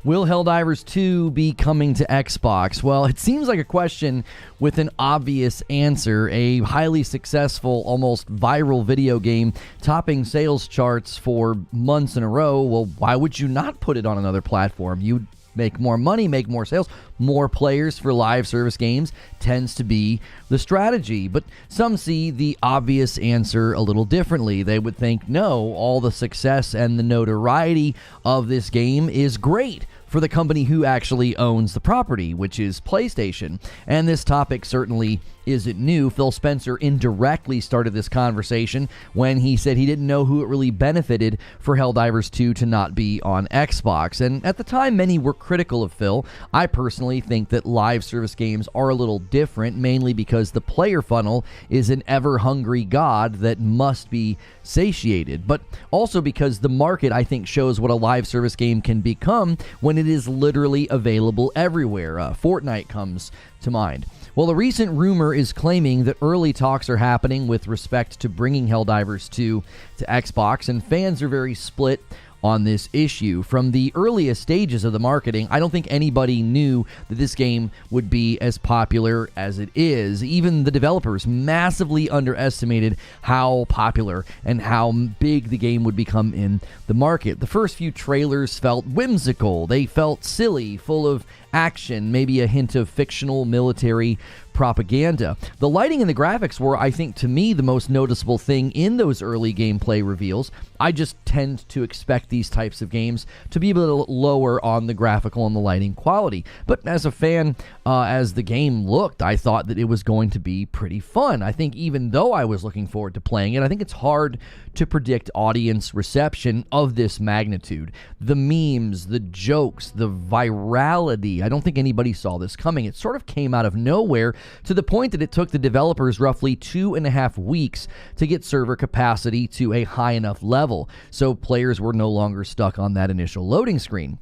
Will Helldivers 2 be coming to Xbox? Well, it seems like a question with an obvious answer. A highly successful, almost viral video game topping sales charts for months in a row. Well, why would you not put it on another platform? You'd make more money, make more sales, more players for live service games tends to be the strategy. But some see the obvious answer a little differently. They would think, no, all the success and the notoriety of this game is great for the company who actually owns the property, which is PlayStation. And this topic certainly isn't new. Phil Spencer indirectly started this conversation when he said he didn't know who it really benefited for Helldivers 2 to not be on Xbox. And at the time, many were critical of Phil. I personally think that live service games are a little different, mainly because the player funnel is an ever-hungry god that must be satiated, but also because the market, I think, shows what a live service game can become when it is literally available everywhere. Fortnite comes to mind. Well, a recent rumor is claiming that early talks are happening with respect to bringing Helldivers 2 to Xbox, and fans are very split on this issue. From the earliest stages of the marketing, I don't think anybody knew that this game would be as popular as it is. Even the developers massively underestimated how popular and how big the game would become in the market. The first few trailers felt whimsical. They felt silly, full of action, maybe a hint of fictional military propaganda. The lighting and the graphics were, I think, to me, the most noticeable thing in those early gameplay reveals. I just tend to expect these types of games to be a little lower on the graphical and the lighting quality. But as a fan, as the game looked, I thought that it was going to be pretty fun. I think even though I was looking forward to playing it, I think it's hard to predict audience reception of this magnitude. The memes, the jokes, the virality, I don't think anybody saw this coming. It sort of came out of nowhere, to the point that it took the developers roughly 2.5 weeks to get server capacity to a high enough level, so players were no longer stuck on that initial loading screen.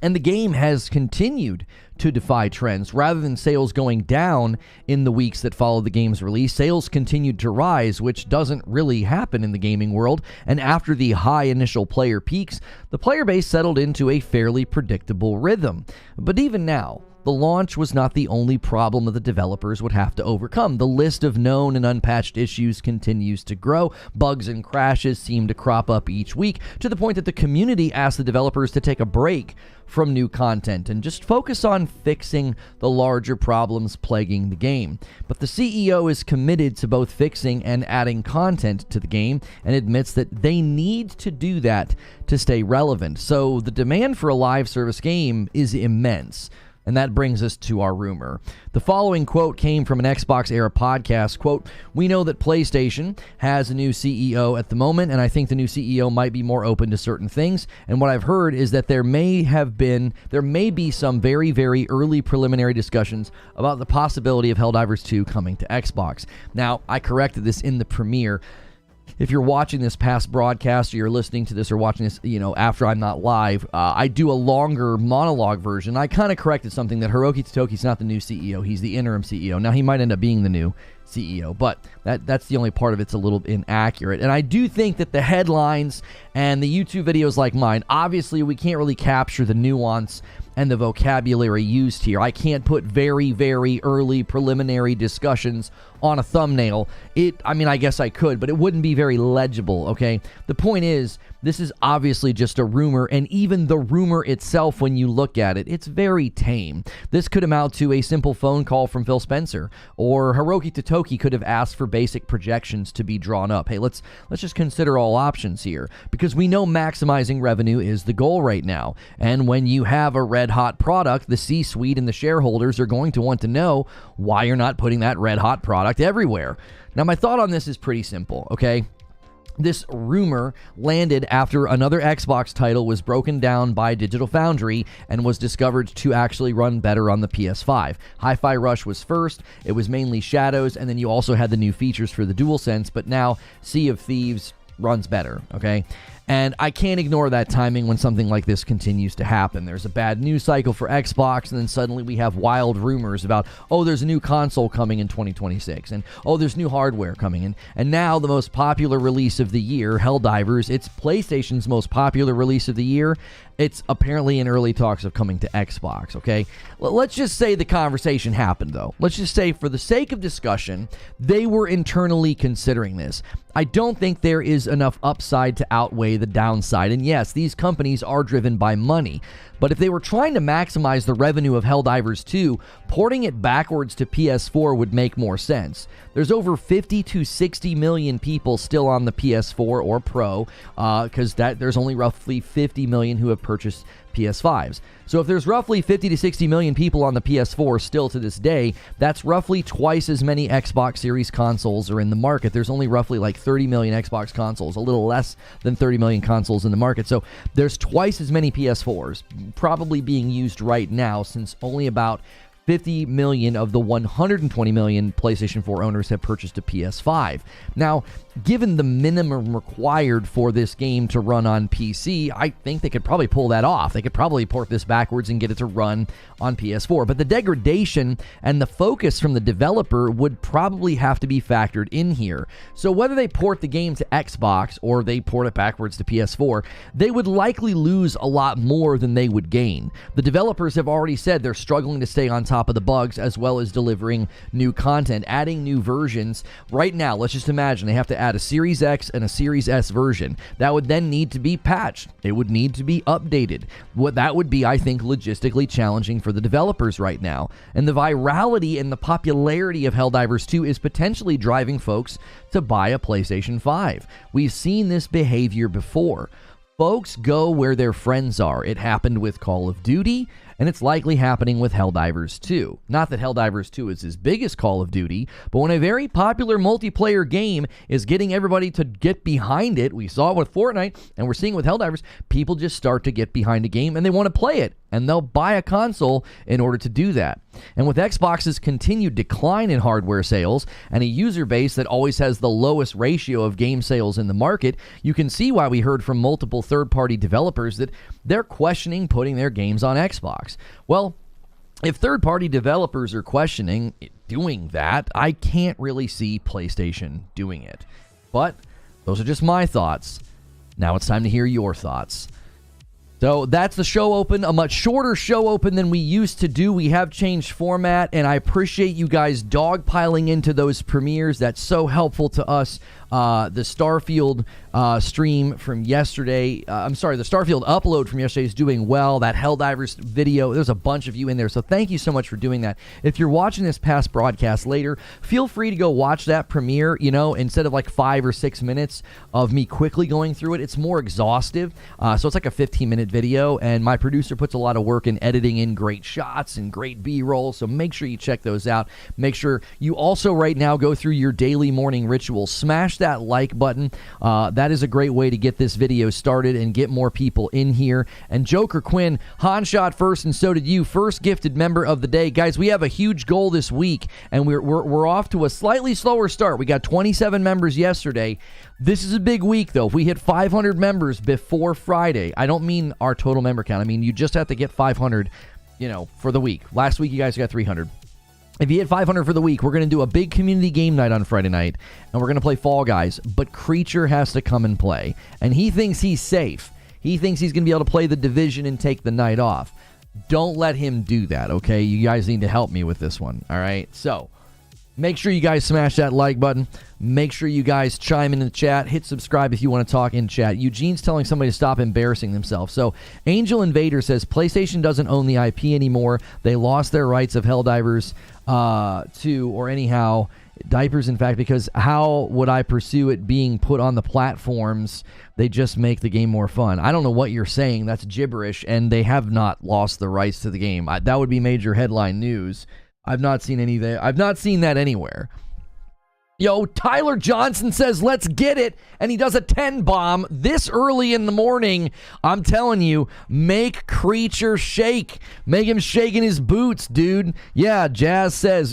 And the game has continued to defy trends. Rather than sales going down in the weeks that followed the game's release, sales continued to rise, which doesn't really happen in the gaming world. And after the high initial player peaks, the player base settled into a fairly predictable rhythm. But even now, the launch was not the only problem that the developers would have to overcome. The list of known and unpatched issues continues to grow. Bugs and crashes seem to crop up each week, to the point that the community asked the developers to take a break from new content and just focus on fixing the larger problems plaguing the game. But the CEO is committed to both fixing and adding content to the game, and admits that they need to do that to stay relevant. So the demand for a live service game is immense. And that brings us to our rumor. The following quote came from an Xbox Era podcast. Quote, "We know that PlayStation has a new CEO at the moment, and I think the new CEO might be more open to certain things. And what I've heard is that there may be some very, very early preliminary discussions about the possibility of Helldivers 2 coming to Xbox." Now, I corrected this in the premiere. If you're watching this past broadcast, or you're listening to this or watching this, after I'm not live, I do a longer monologue version. I kind of corrected something that Hiroki Totoki's not the new CEO. He's the interim CEO. Now, he might end up being the new CEO, but that's the only part of it's a little inaccurate. And I do think that the headlines and the YouTube videos like mine, obviously we can't really capture the nuance and the vocabulary used here. I can't put very, very early preliminary discussions on a thumbnail. I guess I could, but it wouldn't be very legible, okay? The point is, this is obviously just a rumor, and even the rumor itself, when you look at it, it's very tame. This could amount to a simple phone call from Phil Spencer, or Hiroki Totoki could have asked for basic projections to be drawn up. Hey, let's just consider all options here, because we know maximizing revenue is the goal right now. And when you have a red-hot product, the C-suite and the shareholders are going to want to know why you're not putting that red-hot product everywhere. Now, my thought on this is pretty simple, okay? This rumor landed after another Xbox title was broken down by Digital Foundry and was discovered to actually run better on the PS5. Hi-Fi Rush was first, it was mainly Shadows, and then you also had the new features for the DualSense, but now Sea of Thieves runs better, okay? And I can't ignore that timing when something like this continues to happen. There's a bad news cycle for Xbox, and then suddenly we have wild rumors about, oh, there's a new console coming in 2026, and oh, there's new hardware coming in. And now the most popular release of the year, Helldivers, it's PlayStation's most popular release of the year. It's apparently in early talks of coming to Xbox, okay? Let's just say the conversation happened, though. Let's just say, for the sake of discussion, they were internally considering this. I don't think there is enough upside to outweigh the downside. And yes, these companies are driven by money. But if they were trying to maximize the revenue of Helldivers 2, porting it backwards to PS4 would make more sense. There's over 50 to 60 million people still on the PS4 or Pro, because there's only roughly 50 million who have purchased PS5s. So if there's roughly 50 to 60 million people on the PS4 still to this day, that's roughly twice as many Xbox Series consoles are in the market. There's only roughly like 30 million Xbox consoles, a little less than 30 million consoles in the market. So there's twice as many PS4s probably being used right now, since only about 50 million of the 120 million PlayStation 4 owners have purchased a PS5. Now, given the minimum required for this game to run on PC, I think they could probably pull that off. They could probably port this backwards and get it to run on PS4. But the degradation and the focus from the developer would probably have to be factored in here. So whether they port the game to Xbox or they port it backwards to PS4, they would likely lose a lot more than they would gain. The developers have already said they're struggling to stay on top of the bugs, as well as delivering new content, adding new versions. Right now, let's just imagine they have to add a Series X and a Series S version. That would then need to be patched. It would need to be updated. What that would be, I think, logistically challenging for the developers right now. And the virality and the popularity of Helldivers 2 is potentially driving folks to buy a PlayStation 5. We've seen this behavior before. Folks go where their friends are. It happened with Call of Duty, and it's likely happening with Helldivers 2. Not that Helldivers 2 is as big as Call of Duty, but when a very popular multiplayer game is getting everybody to get behind it, we saw it with Fortnite, and we're seeing it with Helldivers, people just start to get behind a game, and they want to play it, and they'll buy a console in order to do that. And with Xbox's continued decline in hardware sales and a user base that always has the lowest ratio of game sales in the market, you can see why we heard from multiple third-party developers that they're questioning putting their games on Xbox. Well, if third-party developers are questioning doing that, I can't really see PlayStation doing it. But those are just my thoughts. Now it's time to hear your thoughts. So that's the show open, a much shorter show open than we used to do. We have changed format, and I appreciate you guys dogpiling into those premieres. That's so helpful to us. The Starfield stream from yesterday, the Starfield upload from yesterday is doing well. That Helldivers video, there's a bunch of you in there, so thank you so much for doing that. If you're watching this past broadcast later, feel free to go watch that premiere, instead of like 5 or 6 minutes of me quickly going through it. It's more exhaustive, so it's like a 15-minute video, and my producer puts a lot of work in editing in great shots and great B-roll, so make sure you check those out. Make sure you also right now go through your daily morning ritual. Smash that like button. That is a great way to get this video started and get more people in here. And Joker Quinn, Han shot first, and so did you. First gifted member of the day. Guys, we have a huge goal this week, and we're off to a slightly slower start. We got 27 members yesterday. This is a big week, though. If we hit 500 members before Friday, I don't mean our total member count. I mean, you just have to get 500, for the week. Last week, you guys got 300. If you hit 500 for the week, we're going to do a big community game night on Friday night, and we're going to play Fall Guys, but Creature has to come and play, and he thinks he's safe. He thinks he's going to be able to play the Division and take the night off. Don't let him do that, okay? You guys need to help me with this one, all right? So, make sure you guys smash that like button. Make sure you guys chime in the chat. Hit subscribe if you want to talk in chat. Eugene's telling somebody to stop embarrassing themselves. So, Angel Invader says, PlayStation doesn't own the IP anymore. They lost their rights of Helldivers 2, or anyhow, diapers, in fact, because how would I pursue it being put on the platforms? They just make the game more fun. I don't know what you're saying. That's gibberish, and they have not lost the rights to the game. That would be major headline news. I've not seen any there. I've not seen that anywhere. Yo, Tyler Johnson says, let's get it. And he does a 10 bomb this early in the morning. I'm telling you, make Creature shake. Make him shake in his boots, dude. Yeah,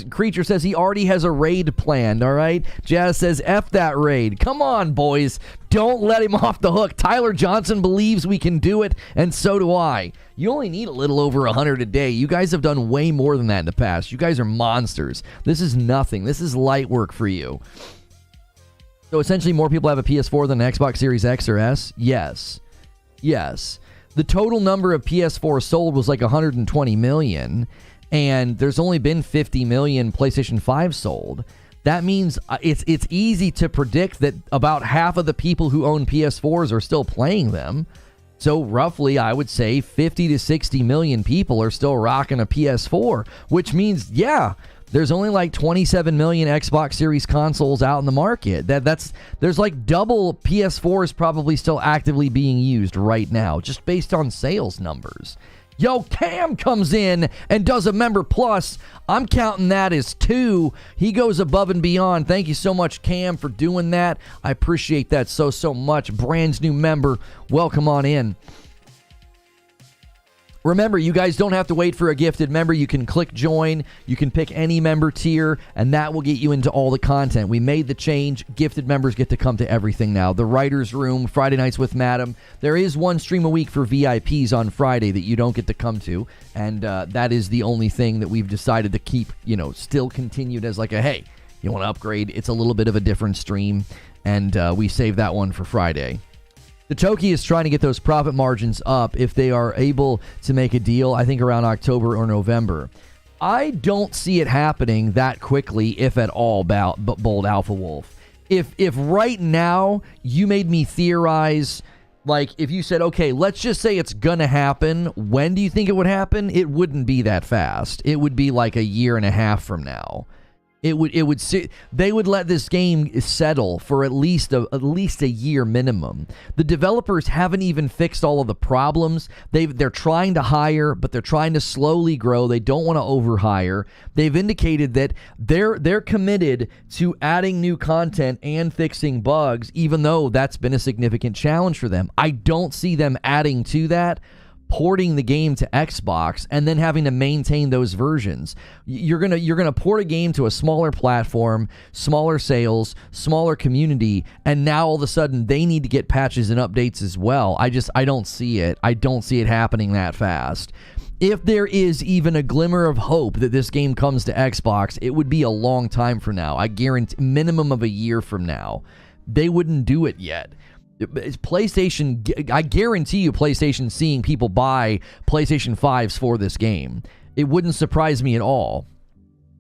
Creature says he already has a raid planned, all right? Jazz says, F that raid. Come on, boys. Don't let him off the hook. Tyler Johnson believes we can do it, and so do I. You only need a little over 100 a day. You guys have done way more than that in the past. You guys are monsters. This is nothing. This is light work for you. So essentially more people have a PS4 than an Xbox Series X or S? Yes. Yes. The total number of PS4 sold was like 120 million, and there's only been 50 million PlayStation 5 sold. That means it's easy to predict that about half of the people who own PS4s are still playing them. So roughly, I would say 50 to 60 million people are still rocking a PS4, which means, yeah, there's only like 27 million Xbox Series consoles out in the market. There's like double PS4s probably still actively being used right now, just based on sales numbers. Yo, Cam comes in and does a member plus. I'm counting that as 2. He goes above and beyond. Thank you so much, Cam, for doing that. I appreciate that so much. Brand new member. Welcome on in. Remember, you guys don't have to wait for a gifted member. You can click join. You can pick any member tier, and that will get you into all the content. We made the change. Gifted members get to come to everything now. The Writer's Room, Friday Nights with Madam. There is one stream a week for VIPs on Friday that you don't get to come to, and that is the only thing that we've decided to keep, still continued as like a, hey, you want to upgrade? It's a little bit of a different stream, and we save that one for Friday. The Toki is trying to get those profit margins up if they are able to make a deal, I think around October or November. I don't see it happening that quickly, if at all, Bold Alpha Wolf. If right now you made me theorize, like if you said, okay, let's just say it's gonna happen, when do you think it would happen? It wouldn't be that fast. It would be like a year and a half from now. They would let this game settle for at least a year minimum. The developers haven't even fixed all of the problems. They're trying to hire, but they're trying to slowly grow. They don't want to overhire. They've indicated that they're committed to adding new content and fixing bugs, even though that's been a significant challenge for them. I don't see them adding to that, porting the game to Xbox, and then having to maintain those versions. You're gonna port a game to a smaller platform, smaller sales, smaller community, and now all of a sudden they need to get patches and updates as well. I don't see it. I don't see it happening that fast. If there is even a glimmer of hope that this game comes to Xbox, it would be a long time from now. I guarantee minimum of a year from now. They wouldn't do it yet. PlayStation, I guarantee you PlayStation seeing people buy PlayStation 5s for this game. It wouldn't surprise me at all.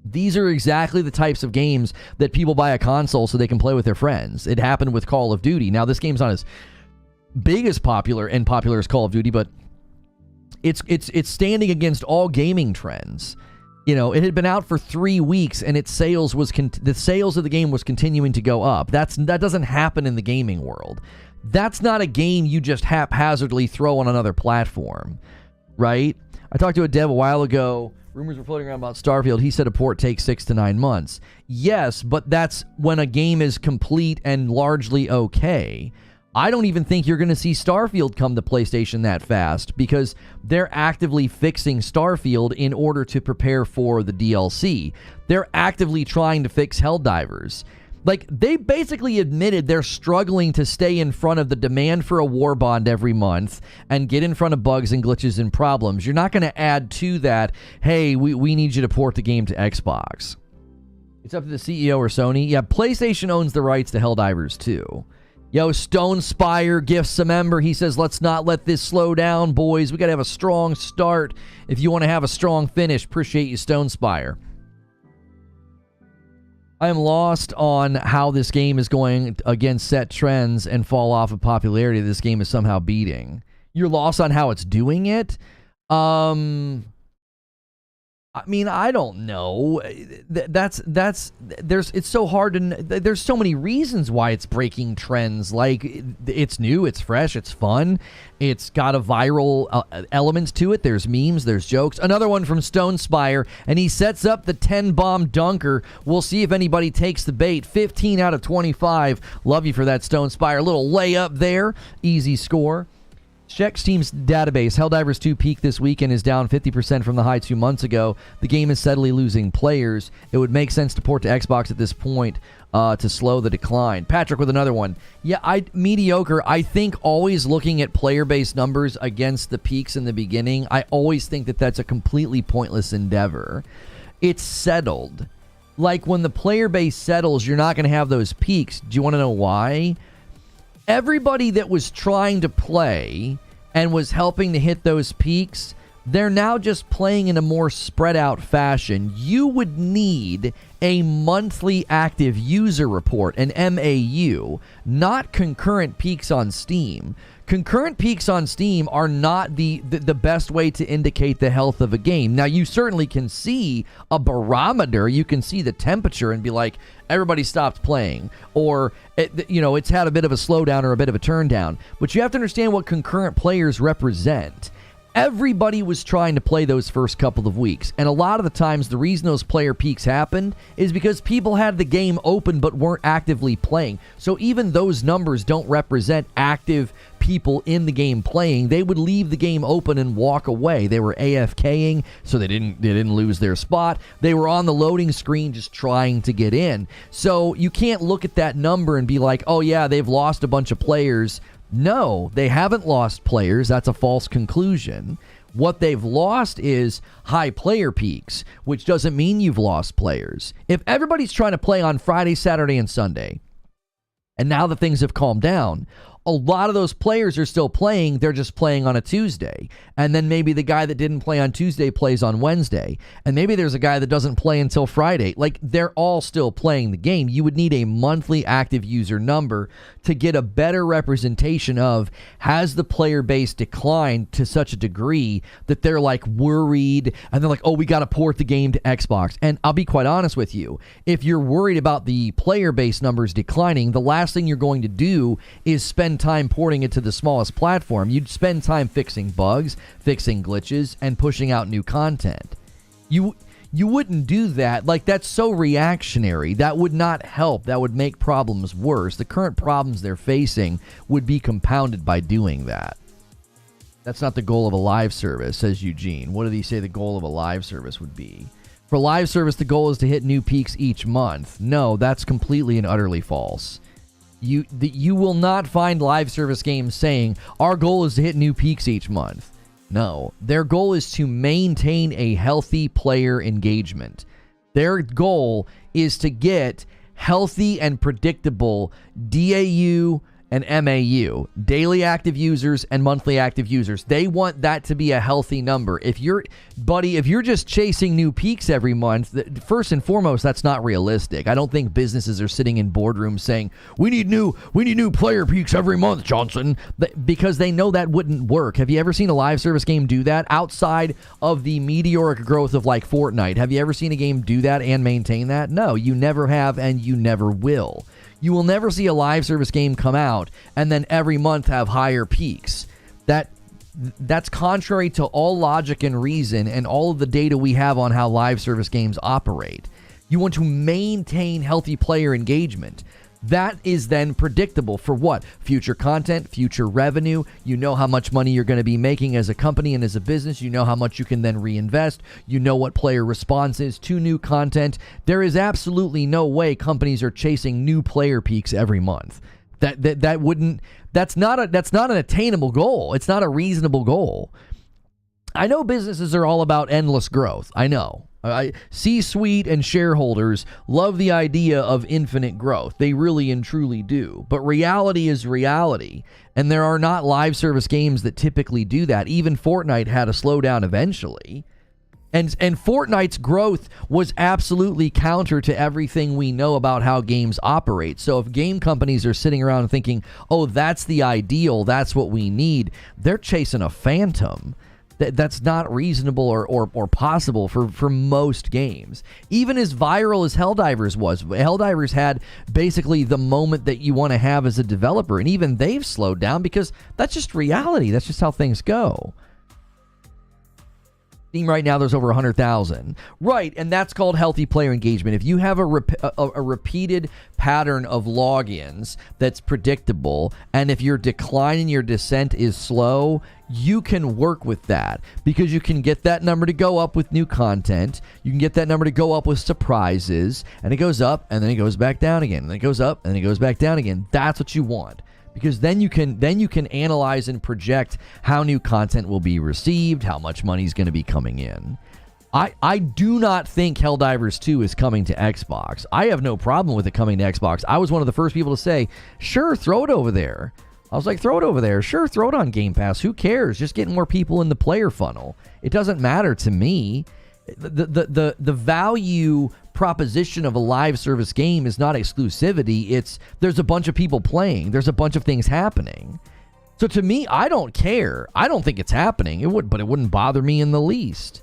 These are exactly the types of games that people buy a console so they can play with their friends. It happened with Call of Duty. Now, this game's not as big as popular as Call of Duty, but it's standing against all gaming trends. It had been out for 3 weeks, and its sales the sales of the game was continuing to go up. That doesn't happen in the gaming world. That's not a game you just haphazardly throw on another platform, right? I talked to a dev a while ago. Rumors were floating around about Starfield. He said a port takes 6 to 9 months. Yes, but that's when a game is complete and largely okay. I don't even think you're going to see Starfield come to PlayStation that fast, because they're actively fixing Starfield in order to prepare for the DLC. They're actively trying to fix Helldivers. Like, they basically admitted they're struggling to stay in front of the demand for a warbond every month and get in front of bugs and glitches and problems. You're not going to add to that, hey, we need you to port the game to Xbox. It's up to the CEO or Sony. Yeah, PlayStation owns the rights to Helldivers too. Yo, Stone Spire gifts a member. He says, let's not let this slow down, boys. We got to have a strong start if you want to have a strong finish. Appreciate you, Stone Spire. I am lost on how this game is going against set trends and fall off of popularity this game is somehow beating. You're lost on how it's doing it? I mean, I don't know. It's so hard to, there's so many reasons why it's breaking trends. Like, it's new, it's fresh, it's fun, it's got a viral elements to it. There's memes, there's jokes. Another one from Stone Spire, and he sets up the 10-bomb dunker. We'll see if anybody takes the bait. 15 out of 25. Love you for that, Stone Spire. A little layup there. Easy score. Check Steam's database. Helldivers 2 peaked this week and is down 50% from the high 2 months ago. The game is steadily losing players. It would make sense to port to Xbox at this point to slow the decline. Patrick with another one. Yeah, mediocre. I think always looking at player-based numbers against the peaks in the beginning, I always think that that's a completely pointless endeavor. It's settled. Like when the player base settles, you're not going to have those peaks. Do you want to know why? Everybody that was trying to play and was helping to hit those peaks, they're now just playing in a more spread out fashion. You would need a monthly active user report, an MAU, not concurrent peaks on Steam. Concurrent peaks on Steam are not the best way to indicate the health of a game. Now, you certainly can see a barometer. You can see the temperature and be like, everybody stopped playing. Or, it's had a bit of a slowdown or a bit of a turn down. But you have to understand what concurrent players represent. Everybody was trying to play those first couple of weeks. And a lot of the times, the reason those player peaks happened is because people had the game open but weren't actively playing. So even those numbers don't represent active people in the game playing. They would leave the game open and walk away. They were AFKing, so they didn't lose their spot. They were on the loading screen just trying to get in. So you can't look at that number and be like, oh yeah, they've lost a bunch of players. No, they haven't lost players. That's a false conclusion. What they've lost is high player peaks, which doesn't mean you've lost players. If everybody's trying to play on Friday, Saturday, and Sunday, and now that things have calmed down, a lot of those players are still playing. They're just playing on a Tuesday. And then maybe the guy that didn't play on Tuesday plays on Wednesday. And maybe there's a guy that doesn't play until Friday. Like, they're all still playing the game. You would need a monthly active user number to get a better representation of, has the player base declined to such a degree that they're like worried and they're like, oh, we got to port the game to Xbox. And I'll be quite honest with you. If you're worried about the player base numbers declining, the last thing you're going to do is spend time porting it to the smallest platform. You'd spend time fixing bugs, fixing glitches, and pushing out new content. You wouldn't do that. Like, that's so reactionary. That would not help. That would make problems worse. The current problems they're facing would be compounded by doing that. That's not the goal of a live service, says Eugene. What did he say the goal of a live service would be? For live service, the goal is to hit new peaks each month. No, that's completely and utterly false. You will not find live service games saying, our goal is to hit new peaks each month. No, their goal is to maintain a healthy player engagement. Their goal is to get healthy and predictable DAU and MAU, daily active users and monthly active users. They want that to be a healthy number. If you're just chasing new peaks every month, first and foremost, that's not realistic. I don't think businesses are sitting in boardrooms saying, we need new player peaks every month, Johnson, because they know that wouldn't work. Have you ever seen a live service game do that outside of the meteoric growth of like Fortnite? Have you ever seen a game do that and maintain that? No, you never have, and you never will. You will never see a live service game come out and then every month have higher peaks. That's contrary to all logic and reason and all of the data we have on how live service games operate. You want to maintain healthy player engagement. That is then predictable for what? Future content, future revenue. You know how much money you're going to be making as a company and as a business. You know how much you can then reinvest. You know what player response is to new content. There is absolutely no way companies are chasing new player peaks every month. That's not an attainable goal. It's not a reasonable goal. I know businesses are all about endless growth. I know. C-suite and shareholders love the idea of infinite growth. They really and truly do. But reality is reality. And there are not live service games that typically do that. Even Fortnite had a slowdown eventually. And Fortnite's growth was absolutely counter to everything we know about how games operate. So if game companies are sitting around thinking, oh, that's the ideal, that's what we need, they're chasing a phantom. That's not reasonable or possible for most games. Even as viral as Helldivers was, Helldivers had basically the moment that you want to have as a developer, and even they've slowed down because that's just reality. That's just how things go. Steam right now, there's over 100,000. Right, and that's called healthy player engagement. If you have a repeated pattern of logins that's predictable, and if your decline in your descent is slow, you can work with that because you can get that number to go up with new content. You can get that number to go up with surprises, and it goes up, and then it goes back down again, and then it goes up, and then it goes back down again. That's what you want. Because then you can analyze and project how new content will be received, how much money is going to be coming in. I do not think Helldivers 2 is coming to Xbox. I have no problem with it coming to Xbox. I was one of the first people to say, sure, throw it over there. I was like, throw it over there. Sure, throw it on Game Pass. Who cares? Just getting more people in the player funnel. It doesn't matter to me. The value proposition of a live service game is not exclusivity. It's there's a bunch of people playing. There's a bunch of things happening. So to me, I don't care. I don't think it's happening. But it wouldn't bother me in the least.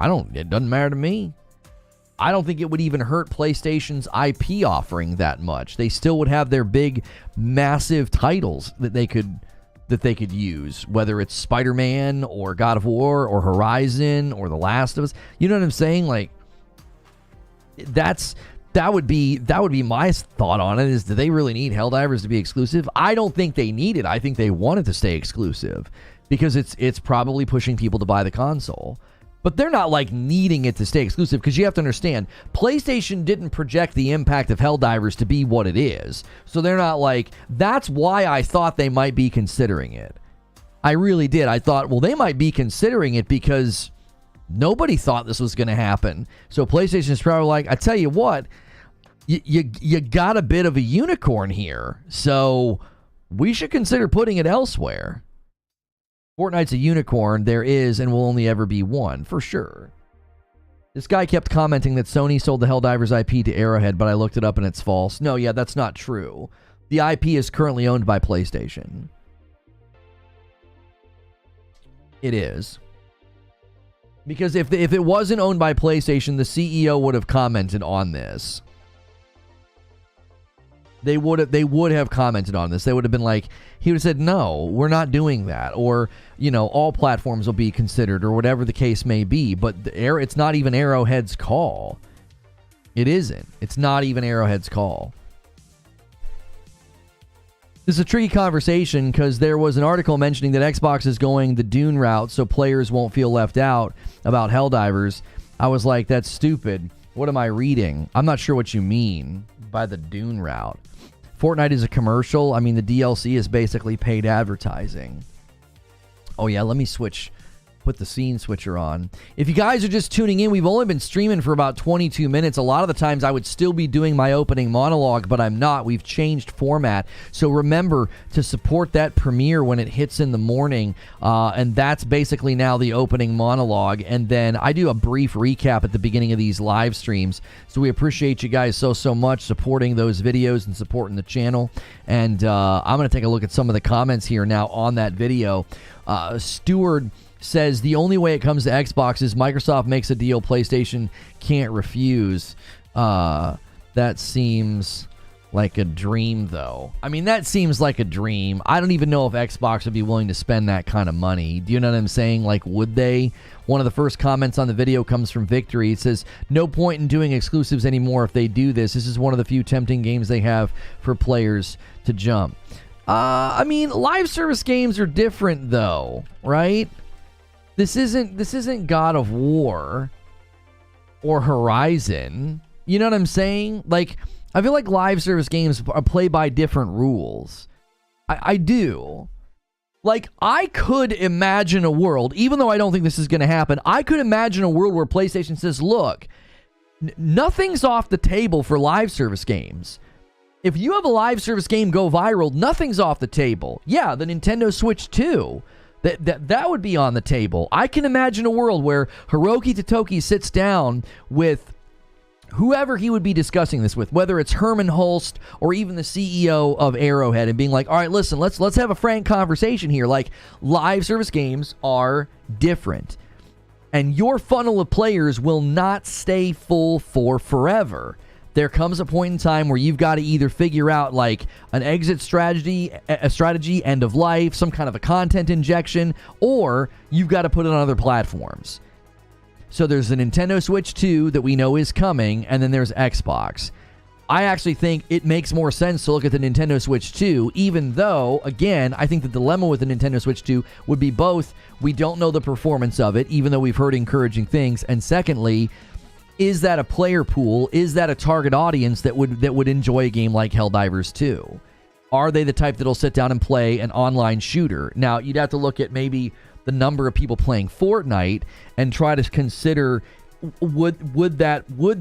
It doesn't matter to me. I don't think it would even hurt PlayStation's IP offering that much. They still would have their big, massive titles that they could use, whether it's Spider-Man or God of War or Horizon or The Last of Us. You know what I'm saying? Like, that would be my thought on it, is do they really need Helldivers to be exclusive? I don't think they need it. I think they want it to stay exclusive because it's probably pushing people to buy the console. But they're not like needing it to stay exclusive, because you have to understand, PlayStation didn't project the impact of Helldivers to be what it is. So they're not like, that's why I thought they might be considering it. I really did. I thought, well, they might be considering it because nobody thought this was going to happen. So PlayStation is probably like, I tell you what, you got a bit of a unicorn here. So we should consider putting it elsewhere. Fortnite's a unicorn. There is and will only ever be one, for sure. This guy kept commenting that Sony sold the Helldivers IP to Arrowhead, but I looked it up and it's false. No, yeah, that's not true. The IP is currently owned by PlayStation. It is. Because if it wasn't owned by PlayStation, the CEO would have commented on this. They would have commented on this. They would have been like, he would have said, no, we're not doing that. Or, all platforms will be considered, or whatever the case may be. But it's not even Arrowhead's call. It isn't. It's not even Arrowhead's call. This is a tricky conversation because there was an article mentioning that Xbox is going the Dune route so players won't feel left out about Helldivers. I was like, that's stupid. What am I reading? I'm not sure what you mean by the Dune route. Fortnite is a commercial. I mean, the DLC is basically paid advertising. Oh yeah, let me put the scene switcher on. If you guys are just tuning in, we've only been streaming for about 22 minutes. A lot of the times I would still be doing my opening monologue, but I'm not. We've changed format. So remember to support that premiere when it hits in the morning. And that's basically now the opening monologue. And then I do a brief recap at the beginning of these live streams. So we appreciate you guys so much supporting those videos and supporting the channel. And I'm going to take a look at some of the comments here now on that video. Stewart says the only way it comes to Xbox is Microsoft makes a deal PlayStation can't refuse. That seems like a dream, though. I mean, that seems like a dream. I don't even know if Xbox would be willing to spend that kind of money. Do you know what I'm saying? Like, would they? One of the first comments on the video comes from Victory. It says, no point in doing exclusives anymore if they do this. This is one of the few tempting games they have for players to jump. I mean, live service games are different, though, right? This isn't God of War or Horizon. You know what I'm saying? Like, I feel like live service games play by different rules. I do. Like, I could imagine a world, even though I don't think this is going to happen, I could imagine a world where PlayStation says, look, nothing's off the table for live service games. If you have a live service game go viral, nothing's off the table. Yeah, the Nintendo Switch 2. That would be on the table. I can imagine a world where Hiroki Totoki sits down with whoever he would be discussing this with, whether it's Herman Hulst or even the CEO of Arrowhead, and being like, all right, listen, let's have a frank conversation here. Like, live service games are different, and your funnel of players will not stay full for forever. there comes a point in time where you've got to either figure out like an exit strategy, end of life, some kind of a content injection, or you've got to put it on other platforms. So there's the Nintendo Switch 2 that we know is coming, and then there's Xbox. I actually think it makes more sense to look at the Nintendo Switch 2, even though, again, I think the dilemma with the Nintendo Switch 2 would be both, we don't know the performance of it, even though we've heard encouraging things, and secondly, is that a player pool? Is that a target audience that would enjoy a game like Helldivers 2? Are they the type that'll sit down and play an online shooter? Now, you'd have to look at maybe the number of people playing Fortnite and try to consider would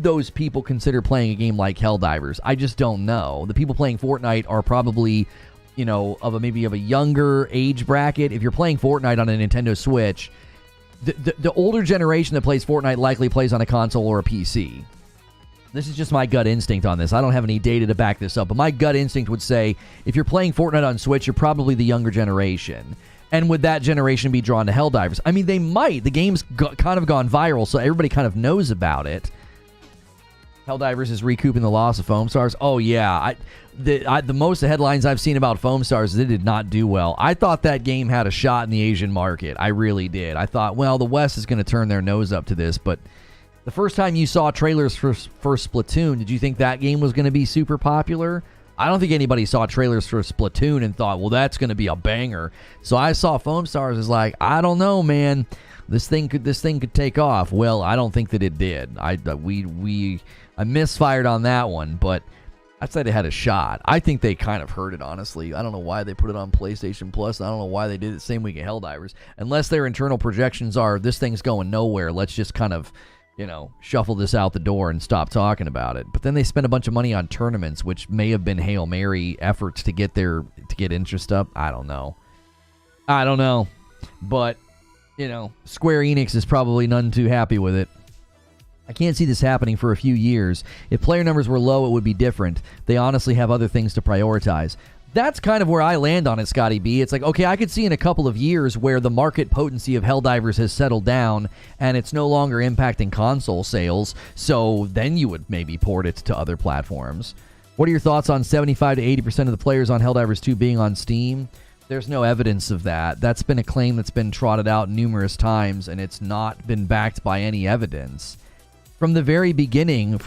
those people consider playing a game like Helldivers? I just don't know. The people playing Fortnite are probably, of a younger age bracket. If you're playing Fortnite on a Nintendo Switch, the older generation that plays Fortnite likely plays on a console or a PC. This is just my gut instinct on this. I don't have any data to back this up, but my gut instinct would say if you're playing Fortnite on Switch, you're probably the younger generation. And would that generation be drawn to Helldivers? I mean, they might. The game's kind of gone viral, so everybody kind of knows about it. Helldivers is recouping the loss of Foam Stars. Oh, yeah. The most headlines I've seen about Foam Stars is it did not do well. I thought that game had a shot in the Asian market. I really did. I thought, well, the West is going to turn their nose up to this, but the first time you saw trailers for Splatoon, did you think that game was going to be super popular? I don't think anybody saw trailers for Splatoon and thought, well, that's going to be a banger. So I saw Foam Stars as like, I don't know, man. This thing could take off. Well, I don't think that it did. I misfired on that one, but I'd say they had a shot. I think they kind of heard it, honestly. I don't know why they put it on PlayStation Plus. I don't know why they did it the same week at Helldivers. Unless their internal projections are, this thing's going nowhere. Let's just kind of, shuffle this out the door and stop talking about it. But then they spent a bunch of money on tournaments, which may have been Hail Mary efforts to get interest up. I don't know. But, Square Enix is probably none too happy with it. I can't see this happening for a few years. If player numbers were low, it would be different. They honestly have other things to prioritize. That's kind of where I land on it, Scotty B. It's like, okay, I could see in a couple of years where the market potency of Helldivers has settled down and it's no longer impacting console sales, so then you would maybe port it to other platforms. What are your thoughts on 75 to 80% of the players on Helldivers 2 being on Steam? There's no evidence of that. That's been a claim that's been trotted out numerous times, and it's not been backed by any evidence. From the very beginning,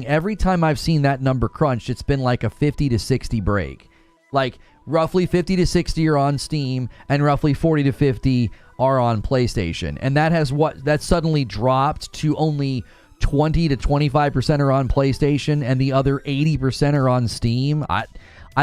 every time I've seen that number crunched, it's been like a 50 to 60 break. Like, roughly 50 to 60 are on Steam, and roughly 40 to 50 are on PlayStation. And that suddenly dropped to only 20 to 25% are on PlayStation, and the other 80% are on Steam. I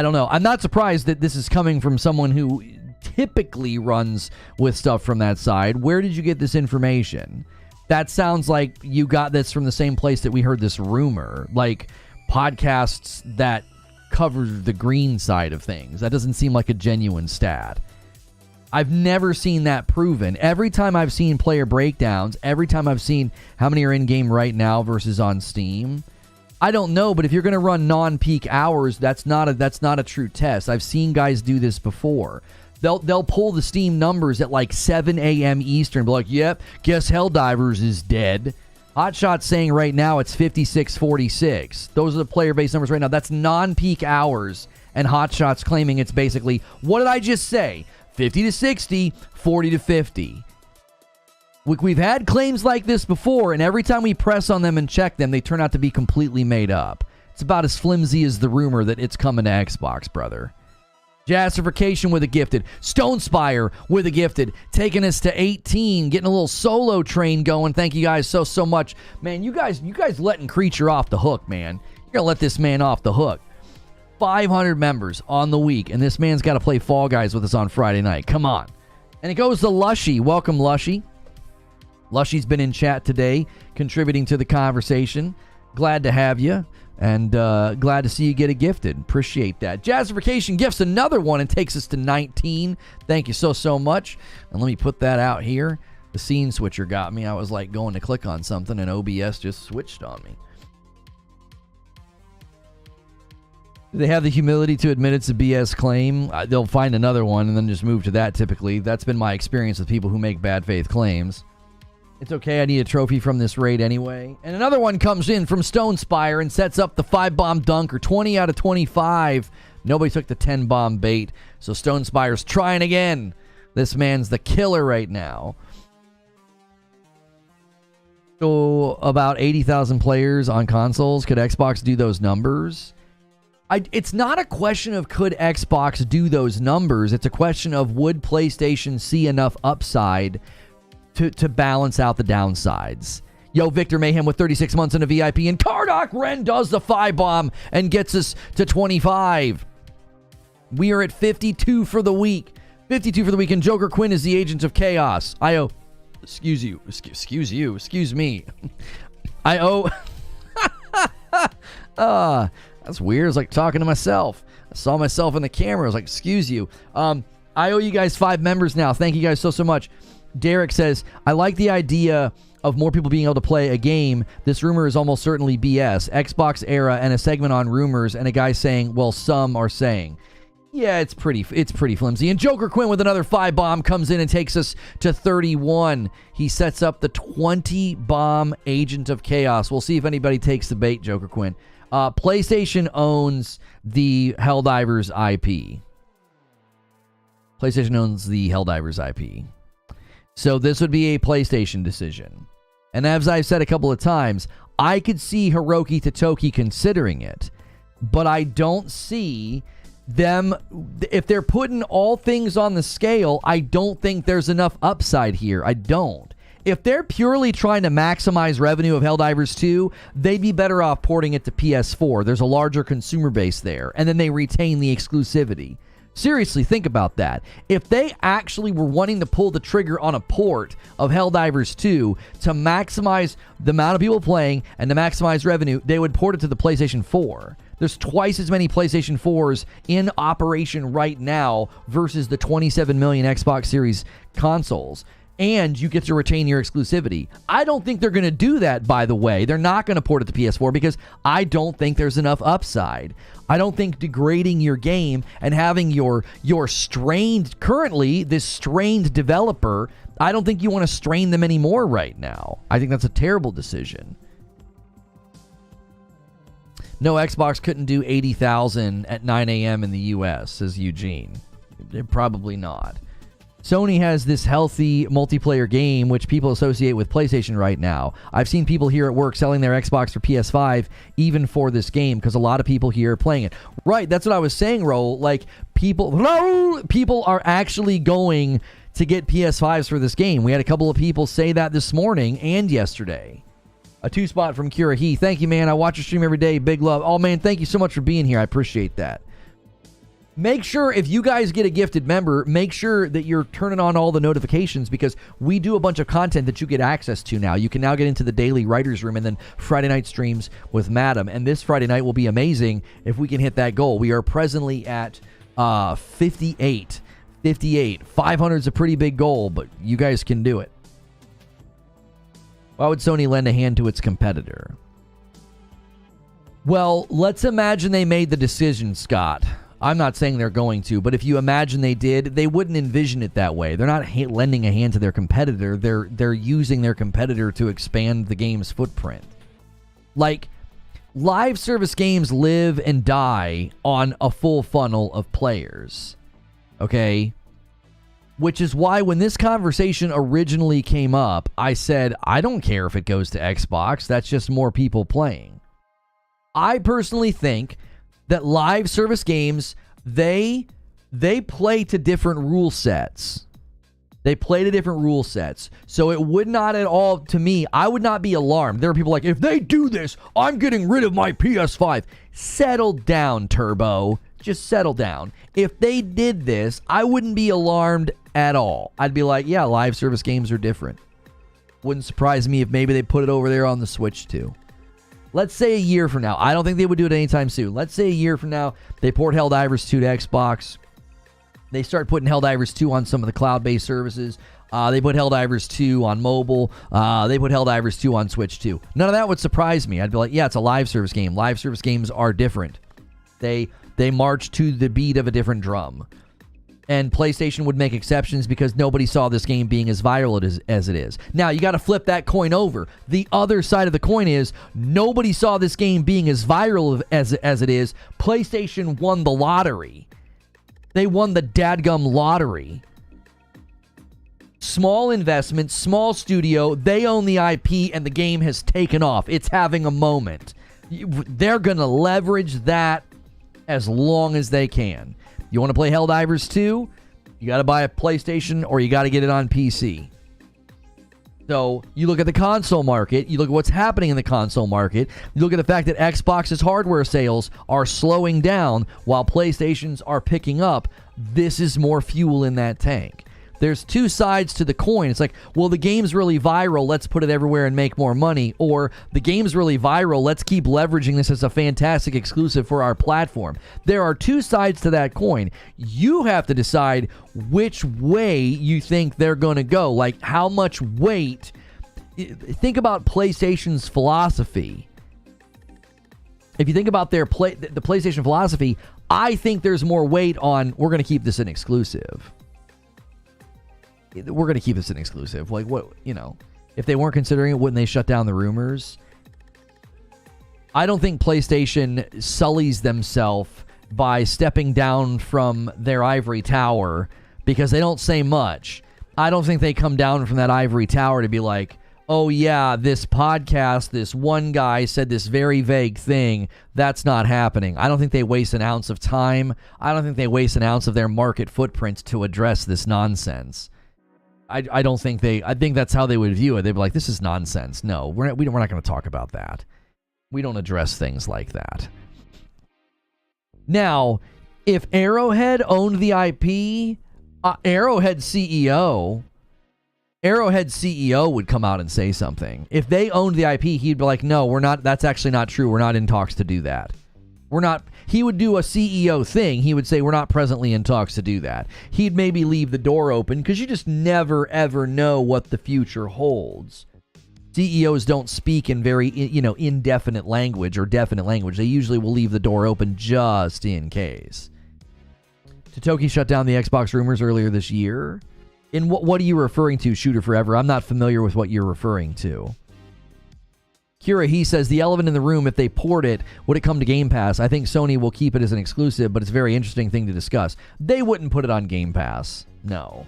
don't know. I'm not surprised that this is coming from someone who typically runs with stuff from that side. Where did you get this information? That sounds like you got this from the same place that we heard this rumor, like podcasts that cover the green side of things. That doesn't seem like a genuine stat. I've never seen that proven. Every time I've seen player breakdowns, every time I've seen how many are in-game right now versus on Steam, I don't know, but if you're going to run non-peak hours, that's not a true test. I've seen guys do this before. They'll pull the Steam numbers at like 7 a.m. Eastern, be like, yep, guess Helldivers is dead. Hotshot's saying right now it's 56-46. Those are the player-based numbers right now. That's non-peak hours, and Hotshot's claiming it's basically, what did I just say? 50 to 60, 40 to 50. We've had claims like this before, and every time we press on them and check them, they turn out to be completely made up. It's about as flimsy as the rumor that it's coming to Xbox, brother. Jazzification with a gifted. Stonespire with a gifted. Taking us to 18. Getting a little solo train going. Thank you guys so much. Man, you guys letting Creature off the hook, man. You're going to let this man off the hook. 500 members on the week, and this man's got to play Fall Guys with us on Friday night. Come on. And it goes to Lushy. Welcome, Lushy. Lushy's been in chat today, contributing to the conversation. Glad to have you. And glad to see you get a gifted. Appreciate that. Jazzification gifts another one and takes us to 19. Thank you so much. And let me put that out here. The scene switcher got me. I was like going to click on something and OBS just switched on me. Do they have the humility to admit it's a BS claim? They'll find another one and then just move to that typically. That's been my experience with people who make bad faith claims. It's okay, I need a trophy from this raid anyway. And another one comes in from Stone Spire and sets up the 5-bomb dunker. 20 out of 25. Nobody took the 10-bomb bait. So Stone Spire's trying again. This man's the killer right now. So about 80,000 players on consoles. Could Xbox do those numbers? It's not a question of could Xbox do those numbers. It's a question of would PlayStation see enough upside to balance out the downsides. Yo, Victor Mayhem with 36 months in a VIP. And Kardak Ren does the 5-bomb and gets us to 25. We are at 52 for the week. 52 for the week. And Joker Quinn is the agent of chaos. Excuse me. I owe... That's weird. It's like talking to myself. I saw myself in the camera. I was like, excuse you. I owe you guys 5 members now. Thank you guys so much. Derek says, I like the idea of more people being able to play a game. This rumor is almost certainly BS. Xbox era and a segment on rumors and a guy saying, well, some are saying. Yeah, it's pretty flimsy. And Joker Quinn with another 5-bomb comes in and takes us to 31. He sets up the 20-bomb agent of chaos. We'll see if anybody takes the bait, Joker Quinn. PlayStation owns the Helldivers IP. PlayStation owns the Helldivers IP. So this would be a PlayStation decision. And as I've said a couple of times, I could see Hiroki Totoki considering it, but I don't see them, if they're putting all things on the scale, I don't think there's enough upside here. I don't. If they're purely trying to maximize revenue of Helldivers 2, they'd be better off porting it to PS4. There's a larger consumer base there, and then they retain the exclusivity. Seriously, think about that. If they actually were wanting to pull the trigger on a port of Helldivers 2 to maximize the amount of people playing and to maximize revenue, they would port it to the PlayStation 4. There's twice as many PlayStation 4s in operation right now versus the 27 million Xbox Series consoles. And you get to retain your exclusivity. I don't think they're going to do that, by the way. They're not going to port it to PS4 because I don't think there's enough upside. I don't think degrading your game and having your strained, currently, this strained developer, I don't think you want to strain them anymore right now. I think that's a terrible decision. No, Xbox couldn't do 80,000 at 9 a.m. in the U.S., says Eugene. Probably not. Sony has this healthy multiplayer game, which people associate with PlayStation right now. I've seen people here at work selling their Xbox for PS5, even for this game, because a lot of people here are playing it. Right, that's what I was saying, Ro. Like, people are actually going to get PS5s for this game. We had a couple of people say that this morning and yesterday. A 2-spot from Kira He. Thank you, man. I watch your stream every day. Big love. Oh, man, thank you so much for being here. I appreciate that. Make sure, if you guys get a gifted member, make sure that you're turning on all the notifications because we do a bunch of content that you get access to now. You can now get into the daily writer's room and then Friday night streams with Madam. And this Friday night will be amazing if we can hit that goal. We are presently at 58. 500 is a pretty big goal, but you guys can do it. Why would Sony lend a hand to its competitor? Well, let's imagine they made the decision, Scott. I'm not saying they're going to, but if you imagine they did, they wouldn't envision it that way. They're not lending a hand to their competitor. They're using their competitor to expand the game's footprint. Like, live service games live and die on a full funnel of players. Okay? Which is why when this conversation originally came up, I said, I don't care if it goes to Xbox. That's just more people playing. I personally think that live service games, they play to different rule sets. They play to different rule sets. So it would not at all, to me, I would not be alarmed. There are people like, if they do this, I'm getting rid of my PS5. Settle down, Turbo. Just settle down. If they did this, I wouldn't be alarmed at all. I'd be like, yeah, live service games are different. Wouldn't surprise me if maybe they put it over there on the Switch too. Let's say a year from now. I don't think they would do it anytime soon. Let's say a year from now, they port Helldivers 2 to Xbox. They start putting Helldivers 2 on some of the cloud-based services. They put Helldivers 2 on mobile. They put Helldivers 2 on Switch too. None of that would surprise me. I'd be like, yeah, it's a live service game. Live service games are different. They march to the beat of a different drum. And PlayStation would make exceptions because nobody saw this game being as viral as it is. Now, you got to flip that coin over. The other side of the coin is nobody saw this game being as viral as it is. PlayStation won the lottery. They won the dadgum lottery. Small investment, small studio. They own the IP, and the game has taken off. It's having a moment. They're going to leverage that as long as they can. You want to play Helldivers 2? You got to buy a PlayStation or you got to get it on PC. So you look at the console market, you look at what's happening in the console market, you look at the fact that Xbox's hardware sales are slowing down while PlayStation's are picking up. This is more fuel in that tank. There's two sides to the coin. It's like, well, the game's really viral, let's put it everywhere and make more money. Or the game's really viral, let's keep leveraging this as a fantastic exclusive for our platform. There are two sides to that coin. You have to decide which way you think they're going to go. Like, how much weight. Think about PlayStation's philosophy. If you think about the PlayStation philosophy, I think there's more weight on, we're going to keep this an exclusive. We're going to keep this an exclusive. Like, what, if they weren't considering it, wouldn't they shut down the rumors? I don't think PlayStation sullies themselves by stepping down from their ivory tower because they don't say much. I don't think they come down from that ivory tower to be like, oh yeah, this podcast, this one guy said this very vague thing. That's not happening. I don't think they waste an ounce of time. I don't think they waste an ounce of their market footprint to address this nonsense. I don't think I think that's how they would view it. They'd be like, this is nonsense. No, we're not going to talk about that. We don't address things like that. Now, if Arrowhead owned the IP, Arrowhead CEO would come out and say something. If they owned the IP, he'd be like, no, we're not. That's actually not true. We're not in talks to do that. We're not. He would do a CEO thing. He would say, we're not presently in talks to do that. He'd maybe leave the door open because you just never, ever know what the future holds. CEOs don't speak in very, indefinite language or definite language. They usually will leave the door open just in case. Totoki shut down the Xbox rumors earlier this year. In what are you referring to, Shooter Forever? I'm not familiar with what you're referring to. Kira, he says, the elephant in the room, if they port it, would it come to Game Pass? I think Sony will keep it as an exclusive, but it's a very interesting thing to discuss. They wouldn't put it on Game Pass. No.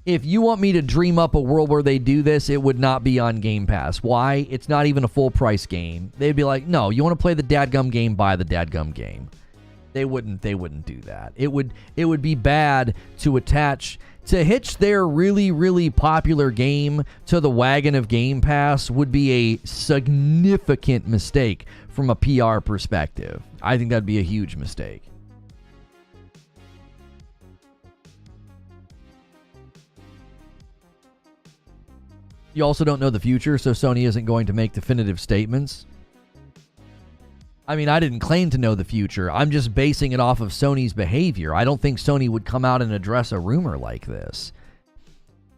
If you want me to dream up a world where they do this, it would not be on Game Pass. Why? It's not even a full-price game. They'd be like, no, you want to play the dadgum game, buy the dadgum game. They wouldn't do that. It would be bad to hitch their really, really popular game to the wagon of Game Pass would be a significant mistake from a PR perspective. I think that'd be a huge mistake. You also don't know the future, so Sony isn't going to make definitive statements. I mean, I didn't claim to know the future. I'm just basing it off of Sony's behavior. I don't think Sony would come out and address a rumor like this.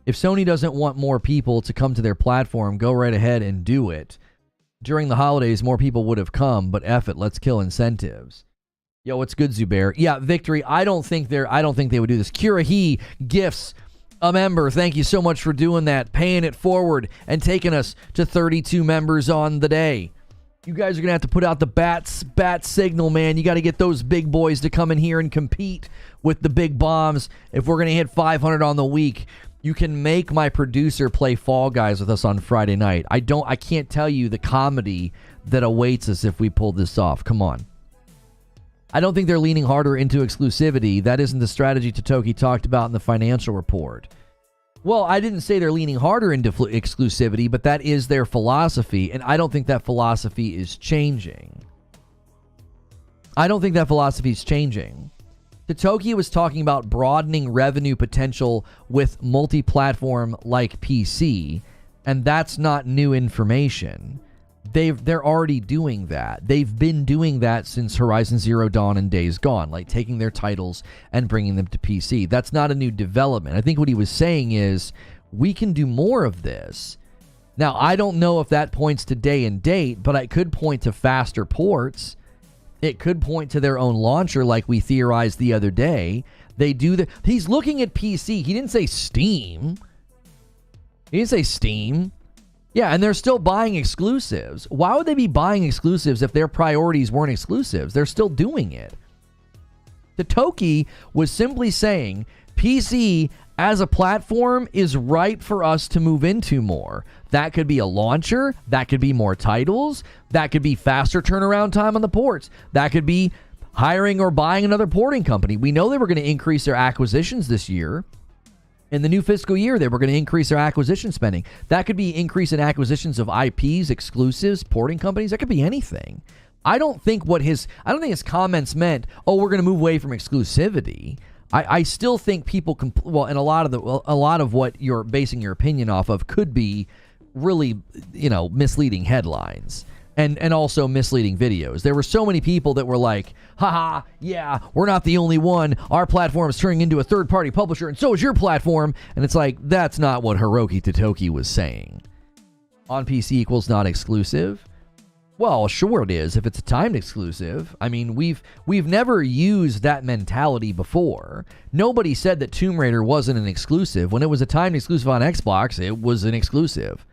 If Sony doesn't want more people to come to their platform, go right ahead and do it. During the holidays, more people would have come, but F it, let's kill incentives. Yo, what's good, Zubair? Yeah, Victory, I don't think they would do this. Kira gifts a member. Thank you so much for doing that, paying it forward, and taking us to 32 members on the day. You guys are going to have to put out the bat signal, man. You got to get those big boys to come in here and compete with the big bombs. If we're going to hit 500 on the week, you can make my producer play Fall Guys with us on Friday night. I can't tell you the comedy that awaits us if we pull this off. Come on. I don't think they're leaning harder into exclusivity. That isn't the strategy Totoki talked about in the financial report. Well, I didn't say they're leaning harder into exclusivity, but that is their philosophy, and I don't think that philosophy is changing. Totoki was talking about broadening revenue potential with multi-platform like PC, and that's not new information. They're already doing that. They've been doing that since Horizon Zero Dawn and Days Gone, like taking their titles and bringing them to PC. That's not a new development. I think what he was saying is we can do more of this. Now, I don't know if that points to day and date, but I could point to faster ports. It could point to their own launcher, like we theorized the other day. They do the. He's looking at PC. He didn't say Steam. He didn't say Steam. Yeah, and they're still buying exclusives. Why would they be buying exclusives if their priorities weren't exclusives? They're still doing it. The Toki was simply saying PC as a platform is ripe for us to move into more. That could be a launcher. That could be more titles. That could be faster turnaround time on the ports. That could be hiring or buying another porting company. We know they were going to increase their acquisitions this year. In the new fiscal year, they were going to increase their acquisition spending. That could be increase in acquisitions of IPs, exclusives, porting companies. That could be anything. I don't think his comments meant, oh, we're going to move away from exclusivity. I still think people and a lot of what you're basing your opinion off of could be really, misleading headlines and also misleading videos. There were so many people that were like, haha, yeah, we're not the only one. Our platform is turning into a third-party publisher, and so is your platform. And it's like, that's not what Hiroki Totoki was saying. On PC equals not exclusive. Well, sure it is if it's a timed exclusive. I mean, we've never used that mentality before. Nobody said that Tomb Raider wasn't an exclusive. When it was a timed exclusive on Xbox, it was an exclusive.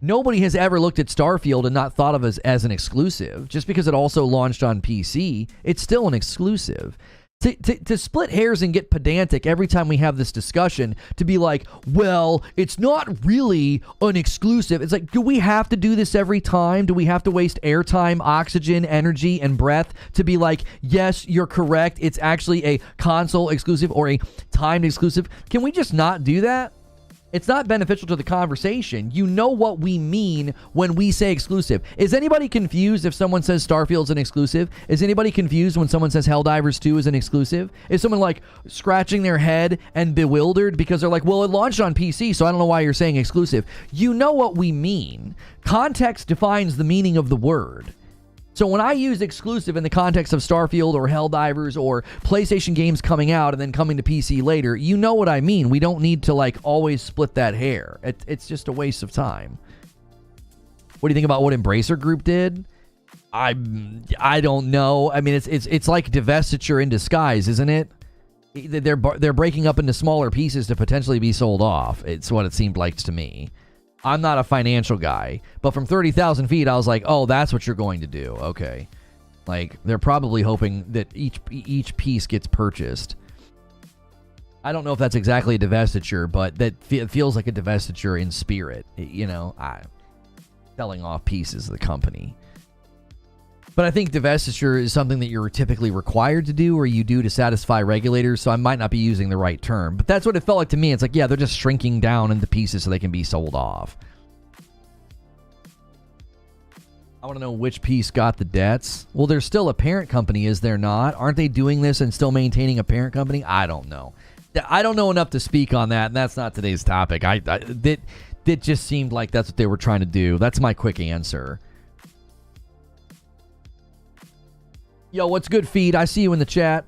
Nobody has ever looked at Starfield and not thought of it as an exclusive. Just because it also launched on PC, it's still an exclusive. To split hairs and get pedantic every time we have this discussion, to be like, well, it's not really an exclusive. It's like, do we have to do this every time? Do we have to waste airtime, oxygen, energy, and breath to be like, yes, you're correct. It's actually a console exclusive or a timed exclusive. Can we just not do that? It's not beneficial to the conversation. You know what we mean when we say exclusive. Is anybody confused if someone says Starfield's an exclusive? Is anybody confused when someone says Helldivers 2 is an exclusive? Is someone like scratching their head and bewildered because they're like, well, it launched on PC, so I don't know why you're saying exclusive. You know what we mean. Context defines the meaning of the word. So when I use exclusive in the context of Starfield or Helldivers or PlayStation games coming out and then coming to PC later, you know what I mean. We don't need to like always split that hair. It's just a waste of time. What do you think about what Embracer Group did? I don't know. I mean, it's like divestiture in disguise, isn't it? They're breaking up into smaller pieces to potentially be sold off. It's what it seemed like to me. I'm not a financial guy, but from 30,000 feet, I was like, oh, that's what you're going to do. Okay. Like, they're probably hoping that each piece gets purchased. I don't know if that's exactly a divestiture, but that feels like a divestiture in spirit. Selling off pieces of the company. But I think divestiture is something that you're typically required to do or you do to satisfy regulators, so I might not be using the right term. But that's what it felt like to me. It's like, yeah, they're just shrinking down into pieces so they can be sold off. I want to know which piece got the debts. Well, there's still a parent company, is there not? Aren't they doing this and still maintaining a parent company? I don't know. I don't know enough to speak on that, and that's not today's topic. That just seemed like that's what they were trying to do. That's my quick answer. Yo, what's good, Feed? I see you in the chat.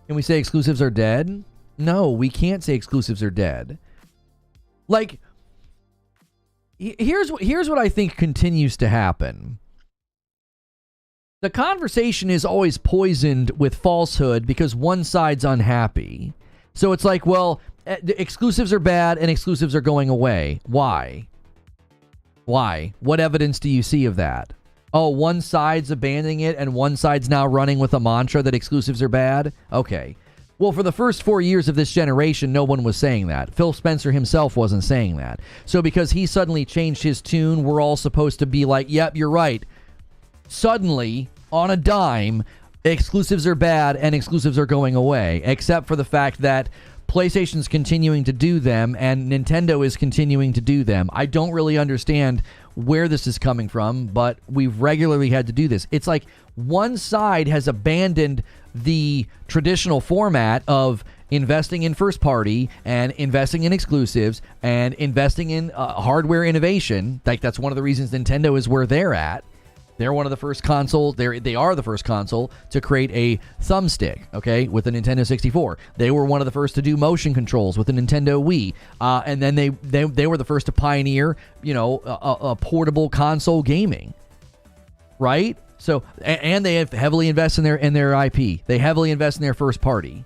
Can we say exclusives are dead? No, we can't say exclusives are dead. Like, here's what I think continues to happen. The conversation is always poisoned with falsehood because one side's unhappy. So it's like, well, exclusives are bad and exclusives are going away. Why? Why? What evidence do you see of that? Oh, one side's abandoning it and one side's now running with a mantra that exclusives are bad? Okay. Well, for the first 4 years of this generation, no one was saying that. Phil Spencer himself wasn't saying that. So because he suddenly changed his tune, we're all supposed to be like, yep, you're right. Suddenly, on a dime, exclusives are bad and exclusives are going away, except for the fact that PlayStation's continuing to do them and Nintendo is continuing to do them. I don't really understand where this is coming from, but we've regularly had to do this. It's like one side has abandoned the traditional format of investing in first party and investing in exclusives and investing in hardware innovation. Like, that's one of the reasons Nintendo is where they're at. They're one of the first consoles. They are the first console to create a thumbstick, okay, with the Nintendo 64. They were one of the first to do motion controls with the Nintendo Wii. And then they were the first to pioneer, a portable console gaming, right? So, and they have heavily invest in their IP. They heavily invest in their first party.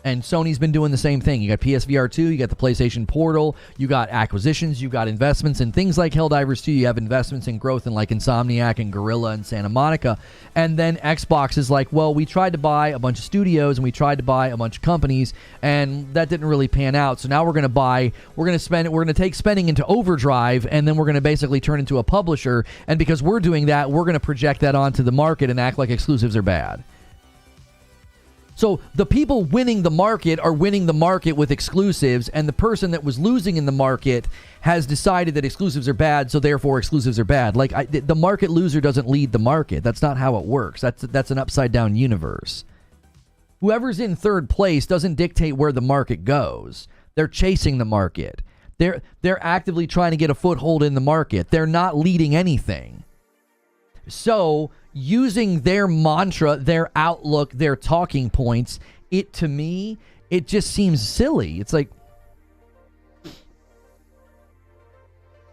And Sony's been doing the same thing. You got PSVR 2, you got the PlayStation Portal, you got acquisitions, you got investments in things like Helldivers 2, you have investments in growth in like Insomniac and Guerrilla and Santa Monica. And then Xbox is like, well, we tried to buy a bunch of studios and we tried to buy a bunch of companies and that didn't really pan out. So now we're going to take spending into overdrive, and then we're going to basically turn into a publisher. And because we're doing that, we're going to project that onto the market and act like exclusives are bad. So the people winning the market are winning the market with exclusives, and the person that was losing in the market has decided that exclusives are bad, so therefore exclusives are bad. Like, the market loser doesn't lead the market. That's not how it works. That's an upside-down universe. Whoever's in third place doesn't dictate where the market goes. They're chasing the market. They're actively trying to get a foothold in the market. They're not leading anything. So, using their mantra, their outlook, their talking points, to me, it just seems silly. It's like,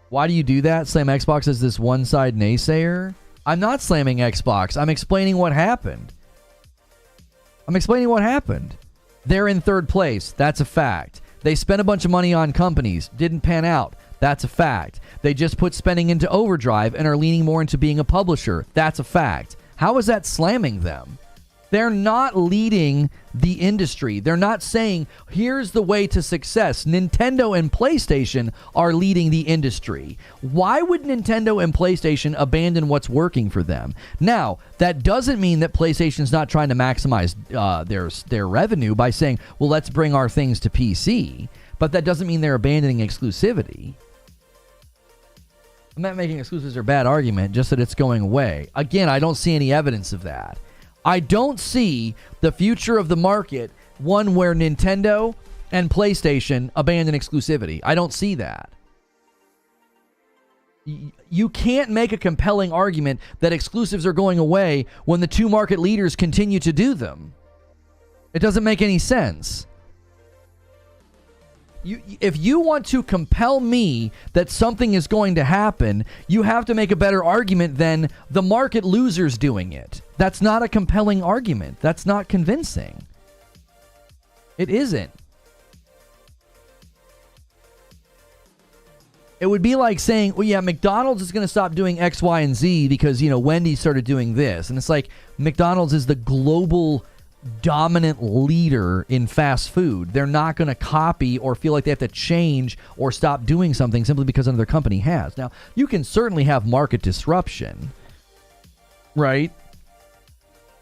why do you do that? Slam Xbox as this one-side naysayer? I'm not slamming Xbox. I'm explaining what happened. They're in third place. That's a fact. They spent a bunch of money on companies. Didn't pan out. That's a fact. They just put spending into overdrive and are leaning more into being a publisher. That's a fact. How is that slamming them? They're not leading the industry. They're not saying, here's the way to success. Nintendo and PlayStation are leading the industry. Why would Nintendo and PlayStation abandon what's working for them? Now, that doesn't mean that PlayStation's not trying to maximize their revenue by saying, well, let's bring our things to PC. But that doesn't mean they're abandoning exclusivity. I'm not making exclusives are a bad argument, just that it's going away. Again, I don't see any evidence of that. I don't see the future of the market, one where Nintendo and PlayStation abandon exclusivity. I don't see that. You can't make a compelling argument that exclusives are going away when the two market leaders continue to do them. It doesn't make any sense. If you want to compel me that something is going to happen, you have to make a better argument than the market losers doing it. That's not a compelling argument. That's not convincing. It isn't. It would be like saying, well, yeah, McDonald's is going to stop doing X, Y, and Z because, Wendy's started doing this. And it's like McDonald's is the global dominant leader in fast food. They're not going to copy or feel like they have to change or stop doing something simply because another company has. Now, you can certainly have market disruption, right?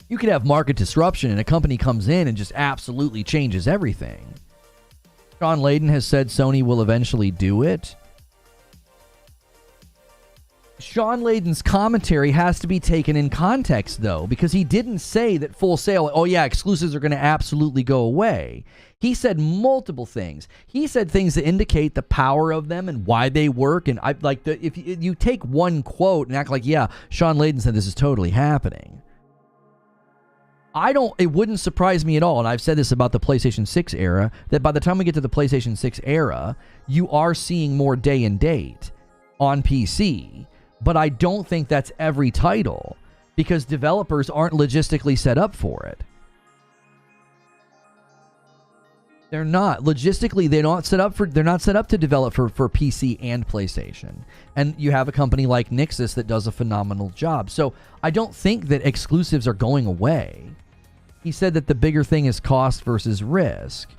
You could have market disruption and a company comes in and just absolutely changes everything. Sean Layden has said Sony will eventually do it. Sean Layden's commentary has to be taken in context, though, because he didn't say that full sale, oh yeah, exclusives are going to absolutely go away. He said multiple things. He said things that indicate the power of them and why they work. And if you take one quote and act like, yeah, Sean Layden said this is totally happening. It wouldn't surprise me at all, and I've said this about the PlayStation 6 era, that by the time we get to the PlayStation 6 era, you are seeing more day and date on PC. But I don't think that's every title because developers aren't logistically set up for it. They're not. Logistically, they're not set up to develop for PC and PlayStation. And you have a company like Nixxes that does a phenomenal job. So I don't think that exclusives are going away. He said that the bigger thing is cost versus risk.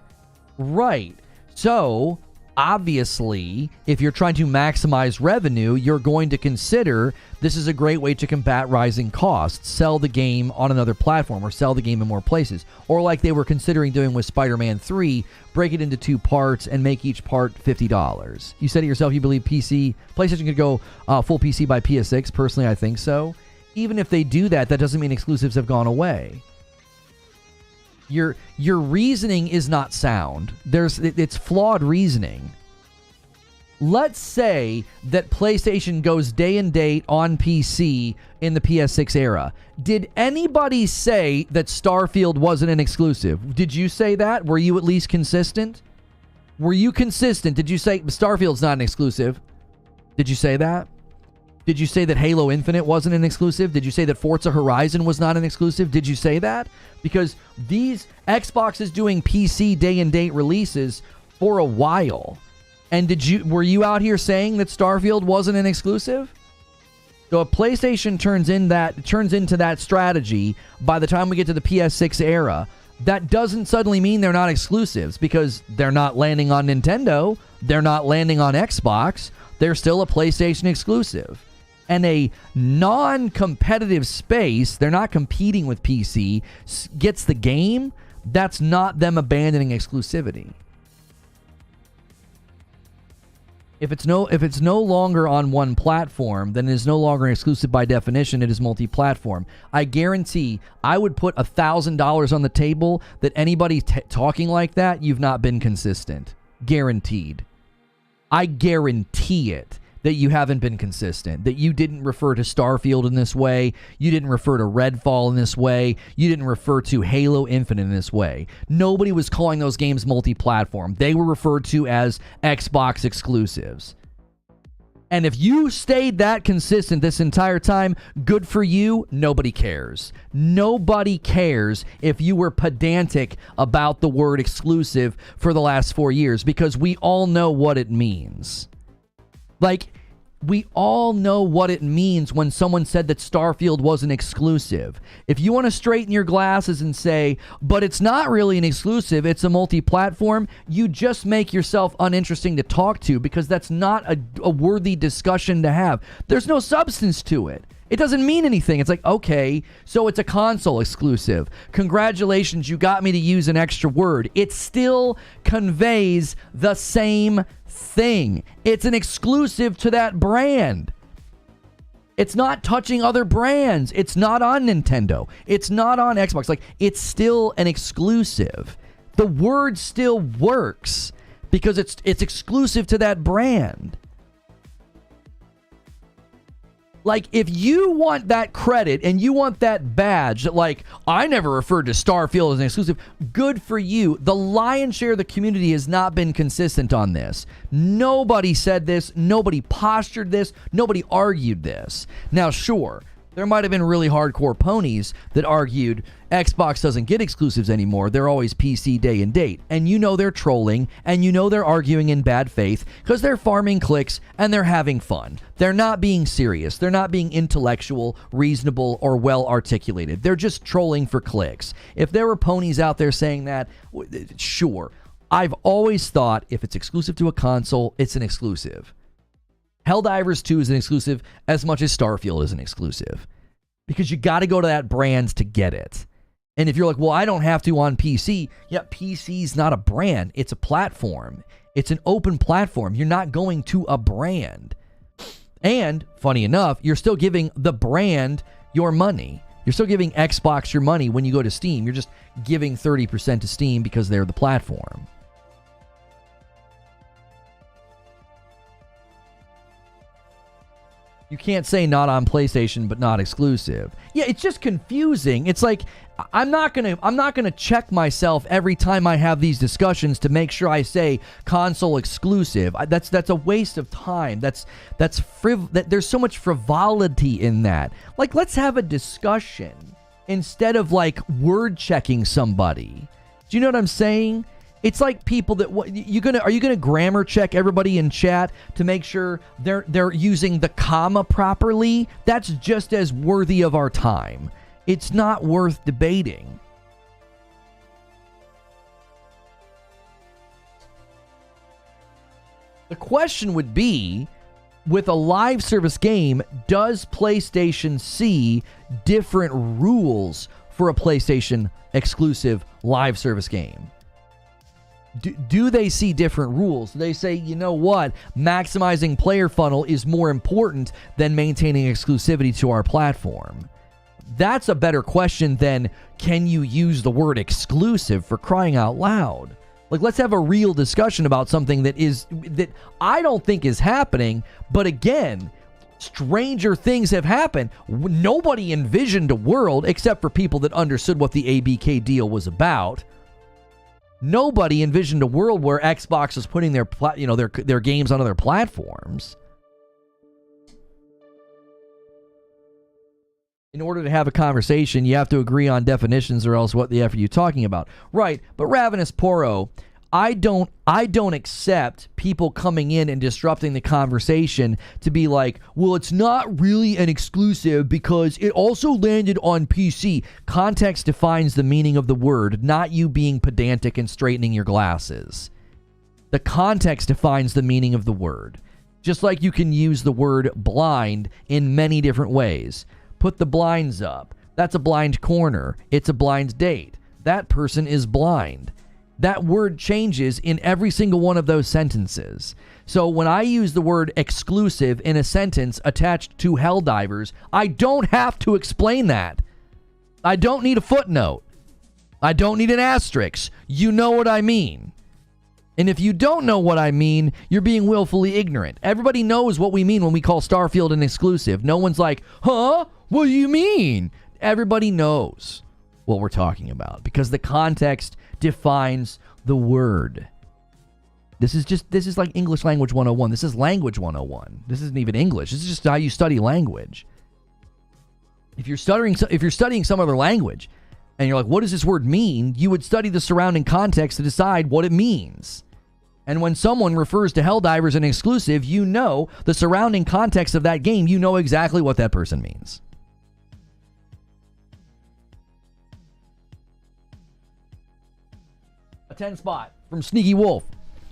Right. So obviously, if you're trying to maximize revenue, you're going to consider this is a great way to combat rising costs. Sell the game on another platform or sell the game in more places. Or like they were considering doing with Spider-Man 3, break it into 2 parts and make each part $50. You said to yourself you believe PlayStation could go full PC by PS6. Personally, I think so. Even if they do that, that doesn't mean exclusives have gone away. Your reasoning is not sound. It's flawed reasoning. Let's say that PlayStation goes day and date on PC in the PS6 era. Did anybody say that Starfield wasn't an exclusive? Did you say that? Were you at least consistent? Were you consistent? Did you say Starfield's not an exclusive? Did you say that? Did you say that Halo Infinite wasn't an exclusive? Did you say that Forza Horizon was not an exclusive? Did you say that? Because these Xbox is doing PC day and date releases for a while. And were you out here saying that Starfield wasn't an exclusive? So if PlayStation turns into that strategy by the time we get to the PS6 era, that doesn't suddenly mean they're not exclusives, because they're not landing on Nintendo, they're not landing on Xbox, they're still a PlayStation exclusive. And a non-competitive space, they're not competing with PC, gets the game, that's not them abandoning exclusivity. If it's no longer on one platform, then it is no longer exclusive by definition. It is multi-platform. I guarantee I would put $1,000 on the table that anybody talking like that, you've not been consistent. Guaranteed. I guarantee it that you haven't been consistent, that you didn't refer to Starfield in this way, you didn't refer to Redfall in this way, you didn't refer to Halo Infinite in this way. Nobody was calling those games multi-platform. They were referred to as Xbox exclusives. And if you stayed that consistent this entire time, good for you, nobody cares. Nobody cares if you were pedantic about the word exclusive for the last 4 years, because we all know what it means. Like, we all know what it means when someone said that Starfield wasn't exclusive. If you want to straighten your glasses and say, but it's not really an exclusive, it's a multi-platform, you just make yourself uninteresting to talk to, because that's not a worthy discussion to have. There's no substance to it. It doesn't mean anything. It's like, okay, so it's a console exclusive. Congratulations, you got me to use an extra word. It still conveys the same thing. It's an exclusive to that brand. It's not touching other brands. It's not on Nintendo. It's not on Xbox. Like, it's still an exclusive. The word still works because it's exclusive to that brand. Like, if you want that credit and you want that badge that, like, I never referred to Starfield as an exclusive, good for you. The lion's share of the community has not been consistent on this. Nobody said this. Nobody postured this. Nobody argued this. Now, sure, there might have been really hardcore ponies that argued Xbox doesn't get exclusives anymore. They're always PC day and date. And you know they're trolling, and you know they're arguing in bad faith because they're farming clicks and they're having fun. They're not being serious. They're not being intellectual, reasonable, or well articulated. They're just trolling for clicks. If there were ponies out there saying that, sure. I've always thought if it's exclusive to a console, it's an exclusive. Helldivers 2 is an exclusive as much as Starfield is an exclusive, because you got to go to that brand to get it. And if you're like, well, I don't have to on PC. Yeah, PC's not a brand. It's a platform. It's an open platform. You're not going to a brand. And funny enough, you're still giving the brand your money. You're still giving Xbox your money when you go to Steam. You're just giving 30% to Steam because they're the platform. You can't say not on PlayStation but not exclusive. Yeah, it's just confusing. It's like I'm not gonna check myself every time I have these discussions to make sure I say console exclusive. That's a waste of time. There's so much frivolity in that. Like, let's have a discussion instead of like word checking somebody. Do you know what I'm saying? It's like people that are you gonna grammar check everybody in chat to make sure they're using the comma properly? That's just as worthy of our time. It's not worth debating. The question would be, with a live service game, does PlayStation see different rules for a PlayStation exclusive live service game? Do they see different rules? Do they say, you know what, maximizing player funnel is more important than maintaining exclusivity to our platform? That's a better question than, can you use the word exclusive, for crying out loud? Like, let's have a real discussion about something that I don't think is happening, but again, stranger things have happened. Nobody envisioned a world, except for people that understood what the ABK deal was about. Nobody envisioned a world where Xbox was putting their games on other platforms. In order to have a conversation, you have to agree on definitions, or else what the F are you talking about? Right, but Ravenous Poro, I don't accept people coming in and disrupting the conversation to be like, well, it's not really an exclusive because it also landed on PC. Context defines the meaning of the word, not you being pedantic and straightening your glasses. The context defines the meaning of the word. Just like you can use the word blind in many different ways. Put the blinds up. That's a blind corner. It's a blind date. That person is blind. That word changes in every single one of those sentences. So when I use the word exclusive in a sentence attached to Helldivers, I don't have to explain that. I don't need a footnote. I don't need an asterisk. You know what I mean. And if you don't know what I mean, you're being willfully ignorant. Everybody knows what we mean when we call Starfield an exclusive. No one's like, huh? What do you mean? Everybody knows what we're talking about because the context defines the word. This is like English language 101. This is language 101. This isn't even English. This is just how you study language. If you're studying some other language and you're like, what does this word mean? You would study the surrounding context to decide what it means. And when someone refers to Helldivers an exclusive, you know the surrounding context of that game. You know exactly what that person means. A 10 spot from Sneaky Wolf.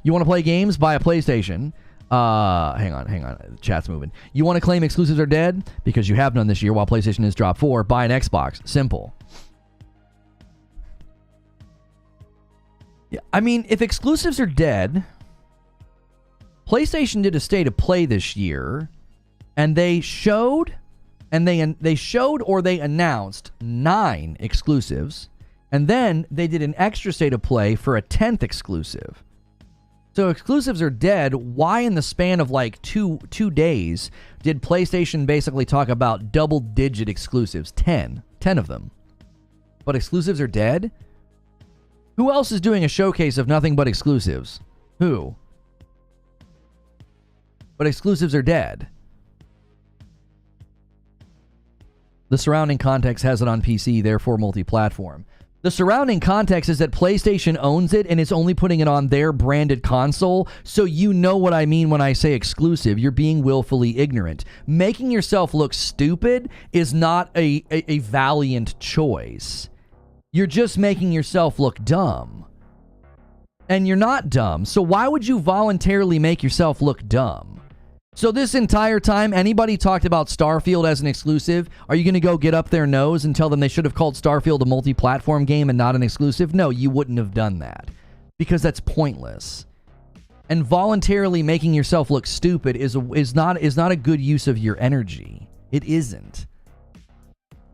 You want to play games? Buy a PlayStation. Hang on. The chat's moving. You want to claim exclusives are dead? Because you have none this year while PlayStation has dropped 4. Buy an Xbox. Simple. Yeah, I mean, if exclusives are dead, PlayStation did a state of play this year, and they showed or they announced 9 exclusives. And then they did an extra state of play for a 10th exclusive. So exclusives are dead. Why in the span of like two days did PlayStation basically talk about double-digit exclusives? 10 of them. But exclusives are dead? Who else is doing a showcase of nothing but exclusives? Who? But exclusives are dead. The surrounding context has it on PC, therefore multi-platform. The surrounding context is that PlayStation owns it and is only putting it on their branded console, so you know what I mean when I say exclusive. You're being willfully ignorant. Making yourself look stupid is not a valiant choice. You're just making yourself look dumb. And you're not dumb, so why would you voluntarily make yourself look dumb? So this entire time, anybody talked about Starfield as an exclusive, are you going to go get up their nose and tell them they should have called Starfield a multi-platform game and not an exclusive? No, you wouldn't have done that. Because that's pointless. And voluntarily making yourself look stupid is not a good use of your energy. It isn't.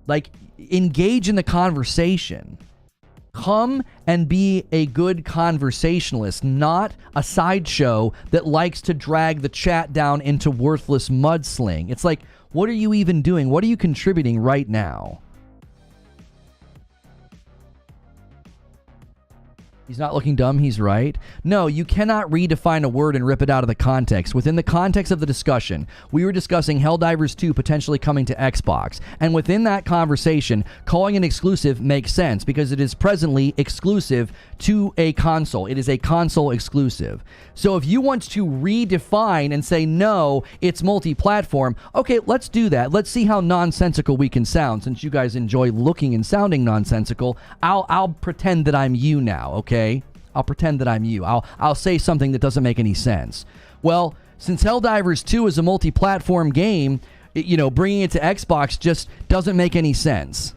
Like, engage in the conversation. Come and be a good conversationalist, not a sideshow that likes to drag the chat down into worthless mudsling. It's like, what are you even doing? What are you contributing right now? He's not looking dumb, he's right. No, you cannot redefine a word and rip it out of the context. Within the context of the discussion, we were discussing Helldivers 2 potentially coming to Xbox. And within that conversation, calling an exclusive makes sense because it is presently exclusive to a console. It is a console exclusive. So if you want to redefine and say, no, it's multi-platform, okay, let's do that. Let's see how nonsensical we can sound. Since you guys enjoy looking and sounding nonsensical, I'll pretend that I'm you now, okay? I'll pretend that I'm you. I'll say something that doesn't make any sense. Well, since Helldivers 2 is a multi-platform game, bringing it to Xbox just doesn't make any sense.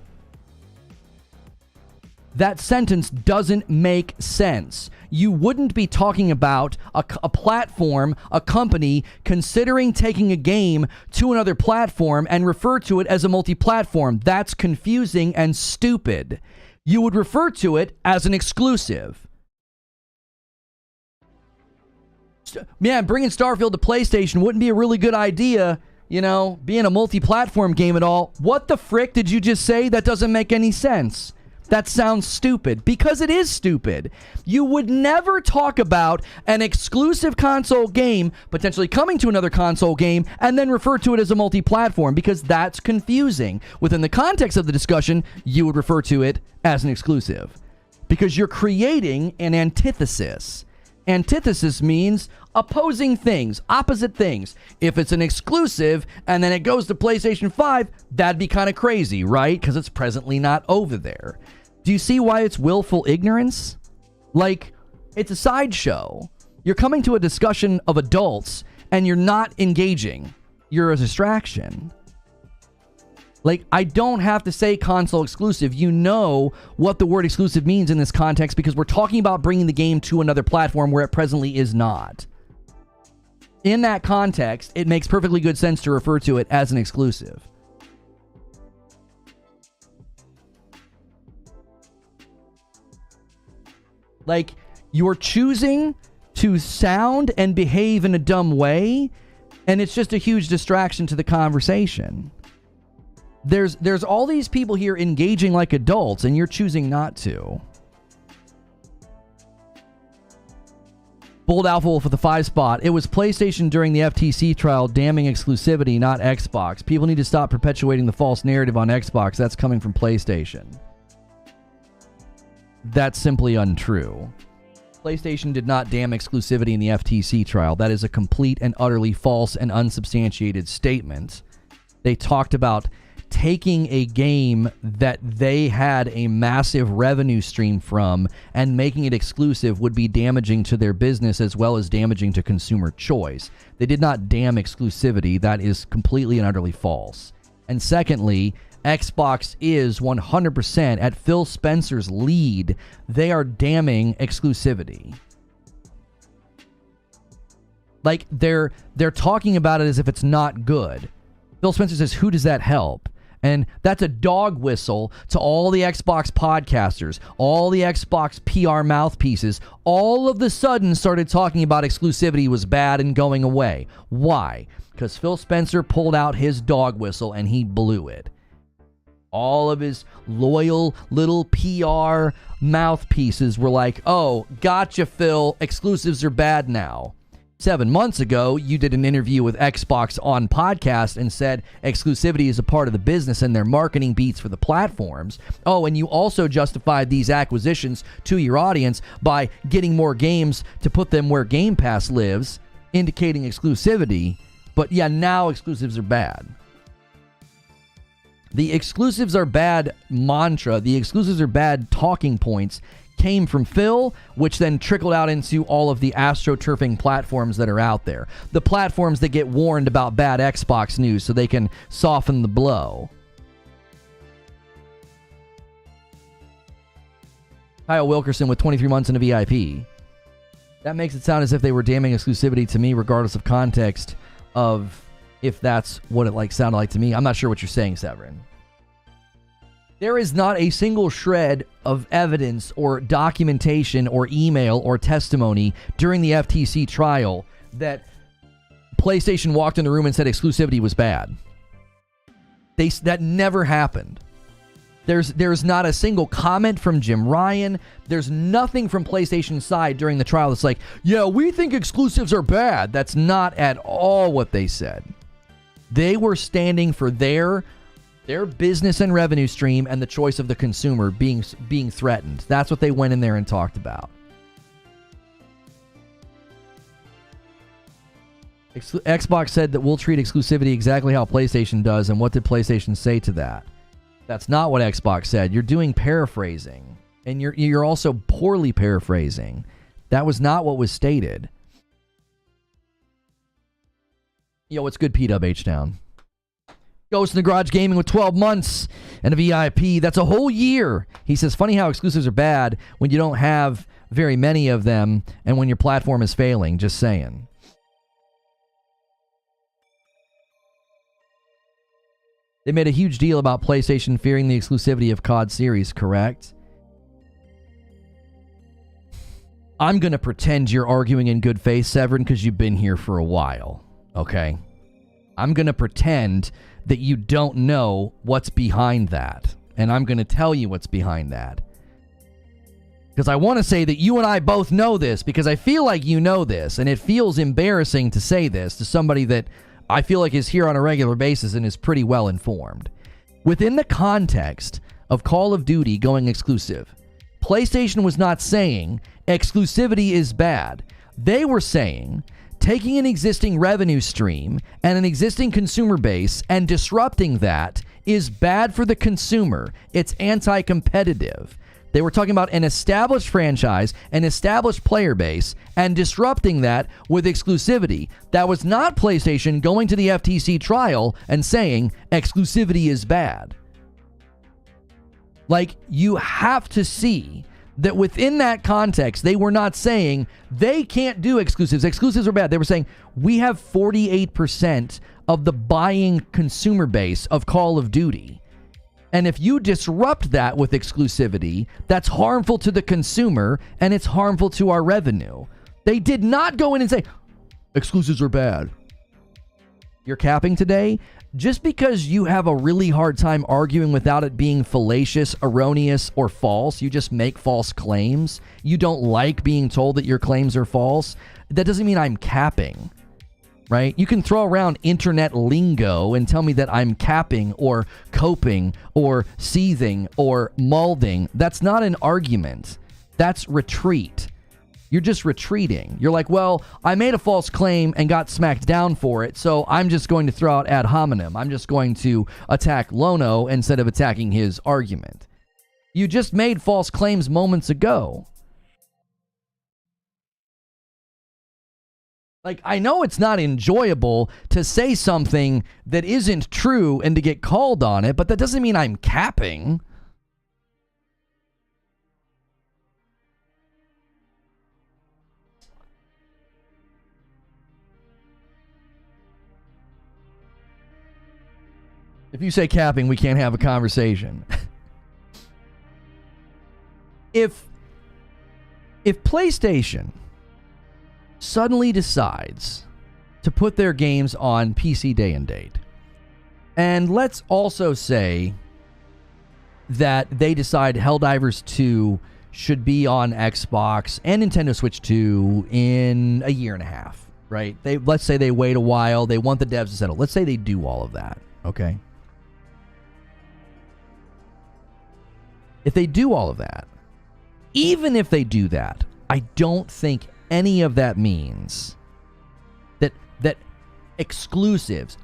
That sentence doesn't make sense. You wouldn't be talking about a platform, a company, considering taking a game to another platform and refer to it as a multi-platform. That's confusing and stupid. You would refer to it as an exclusive. Man, bringing Starfield to PlayStation wouldn't be a really good idea, being a multi-platform game at all. What the frick did you just say? That doesn't make any sense. That sounds stupid, because it is stupid. You would never talk about an exclusive console game potentially coming to another console game and then refer to it as a multi-platform, because that's confusing. Within the context of the discussion, you would refer to it as an exclusive, because you're creating an antithesis. Antithesis means opposing things, opposite things. If it's an exclusive and then it goes to PlayStation 5, that'd be kind of crazy, right? Because it's presently not over there. Do you see why it's willful ignorance? Like, it's a sideshow. You're coming to a discussion of adults and you're not engaging. You're a distraction. Like, I don't have to say console exclusive. You know what the word exclusive means in this context, because we're talking about bringing the game to another platform where it presently is not. In that context, it makes perfectly good sense to refer to it as an exclusive. Like, you're choosing to sound and behave in a dumb way, and it's just a huge distraction to the conversation. There's all these people here engaging like adults, and you're choosing not to. Bold Alpha Wolf with the 5 spot. It was PlayStation during the FTC trial damning exclusivity, not Xbox. People need to stop perpetuating the false narrative on Xbox. That's coming from PlayStation. That's simply untrue. PlayStation did not damn exclusivity in the FTC trial. That is a complete and utterly false and unsubstantiated statement. They talked about taking a game that they had a massive revenue stream from and making it exclusive would be damaging to their business as well as damaging to consumer choice. They did not damn exclusivity. That is completely and utterly false. And secondly, Xbox is 100% at Phil Spencer's lead. They are damning exclusivity. Like, they're talking about it as if it's not good. Phil Spencer says, who does that help? And that's a dog whistle to all the Xbox podcasters, all the Xbox PR mouthpieces, all of the sudden started talking about exclusivity was bad and going away. Why? Because Phil Spencer pulled out his dog whistle and he blew it. All of his loyal little PR mouthpieces were like, oh, gotcha, Phil. Exclusives are bad now. 7 months ago, you did an interview with Xbox on podcast and said exclusivity is a part of the business and their marketing beats for the platforms. Oh, and you also justified these acquisitions to your audience by getting more games to put them where Game Pass lives, indicating exclusivity. But yeah, now exclusives are bad. The exclusives are bad mantra, the exclusives are bad talking points came from Phil, which then trickled out into all of the astroturfing platforms that are out there. The platforms that get warned about bad Xbox news so they can soften the blow. Kyle Wilkerson with 23 months in a VIP. That makes it sound as if they were damning exclusivity to me, regardless of context of if that's what it sounded like to me. I'm not sure what you're saying, Severin. There is not a single shred of evidence or documentation or email or testimony during the FTC trial that PlayStation walked in the room and said exclusivity was bad. That never happened. There's not a single comment from Jim Ryan. There's nothing from PlayStation's side during the trial that's like, yeah, we think exclusives are bad. That's not at all what they said. They were standing for their business and revenue stream and the choice of the consumer being threatened. That's what they went in there and talked about. Xbox said that we'll treat exclusivity exactly how PlayStation does, and what did PlayStation say to that? That's not what Xbox said. You're doing paraphrasing, and you're also poorly paraphrasing. That was not what was stated. Yo, what's good, P-Dub H-Town? Ghost in the Garage Gaming with 12 months and a VIP. That's a whole year. He says, funny how exclusives are bad when you don't have very many of them and when your platform is failing. Just saying. They made a huge deal about PlayStation fearing the exclusivity of COD series, correct? I'm going to pretend you're arguing in good faith, Severin, because you've been here for a while. Okay? I'm going to pretend that you don't know what's behind that. And I'm going to tell you what's behind that. Because I want to say that you and I both know this, because I feel like you know this, and it feels embarrassing to say this to somebody that I feel like is here on a regular basis and is pretty well informed. Within the context of Call of Duty going exclusive, PlayStation was not saying exclusivity is bad. They were saying taking an existing revenue stream and an existing consumer base and disrupting that is bad for the consumer. It's anti-competitive. They were talking about an established franchise, an established player base, and disrupting that with exclusivity. That was not PlayStation going to the FTC trial and saying exclusivity is bad. Like, you have to see that within that context, they were not saying they can't do exclusives. Exclusives are bad. They were saying we have 48% of the buying consumer base of Call of Duty. And if you disrupt that with exclusivity, that's harmful to the consumer and it's harmful to our revenue. They did not go in and say, exclusives are bad. You're capping today? Just because you have a really hard time arguing without it being fallacious, erroneous, or false, you just make false claims. You don't like being told that your claims are false. That doesn't mean I'm capping. Right? You can throw around internet lingo and tell me that I'm capping or coping or seething or molding. That's not an argument. That's retreat. You're just retreating. You're like, well, I made a false claim and got smacked down for it, so I'm just going to throw out ad hominem. I'm just going to attack Lono instead of attacking his argument. You just made false claims moments ago. Like, I know it's not enjoyable to say something that isn't true and to get called on it, but that doesn't mean I'm capping. If you say capping, we can't have a conversation. If PlayStation suddenly decides to put their games on PC day and date, and let's also say that they decide Helldivers 2 should be on Xbox and Nintendo Switch 2 in a year and a half, right? Let's say they wait a while, they want the devs to settle. Let's say they do all of that, okay? If they do all of that, even if they do that, I don't think any of that means that exclusives,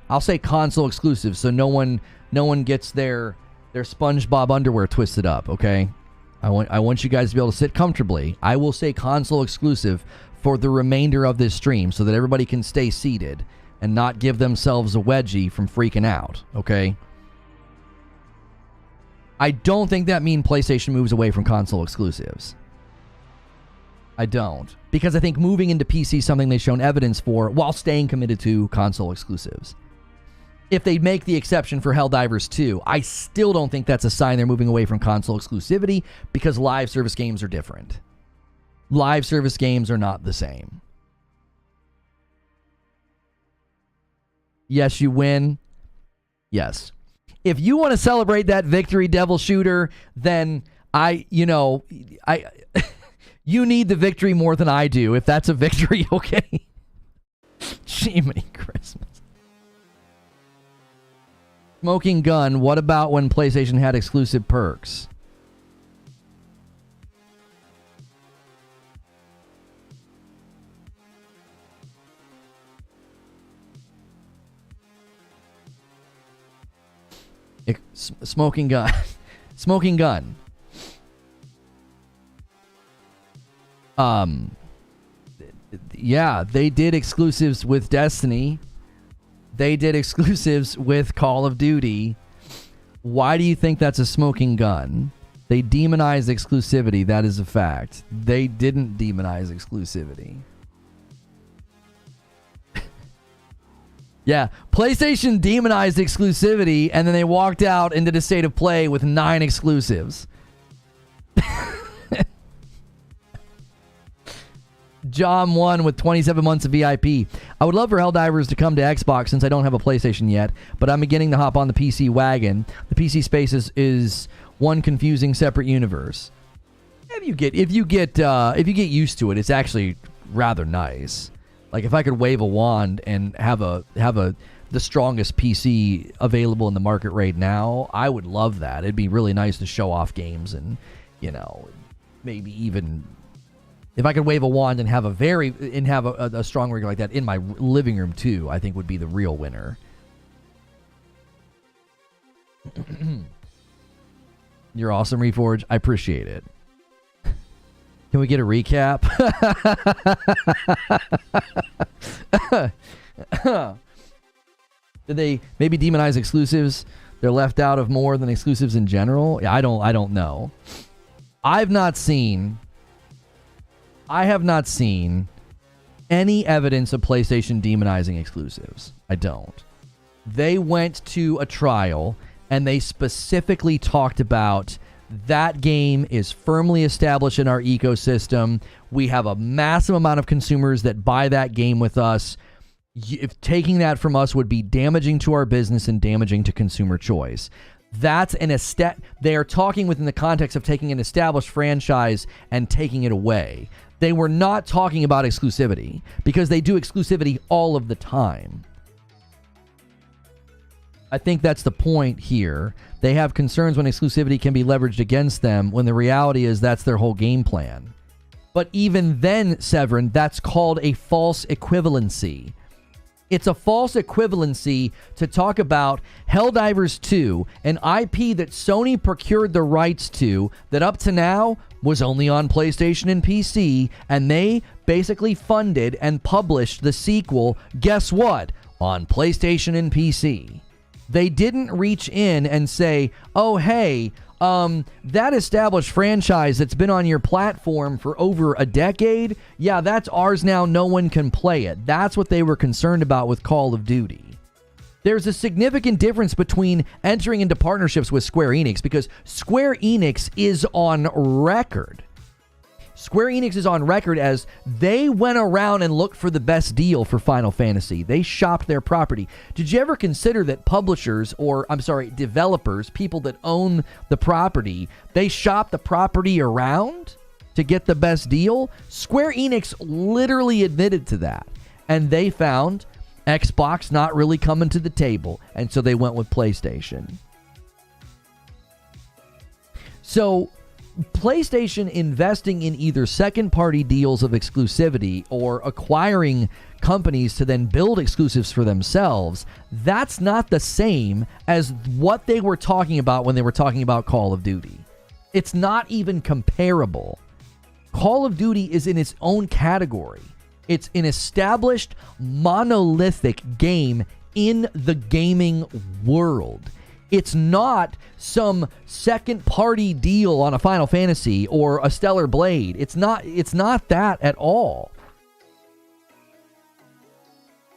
I'll say console exclusives, so no one gets their SpongeBob underwear twisted up, okay? I want you guys to be able to sit comfortably. I will say console exclusive for the remainder of this stream so that everybody can stay seated and not give themselves a wedgie from freaking out, okay? I don't think that means PlayStation moves away from console exclusives. I don't. Because I think moving into PC is something they've shown evidence for while staying committed to console exclusives. If they make the exception for Helldivers 2, I still don't think that's a sign they're moving away from console exclusivity, because live service games are different. Live service games are not the same. Yes, you win. Yes. If you want to celebrate that victory, Devil Shooter, then you need the victory more than I do. If that's a victory, okay. Jiminy Christmas. Smoking Gun, what about when PlayStation had exclusive perks? Smoking Gun. Smoking Gun. Yeah, they did exclusives with Destiny. They did exclusives with Call of Duty. Why do you think that's a smoking gun? They demonized exclusivity. That is a fact. They didn't demonize exclusivity. Yeah, PlayStation demonized exclusivity, and then they walked out into the state of play with 9 exclusives. John 1 with 27 months of VIP. I would love for Helldivers to come to Xbox since I don't have a PlayStation yet, but I'm beginning to hop on the PC wagon. The PC space is one confusing separate universe. If you get used to it, it's actually rather nice. Like if I could wave a wand and have the strongest PC available in the market right now, I would love that. It'd be really nice to show off games and, you know, maybe even if I could wave a wand and have a strong rig like that in my living room too, I think would be the real winner. You're awesome, Reforge. I appreciate it. Can we get a recap? Did they maybe demonize exclusives? They're left out of more than exclusives in general? Yeah, I don't know. I have not seen any evidence of PlayStation demonizing exclusives. I don't. They went to a trial and they specifically talked about that game is firmly established in our ecosystem. We have a massive amount of consumers that buy that game with us. If taking that from us would be damaging to our business and damaging to consumer choice. That's they are talking within the context of taking an established franchise and taking it away. They were not talking about exclusivity because they do exclusivity all of the time. I think that's the point here. They have concerns when exclusivity can be leveraged against them when the reality is that's their whole game plan. But even then, Severin, that's called a false equivalency. It's a false equivalency to talk about Helldivers 2, an IP that Sony procured the rights to that up to now was only on PlayStation and PC, and they basically funded and published the sequel, guess what, on PlayStation and PC. They didn't reach in and say, oh, hey, that established franchise that's been on your platform for over a decade, yeah, that's ours now. No one can play it. That's what they were concerned about with Call of Duty. There's a significant difference between entering into partnerships with Square Enix because Square Enix is on record. Square Enix is on record as they went around and looked for the best deal for Final Fantasy. They shopped their property. Did you ever consider that publishers, or developers, people that own the property, they shop the property around to get the best deal? Square Enix literally admitted to that. And they found Xbox not really coming to the table. And so they went with PlayStation. So PlayStation investing in either second-party deals of exclusivity or acquiring companies to then build exclusives for themselves, that's not the same as what they were talking about when they were talking about Call of Duty. It's not even comparable. Call of Duty is in its own category. It's an established, monolithic game in the gaming world. It's not some second-party deal on a Final Fantasy or a Stellar Blade. It's not that at all.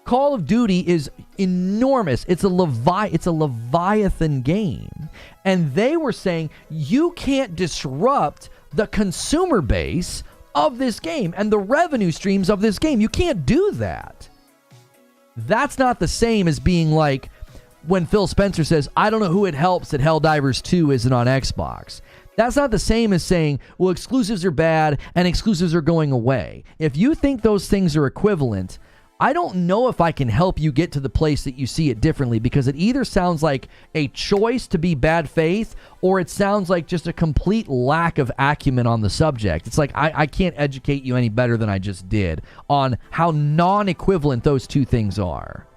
Call of Duty is enormous. It's a Leviathan game. And they were saying, you can't disrupt the consumer base of this game and the revenue streams of this game. You can't do that. That's not the same as being like, when Phil Spencer says, I don't know who it helps that Helldivers 2 isn't on Xbox. That's not the same as saying, well, exclusives are bad and exclusives are going away. If you think those things are equivalent, I don't know if I can help you get to the place that you see it differently, because it either sounds like a choice to be bad faith or it sounds like just a complete lack of acumen on the subject. It's like I can't educate you any better than I just did on how non-equivalent those two things are.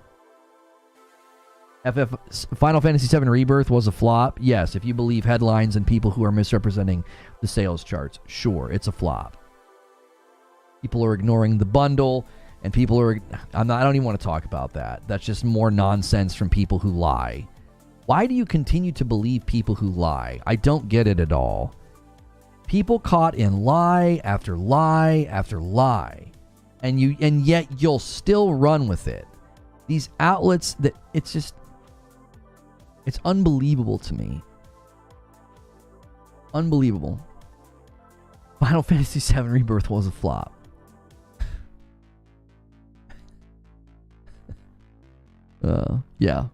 Final Fantasy VII Rebirth was a flop. Yes, if you believe headlines and people who are misrepresenting the sales charts, sure, it's a flop. People are ignoring the bundle, and people are... I don't even want to talk about that. That's just more nonsense from people who lie. Why do you continue to believe people who lie? I don't get it at all. People caught in lie after lie after lie, and yet you'll still run with it. These outlets that it's unbelievable to me. Unbelievable. Final Fantasy VII Rebirth was a flop. Yeah.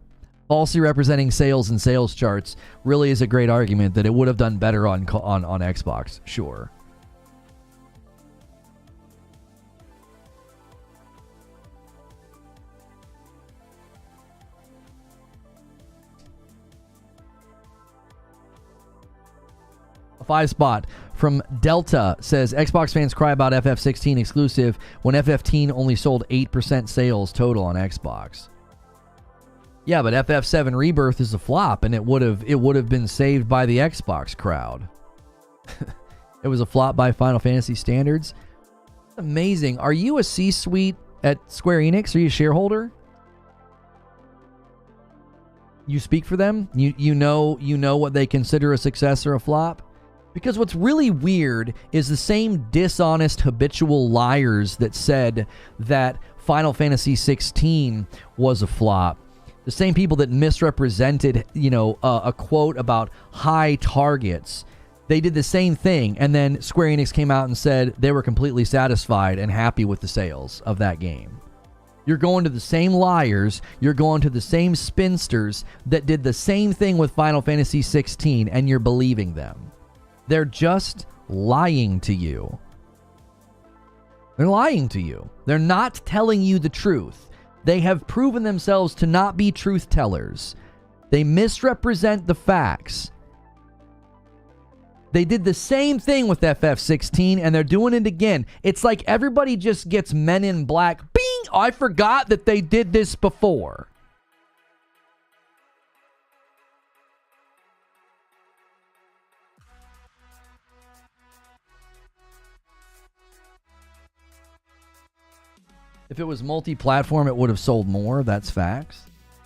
Falsely representing sales and sales charts really is a great argument that it would have done better on Xbox. Sure. A 5 spot from Delta says Xbox fans cry about FF16 exclusive when FF10 only sold 8% sales total on Xbox. Yeah, but FF7 Rebirth is a flop, and it would have been saved by the Xbox crowd. It was a flop by Final Fantasy standards. Amazing. Are you a C-suite at Square Enix? Are you a shareholder? You speak for them? You know what they consider a success or a flop? Because what's really weird is the same dishonest habitual liars that said that Final Fantasy 16 was a flop. The same people that misrepresented, a quote about high targets. They did the same thing, and then Square Enix came out and said they were completely satisfied and happy with the sales of that game. You're going to the same liars, you're going to the same spinsters that did the same thing with Final Fantasy 16, and you're believing them. They're just lying to you. They're lying to you. They're not telling you the truth. They have proven themselves to not be truth tellers. They misrepresent the facts. They did the same thing with FF16, and they're doing it again. It's like everybody just gets Men in Black. Bing! I forgot that they did this before. If it was multi-platform, it would have sold more. That's facts.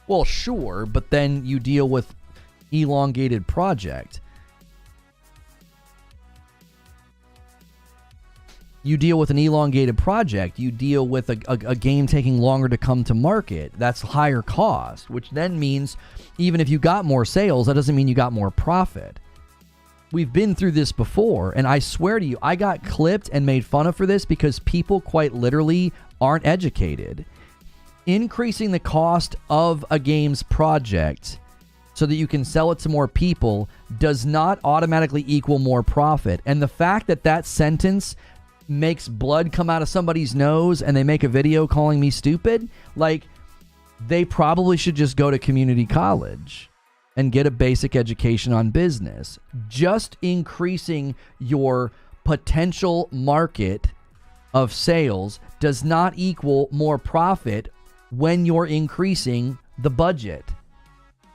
Well, sure, but then you deal with elongated project. You deal with an elongated project. You deal with a game taking longer to come to market. That's higher cost, which then means even if you got more sales, that doesn't mean you got more profit. We've been through this before, and I swear to you, I got clipped and made fun of for this because people quite literally aren't educated. Increasing the cost of a game's project so that you can sell it to more people does not automatically equal more profit. And the fact that that sentence makes blood come out of somebody's nose and they make a video calling me stupid, like, they probably should just go to community college and get a basic education on business. Just increasing your potential market of sales does not equal more profit when you're increasing the budget.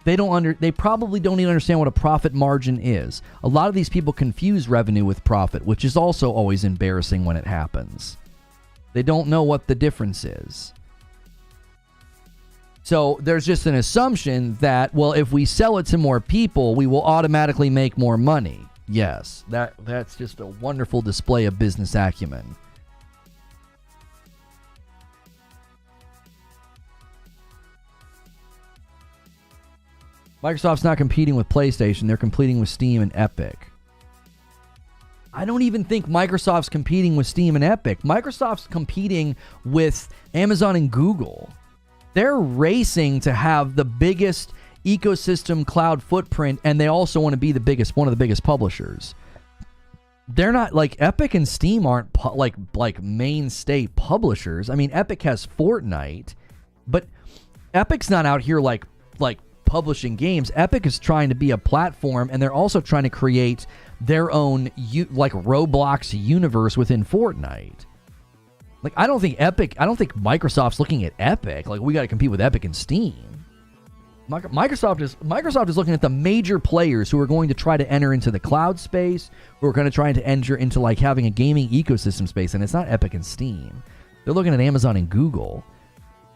They probably don't even understand what a profit margin is. A lot of these people confuse revenue with profit, which is also always embarrassing when it happens. They don't know what the difference is. So there's just an assumption that, well, if we sell it to more people, we will automatically make more money. Yes, that's just a wonderful display of business acumen. Microsoft's not competing with PlayStation. They're competing with Steam and Epic. I don't even think Microsoft's competing with Steam and Epic. Microsoft's competing with Amazon and Google. They're racing to have the biggest ecosystem cloud footprint, and they also want to be one of the biggest publishers. They're not like Epic and Steam aren't like mainstay publishers. I mean, Epic has Fortnite, but Epic's not out here like publishing games. Epic is trying to be a platform, and they're also trying to create their own like Roblox universe within Fortnite. Like, I don't think Microsoft's looking at Epic like we got to compete with Epic and Steam. Microsoft is looking at the major players who are going to try to enter into the cloud space, who are going to try to enter into like having a gaming ecosystem space, and it's not Epic and Steam. They're looking at Amazon and Google.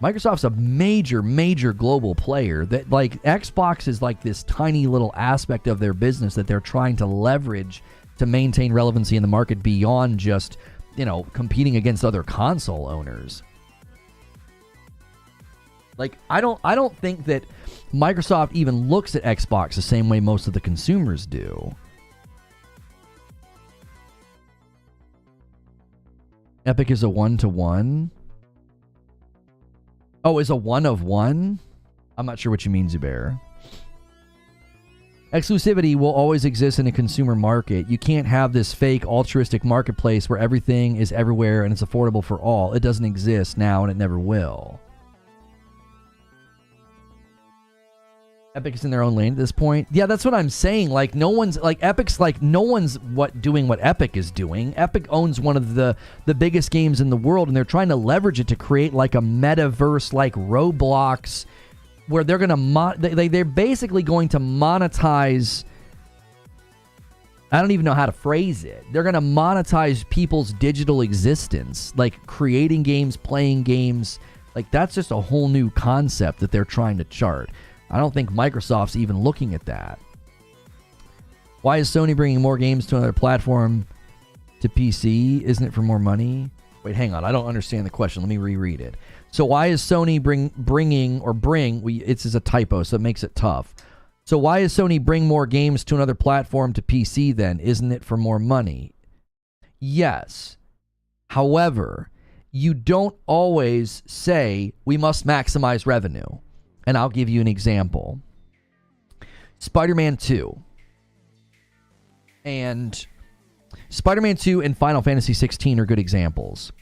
Microsoft's a major global player that, like, Xbox is like this tiny little aspect of their business that they're trying to leverage to maintain relevancy in the market beyond just, competing against other console owners. Like, I don't think that Microsoft even looks at Xbox the same way most of the consumers do. Epic is a 1-to-1. Oh, is a 1 of 1? I'm not sure what you mean, Zubair. Exclusivity will always exist in a consumer market. You can't have this fake altruistic marketplace where everything is everywhere and it's affordable for all. It doesn't exist now and it never will. Epic is in their own lane at this point. Yeah, that's what I'm saying. Like, no one's like Epic's like no one's doing what Epic is doing. Epic owns one of the biggest games in the world, and they're trying to leverage it to create like a metaverse like Roblox, where they're gonna they're basically going to monetize. I don't even know how to phrase it. They're gonna monetize people's digital existence, like creating games, playing games. Like, that's just a whole new concept that they're trying to chart. I don't think Microsoft's even looking at that. Why is Sony bringing more games to another platform to PC? Isn't it for more money? Wait, hang on. I don't understand the question. Let me reread it. So why is Sony it's a typo, so it makes it tough. So why is Sony bring more games to another platform to PC then? Isn't it for more money? Yes. However, you don't always say we must maximize revenue. And I'll give you an example. Spider-Man 2 and Final Fantasy 16 are good examples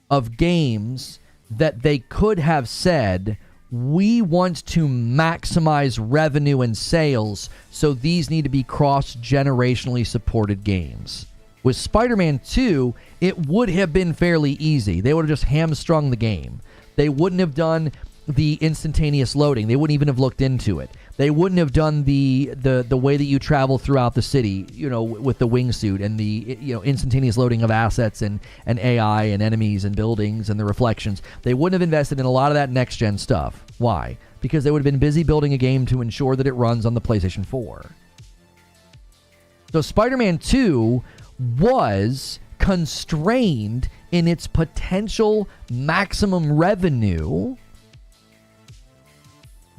of games that they could have said, we want to maximize revenue and sales, so these need to be cross-generationally supported games. With Spider-Man 2, it would have been fairly easy. They would have just hamstrung the game. They wouldn't have done the instantaneous loading. They wouldn't even have looked into it. They wouldn't have done the way that you travel throughout the city, with the wingsuit and the instantaneous loading of assets and AI and enemies and buildings and the reflections. They wouldn't have invested in a lot of that next gen stuff. Why? Because they would have been busy building a game to ensure that it runs on the PlayStation 4. So Spider-Man 2 was constrained in its potential maximum revenue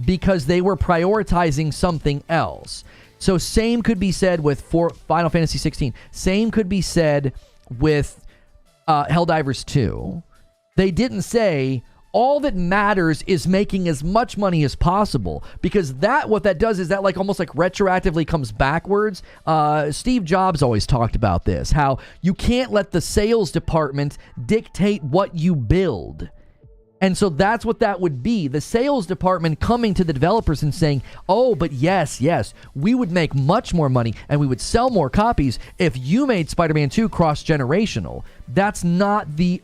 because they were prioritizing something else. So same could be said with Final Fantasy 16. Same could be said with Helldivers 2. They didn't say all that matters is making as much money as possible, because what that does is that almost retroactively comes backwards. Steve Jobs always talked about this, how you can't let the sales department dictate what you build. And so that's what that would be. The sales department coming to the developers and saying, oh, but yes, we would make much more money and we would sell more copies if you made Spider-Man 2 cross-generational. That's not the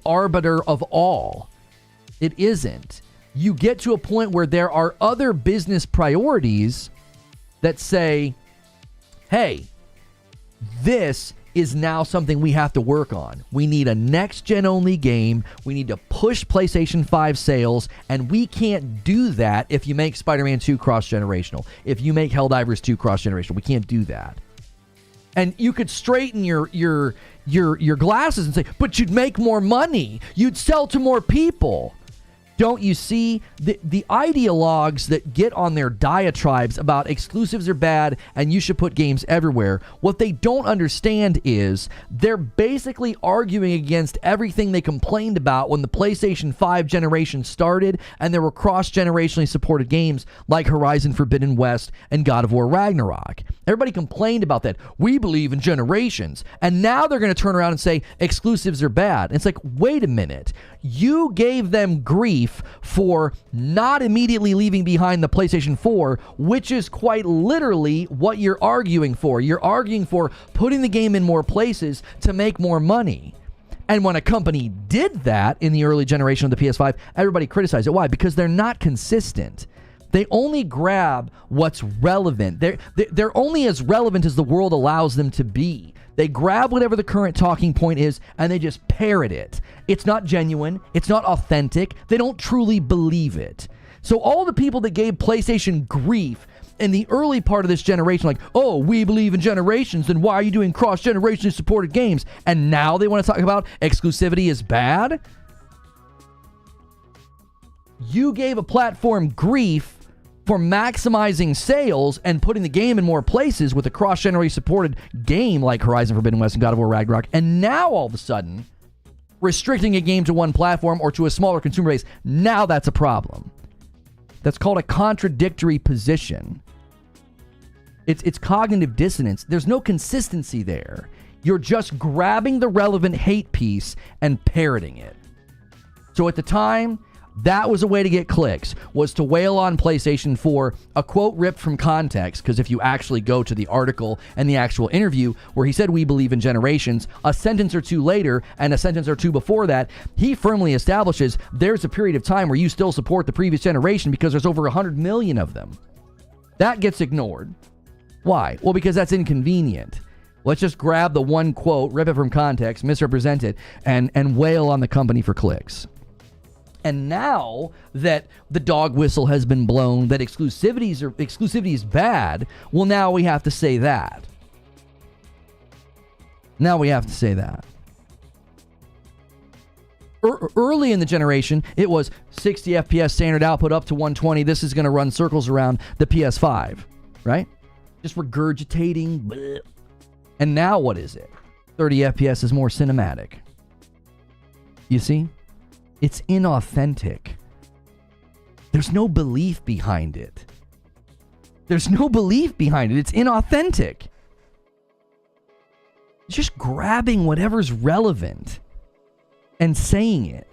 arbiter of all. It isn't. You get to a point where there are other business priorities that say, hey, this is now something we have to work on. We need a next-gen only game. We need to push PlayStation 5 sales, and we can't do that if you make Spider-Man 2 cross-generational. If you make Helldivers 2 cross-generational, we can't do that. And you could straighten your glasses and say, but you'd make more money. You'd sell to more people. Don't you see? The ideologues that get on their diatribes about exclusives are bad and you should put games everywhere, what they don't understand is they're basically arguing against everything they complained about when the PlayStation 5 generation started and there were cross-generationally supported games like Horizon Forbidden West and God of War Ragnarok. Everybody complained about that. We believe in generations. And now they're going to turn around and say exclusives are bad. And it's like, wait a minute. You gave them grief for not immediately leaving behind the PlayStation 4, which is quite literally what you're arguing for. You're arguing for putting the game in more places to make more money. And when a company did that in the early generation of the PS5, everybody criticized it. Why? Because they're not consistent. They only grab what's relevant. They're only as relevant as the world allows them to be. They grab whatever the current talking point is and they just parrot it. It's not genuine. It's not authentic. They don't truly believe it. So all the people that gave PlayStation grief in the early part of this generation, like, oh, we believe in generations, then why are you doing cross-generationally supported games? And now they want to talk about exclusivity is bad? You gave a platform grief for maximizing sales and putting the game in more places with a cross-generation supported game like Horizon Forbidden West and God of War Ragnarok, and now all of a sudden restricting a game to one platform or to a smaller consumer base, now that's a problem. That's called a contradictory position. It's cognitive dissonance. There's no consistency there. You're just grabbing the relevant hate piece and parroting it. So at the time, that was a way to get clicks, was to wail on PlayStation 4, a quote ripped from context, because if you actually go to the article and the actual interview where he said we believe in generations, a sentence or two later and a sentence or two before that, he firmly establishes there's a period of time where you still support the previous generation because there's over 100 million of them. That gets ignored. Why? Well, because that's inconvenient. Let's just grab the one quote, rip it from context, misrepresent it, and wail on the company for clicks. And now that the dog whistle has been blown, that exclusivity is bad, well, now we have to say that. Now we have to say that. Early in the generation, it was 60 FPS standard output up to 120. This is going to run circles around the PS5, right? Just regurgitating. Bleh. And now what is it? 30 FPS is more cinematic. You see? It's inauthentic. There's no belief behind it. There's no belief behind it. It's inauthentic. It's just grabbing whatever's relevant and saying it.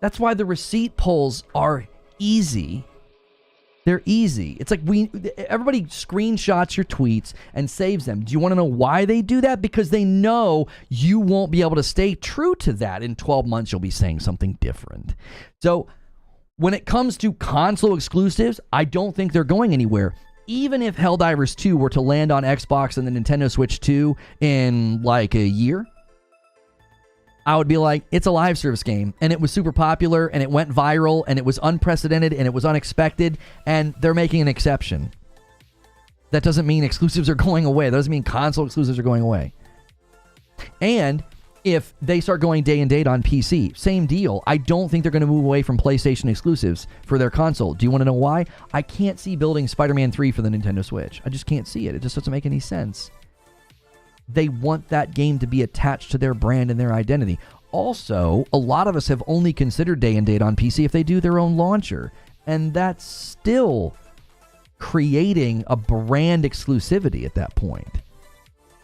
That's why the receipt polls are easy. They're easy. It's like everybody screenshots your tweets and saves them. Do you want to know why they do that? Because they know you won't be able to stay true to that. In 12 months, you'll be saying something different. So when it comes to console exclusives, I don't think they're going anywhere. Even if Helldivers 2 were to land on Xbox and the Nintendo Switch 2 in like a year, I would be like, it's a live service game, and it was super popular, and it went viral, and it was unprecedented, and it was unexpected, and they're making an exception. That doesn't mean exclusives are going away. That doesn't mean console exclusives are going away. And if they start going day and date on PC, same deal. I don't think they're going to move away from PlayStation exclusives for their console. Do you want to know why? I can't see building Spider-Man 3 for the Nintendo Switch. I just can't see it. It just doesn't make any sense. They want that game to be attached to their brand and their identity. Also, a lot of us have only considered day and date on PC if they do their own launcher. And that's still creating a brand exclusivity at that point.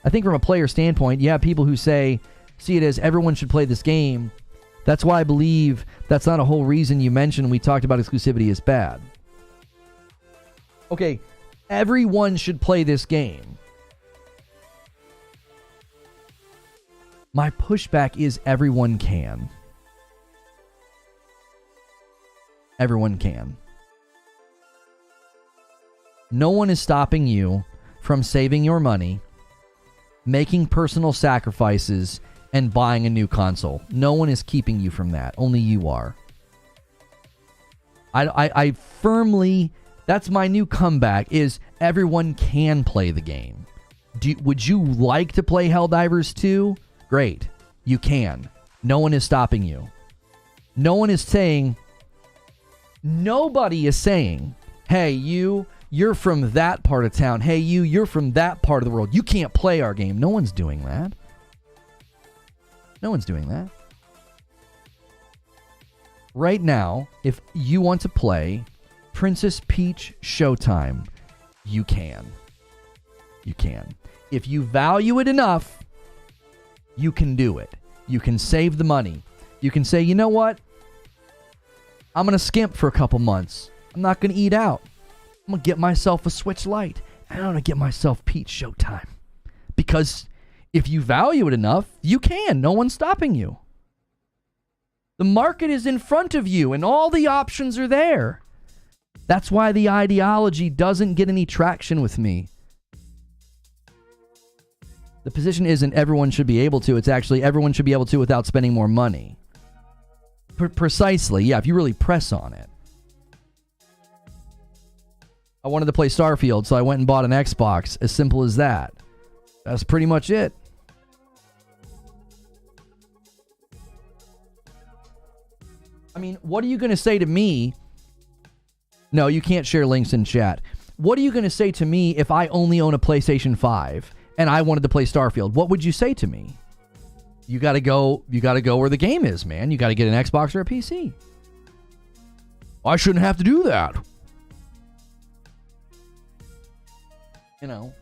I think from a player standpoint, you have people who see it as everyone should play this game. That's why I believe that's not a whole reason you mentioned we talked about exclusivity is bad. Okay, everyone should play this game. My pushback is everyone can. Everyone can. No one is stopping you from saving your money, making personal sacrifices, and buying a new console. No one is keeping you from that. Only you are. I firmly, that's my new comeback, is everyone can play the game. Would you like to play Helldivers 2? Great. You can. No one is stopping you. No one is saying, nobody is saying, hey, you're from that part of town. Hey, you're from that part of the world. You can't play our game. No one's doing that. No one's doing that. Right now, if you want to play Princess Peach Showtime, you can. You can. If you value it enough, you can do it. You can save the money. You can say, you know what? I'm going to skimp for a couple months. I'm not going to eat out. I'm going to get myself a Switch Lite. And I'm going to get myself Peach Showtime. Because if you value it enough, you can. No one's stopping you. The market is in front of you and all the options are there. That's why the ideology doesn't get any traction with me. The position isn't everyone should be able to. It's actually everyone should be able to without spending more money. Precisely. Yeah, if you really press on it. I wanted to play Starfield, so I went and bought an Xbox. As simple as that. That's pretty much it. I mean, what are you going to say to me? No, you can't share links in chat. What are you going to say to me if I only own a PlayStation 5 and I wanted to play Starfield? What would you say to me? You got to go where the game is, man. You got to get an Xbox or a PC. I shouldn't have to do that. You know,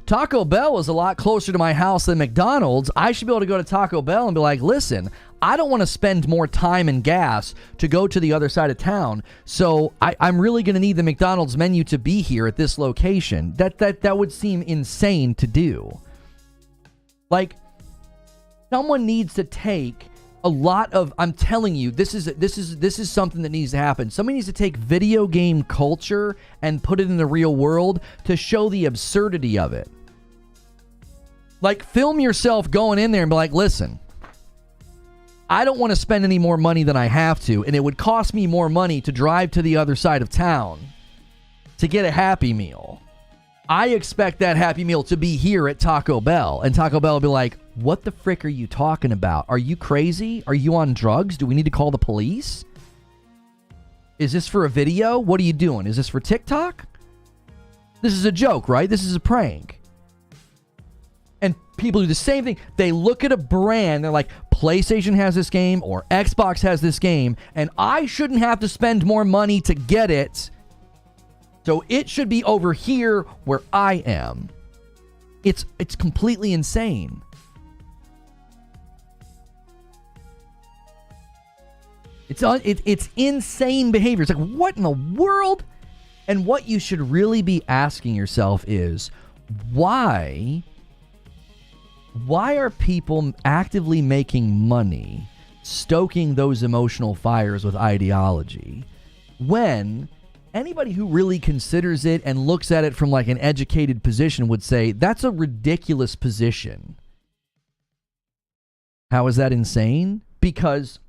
Taco Bell is a lot closer to my house than McDonald's. I should be able to go to Taco Bell and be like, listen, I don't want to spend more time and gas to go to the other side of town, so I'm really going to need the McDonald's menu to be here at this location. That would seem insane to do. Like, someone needs to take a lot of, I'm telling you, this is something that needs to happen. Somebody needs to take video game culture and put it in the real world to show the absurdity of it. Like, film yourself going in there and be like, listen, I don't want to spend any more money than I have to, and it would cost me more money to drive to the other side of town to get a Happy Meal. I expect that Happy Meal to be here at Taco Bell. And Taco Bell will be like, what the frick are you talking about? Are you crazy? Are you on drugs? Do we need to call the police? Is this for a video? What are you doing? Is this for TikTok? This is a joke, right? This is a prank. And people do the same thing. They look at a brand, they're like, PlayStation has this game or Xbox has this game, and I shouldn't have to spend more money to get it. So it should be over here where I am. It's completely insane. It's insane behavior. It's like, what in the world? And what you should really be asking yourself is, why are people actively making money, stoking those emotional fires with ideology, when anybody who really considers it and looks at it from like an educated position would say, that's a ridiculous position. How is that insane? Because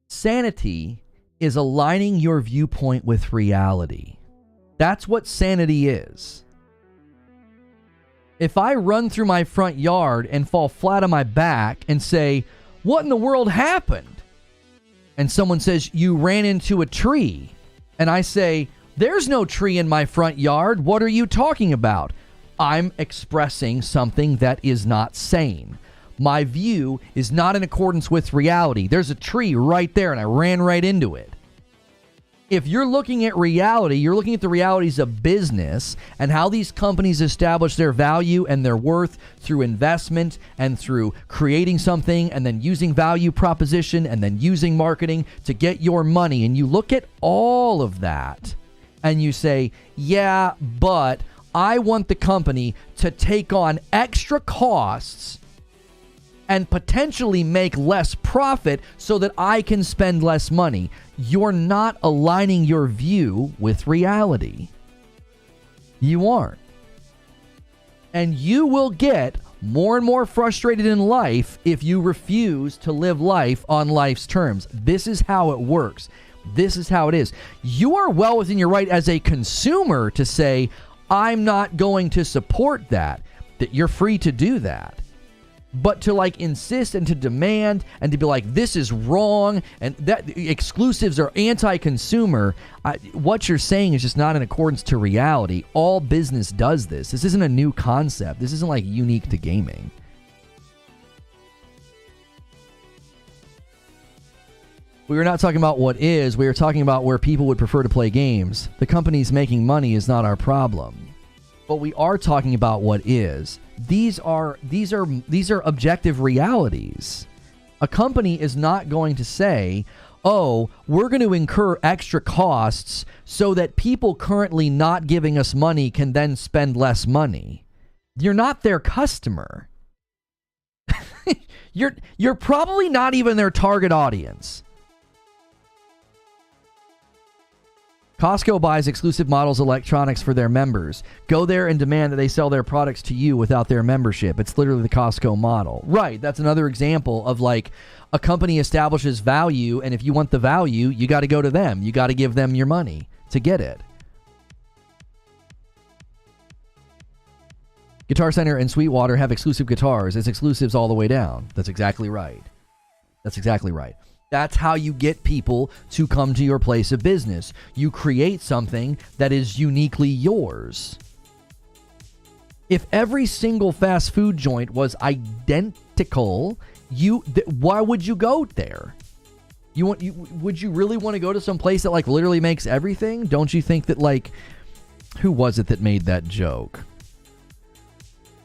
sanity is aligning your viewpoint with reality. That's what sanity is. If I run through my front yard and fall flat on my back and say, what in the world happened? And someone says, you ran into a tree. And I say, there's no tree in my front yard. What are you talking about? I'm expressing something that is not sane. My view is not in accordance with reality. There's a tree right there and I ran right into it. If you're looking at reality, you're looking at the realities of business and how these companies establish their value and their worth through investment and through creating something and then using value proposition and then using marketing to get your money. And you look at all of that and you say, yeah, but I want the company to take on extra costs and potentially make less profit so that I can spend less money. You're not aligning your view with reality. You aren't. And you will get more and more frustrated in life if you refuse to live life on life's terms. This is how it works. This is how it is. You are well within your right as a consumer to say, I'm not going to support that. That you're free to do that. But to like insist and to demand and to be like, this is wrong and that exclusives are anti-consumer, what you're saying is just not in accordance to reality. All business does this. This isn't a new concept. This isn't like unique to gaming. We were not talking about what is. We were talking about where people would prefer to play games. The companies making money is not our problem. But we are talking about what is. These are objective realities. A company is not going to say, oh, we're going to incur extra costs so that people currently not giving us money can then spend less money. You're not their customer. You're probably not even their target audience. Costco buys exclusive models electronics for their members. Go there and demand that they sell their products to you without their membership. It's literally the Costco model. Right, that's another example of like a company establishes value, and if you want the value, you got to go to them. You got to give them your money to get it. Guitar Center and Sweetwater have exclusive guitars. It's exclusives all the way down. That's exactly right. That's exactly right. That's how you get people to come to your place of business. You create something that is uniquely yours. If every single fast food joint was identical, why would you go there? Would you really want to go to some place that like literally makes everything? Don't you think that like Who was it that made that joke?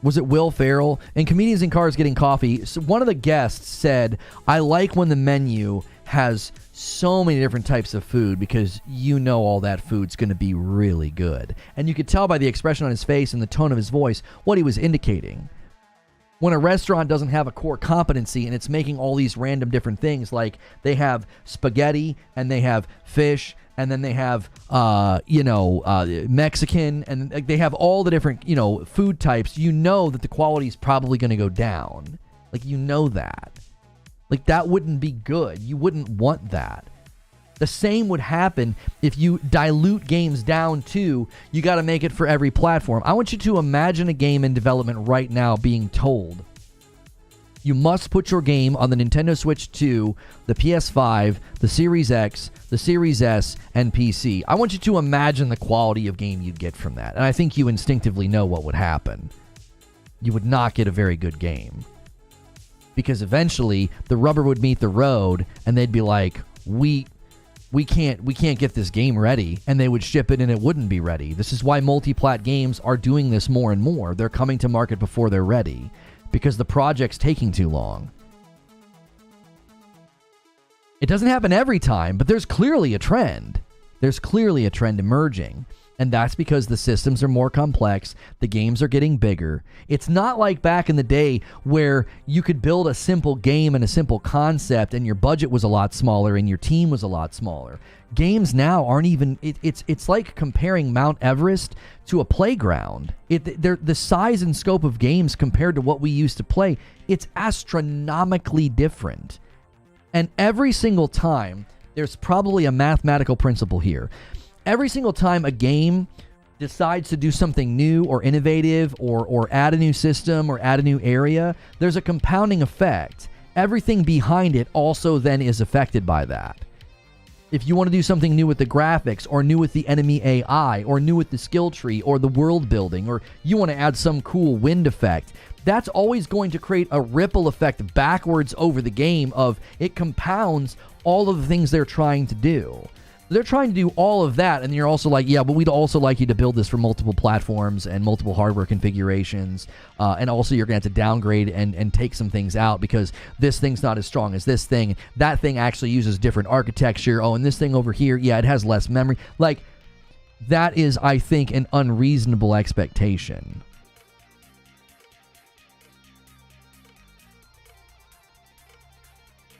Was it Will Ferrell? In Comedians in Cars Getting Coffee, so one of the guests said, I like when the menu has so many different types of food because you know all that food's going to be really good. And you could tell by the expression on his face and the tone of his voice what he was indicating. When a restaurant doesn't have a core competency and it's making all these random different things, like they have spaghetti and they have fish and then they have, Mexican, and they have all the different, food types, you know that the quality is probably going to go down. Like, you know that. Like, that wouldn't be good. You wouldn't want that. The same would happen if you dilute games down to, you got to make it for every platform. I want you to imagine a game in development right now being told, you must put your game on the Nintendo Switch 2, the PS5, the Series X, the Series S, and PC. I want you to imagine the quality of game you'd get from that. And I think you instinctively know what would happen. You would not get a very good game. Because eventually, the rubber would meet the road, and they'd be like, we can't get this game ready, and they would ship it and it wouldn't be ready. This is why multi-plat games are doing this more and more. They're coming to market before they're ready because the project's taking too long. It doesn't happen every time, but there's clearly a trend. There's clearly a trend emerging. And that's because the systems are more complex, the games are getting bigger. It's not like back in the day where you could build a simple game and a simple concept and your budget was a lot smaller and your team was a lot smaller. Games now aren't even, it's like comparing Mount Everest to a playground. The size and scope of games compared to what we used to play, it's astronomically different. And every single time, there's probably a mathematical principle here. Every single time a game decides to do something new or innovative or add a new system or add a new area, there's a compounding effect. Everything behind it also then is affected by that. If you want to do something new with the graphics or new with the enemy AI or new with the skill tree or the world building, or you want to add some cool wind effect, that's always going to create a ripple effect backwards over the game of it compounds all of the things they're trying to do. They're trying to do all of that, and you're also like, yeah, but we'd also like you to build this for multiple platforms and multiple hardware configurations, and also you're going to have to downgrade and take some things out because this thing's not as strong as this thing. That thing actually uses different architecture. Oh, and this thing over here, yeah, it has less memory. Like, that is, I think, an unreasonable expectation.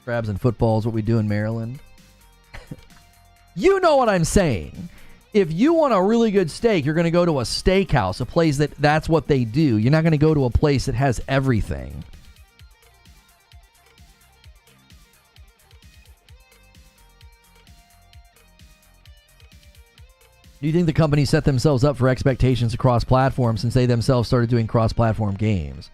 Crabs and football is what we do in Maryland. You know what I'm saying. If you want a really good steak, you're going to go to a steakhouse, a place that's what they do. You're not going to go to a place that has everything. Do you think the company set themselves up for expectations across platforms since they themselves started doing cross-platform games?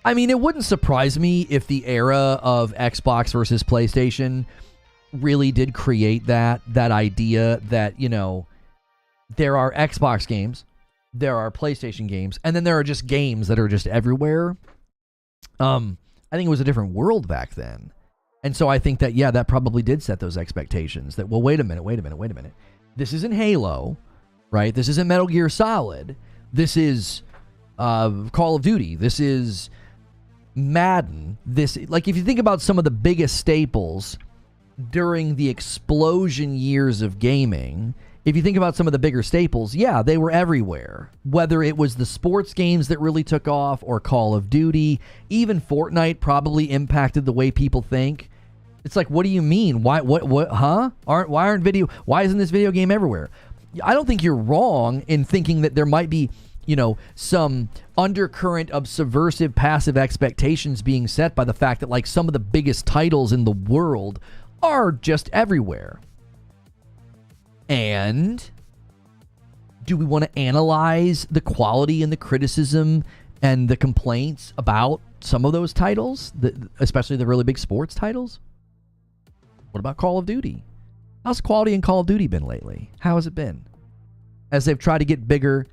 I mean, it wouldn't surprise me if the era of Xbox versus PlayStation really did create that idea that, you know, there are Xbox games, there are PlayStation games, and then there are just games that are just everywhere. I think it was a different world back then. And so I think that, yeah, that probably did set those expectations that, well, wait a minute. This isn't Halo, right? This isn't Metal Gear Solid. This is Call of Duty. This is Madden. This, like, if you think about some of the biggest staples during the explosion years of gaming, if you think about some of the bigger staples, yeah, they were everywhere. Whether it was the sports games that really took off or Call of Duty, even Fortnite probably impacted the way people think. It's like, what do you mean? Why isn't this video game everywhere? I don't think you're wrong in thinking that there might be, you know, some undercurrent of subversive passive expectations being set by the fact that, like, some of the biggest titles in the world are just everywhere. And do we want to analyze the quality and the criticism and the complaints about some of those titles, especially the really big sports titles? What about Call of Duty? How's quality in Call of Duty been lately? How has it been? As they've tried to get bigger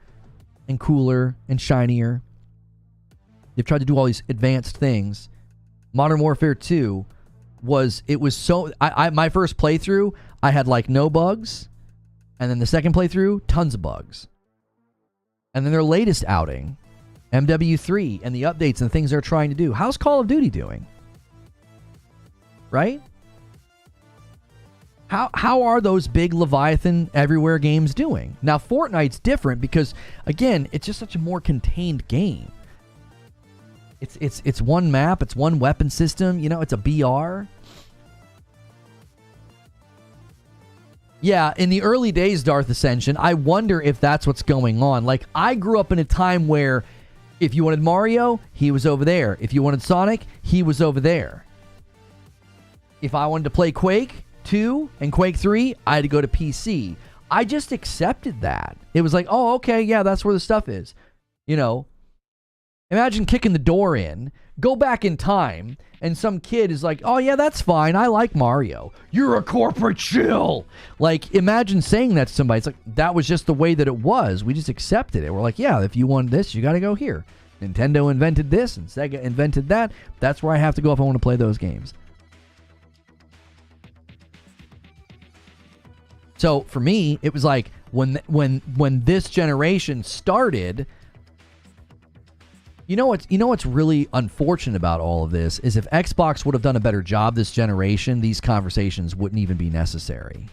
and cooler and shinier, they've tried to do all these advanced things. Modern Warfare 2 my first playthrough, I had like no bugs. And then the second playthrough, tons of bugs. And then their latest outing, MW3, and the updates and things they're trying to do. How's Call of Duty doing? Right? How are those big Leviathan everywhere games doing? Now, Fortnite's different because, again, it's just such a more contained game. It's one map, it's one weapon system, you know, it's a BR. Yeah, in the early days, Darth Ascension, I wonder if that's what's going on. Like, I grew up in a time where if you wanted Mario, he was over there. If you wanted Sonic, he was over there. If I wanted to play Quake 2 and Quake 3, I had to go to PC. I just accepted that. It was like, oh, okay, yeah, that's where the stuff is. You know, imagine kicking the door in, go back in time, and some kid is like, oh, yeah, that's fine. I like Mario. You're a corporate shill. Like, imagine saying that to somebody. It's like, that was just the way that it was. We just accepted it. We're like, yeah, if you want this, you got to go here. Nintendo invented this, and Sega invented that. That's where I have to go if I want to play those games. So for me, it was like when this generation started, you know what's really unfortunate about all of this is if Xbox would have done a better job this generation, these conversations wouldn't even be necessary.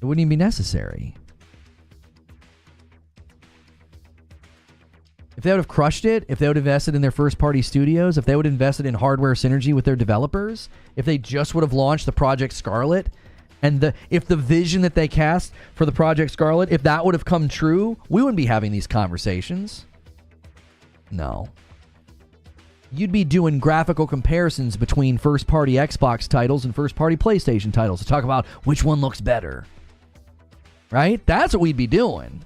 It wouldn't even be necessary. If they would have crushed it, if they would have invested in their first-party studios, if they would have invested in hardware synergy with their developers, if they just would have launched the Project Scarlet, and if the vision that they cast for the Project Scarlet, if that would have come true, we wouldn't be having these conversations. No. You'd be doing graphical comparisons between first-party Xbox titles and first-party PlayStation titles to talk about which one looks better. Right? That's what we'd be doing.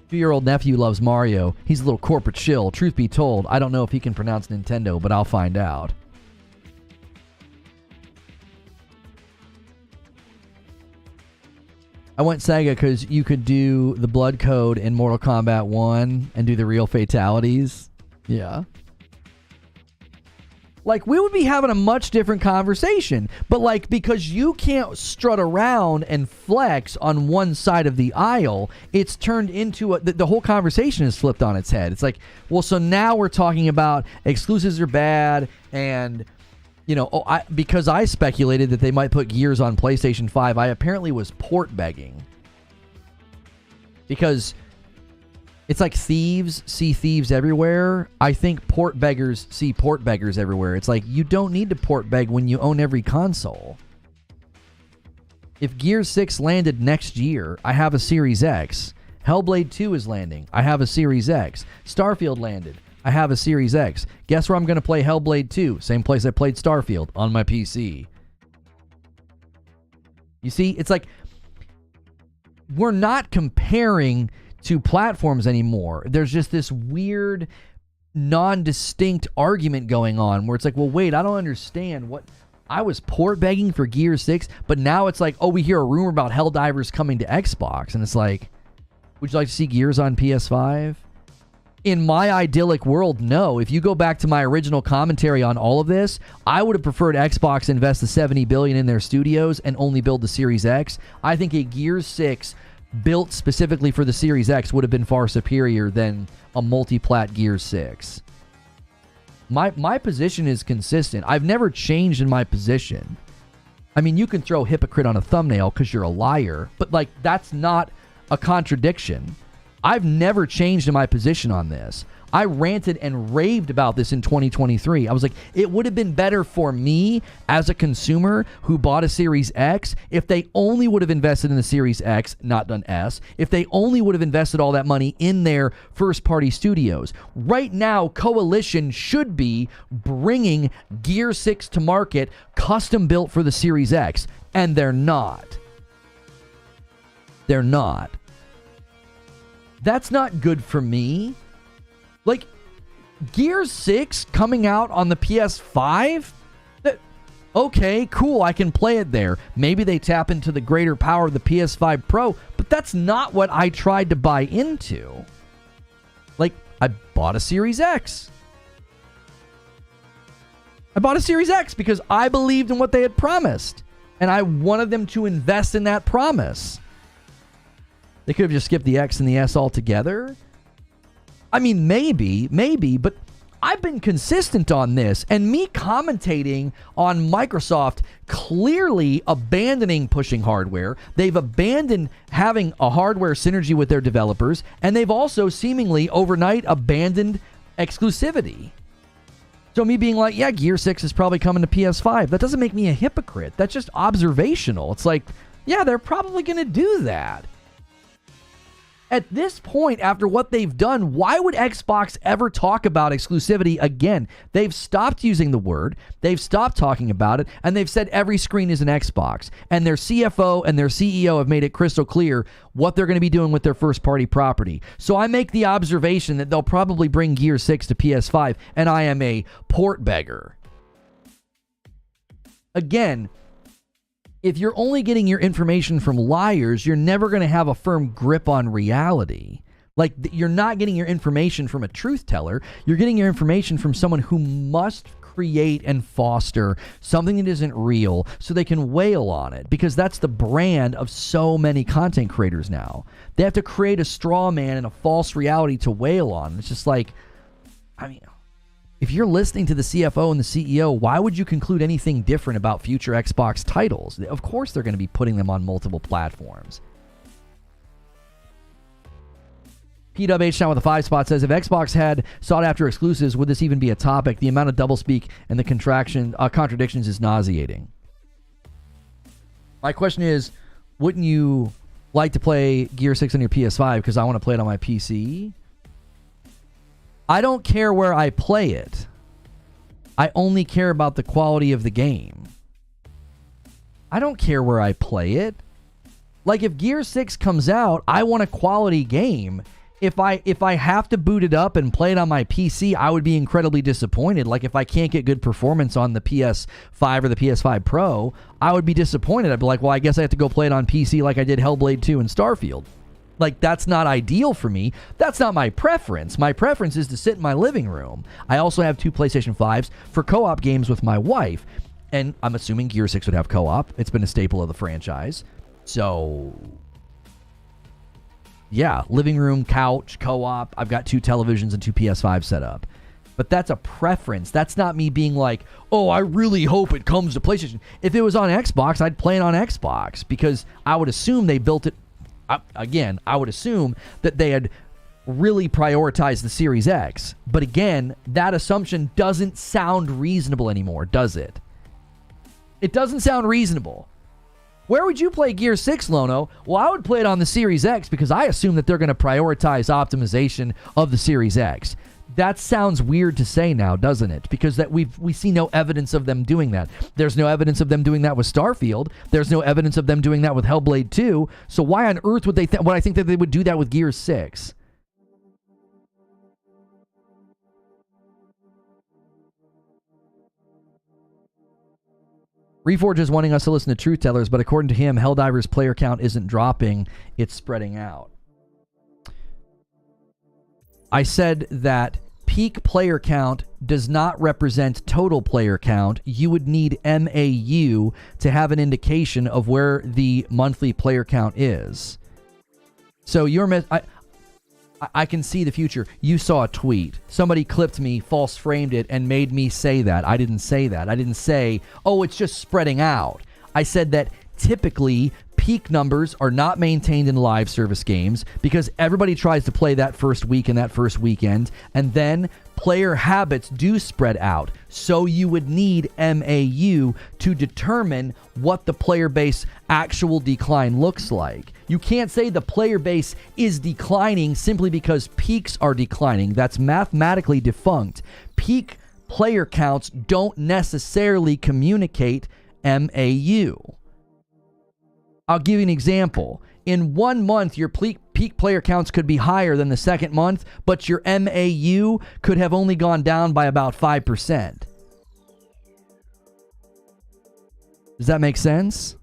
Two-year-old nephew loves Mario. He's a little corporate shill. Truth be told, I don't know if he can pronounce Nintendo, but I'll find out. I went Sega because you could do the blood code in Mortal Kombat 1 and do the real fatalities. Yeah. Like, we would be having a much different conversation. But, like, because you can't strut around and flex on one side of the aisle, it's turned into the whole conversation is flipped on its head. It's like, well, so now we're talking about exclusives are bad and, you know, because I speculated that they might put Gears on PlayStation 5, I apparently was port begging. Because it's like thieves see thieves everywhere. I think port beggars see port beggars everywhere. It's like, you don't need to port beg when you own every console. If Gears 6 landed next year, I have a Series X. Hellblade 2 is landing. I have a Series X. Starfield landed. I have a Series X. Guess where I'm going to play Hellblade 2? Same place I played Starfield, on my PC. You see, it's like, we're not comparing to platforms anymore. There's just this weird, non-distinct argument going on where it's like, well, wait, I don't understand what... I was port begging for Gear 6, but now it's like, oh, we hear a rumor about Helldivers coming to Xbox, and it's like, would you like to see Gears on PS5? In my idyllic world, no. If you go back to my original commentary on all of this, I would have preferred Xbox invest the $70 billion in their studios and only build the Series X. I think a Gears 6 built specifically for the Series X would have been far superior than a multi-plat Gears 6. My position is consistent. I've never changed in my position. I mean, you can throw hypocrite on a thumbnail because you're a liar, but like, that's not a contradiction. I've never changed in my position on this. I ranted and raved about this in 2023. I was like, it would have been better for me as a consumer who bought a Series X if they only would have invested in the Series X, not done S, if they only would have invested all that money in their first-party studios. Right now, Coalition should be bringing Gear 6 to market custom-built for the Series X, and they're not. They're not. That's not good for me. Like, Gears 6 coming out on the PS5? Okay, cool, I can play it there. Maybe they tap into the greater power of the PS5 Pro, but that's not what I tried to buy into. Like, I bought a Series X. I bought a Series X because I believed in what they had promised. And I wanted them to invest in that promise. They could have just skipped the X and the S altogether. I mean, maybe, but I've been consistent on this. And me commentating on Microsoft clearly abandoning pushing hardware. They've abandoned having a hardware synergy with their developers. And they've also seemingly overnight abandoned exclusivity. So me being like, yeah, Gear 6 is probably coming to PS5. That doesn't make me a hypocrite. That's just observational. It's like, yeah, they're probably going to do that. At this point, after what they've done, why would Xbox ever talk about exclusivity again? They've stopped using the word, they've stopped talking about it, and they've said every screen is an Xbox. And their CFO and their CEO have made it crystal clear what they're going to be doing with their first-party property. So I make the observation that they'll probably bring Gear 6 to PS5, and I am a port beggar. Again, if you're only getting your information from liars, you're never going to have a firm grip on reality. Like, you're not getting your information from a truth teller. You're getting your information from someone who must create and foster something that isn't real so they can wail on it, because that's the brand of so many content creators now. They have to create a straw man and a false reality to wail on. It's just like, I mean, if you're listening to the CFO and the CEO, why would you conclude anything different about future Xbox titles? Of course they're going to be putting them on multiple platforms. PWH now with a 5 spot says, if Xbox had sought after exclusives, would this even be a topic? The amount of doublespeak and the contradictions is nauseating. My question is, wouldn't you like to play Gear 6 on your PS5 because I want to play it on my PC? I don't care where I play it. I only care about the quality of the game. I don't care where I play it. Like, if Gear 6 comes out, I want a quality game. If I have to boot it up and play it on my PC, I would be incredibly disappointed. Like, if I can't get good performance on the PS5 or the PS5 Pro, I would be disappointed. I'd be like, well, I guess I have to go play it on PC like I did Hellblade 2 and Starfield. Like, that's not ideal for me. That's not my preference. My preference is to sit in my living room. I also have 2 PlayStation 5s for co-op games with my wife. And I'm assuming Gear 6 would have co-op. It's been a staple of the franchise. So, yeah, living room, couch, co-op. I've got 2 televisions and 2 PS5 set up. But that's a preference. That's not me being like, oh, I really hope it comes to PlayStation. If it was on Xbox, I'd play it on Xbox, because I would assume they built it. Again, I would assume that they had really prioritized the Series X. But again, that assumption doesn't sound reasonable anymore, does it? It doesn't sound reasonable. Where would you play Gear 6, Lono? Well, I would play it on the Series X because I assume that they're going to prioritize optimization of the Series X. That sounds weird to say now, doesn't it? Because that we see no evidence of them doing that. There's no evidence of them doing that with Starfield. There's no evidence of them doing that with Hellblade 2. So why on earth would I think that they would do that with Gear 6? Reforge is wanting us to listen to truth tellers, but according to him, Helldivers player count isn't dropping, it's spreading out. I said that peak player count does not represent total player count. You would need MAU to have an indication of where the monthly player count is. So I can see the future. You saw a tweet. Somebody clipped me, false framed it, and made me say that. I didn't say that. I didn't say, oh, it's just spreading out. I said that typically peak numbers are not maintained in live service games because everybody tries to play that first week and that first weekend, and then player habits do spread out. So you would need MAU to determine what the player base actual decline looks like. You can't say the player base is declining simply because peaks are declining. That's mathematically defunct. Peak player counts don't necessarily communicate MAU. I'll give you an example. In 1 month, your peak player counts could be higher than the second month, but your MAU could have only gone down by about 5%. Does that make sense?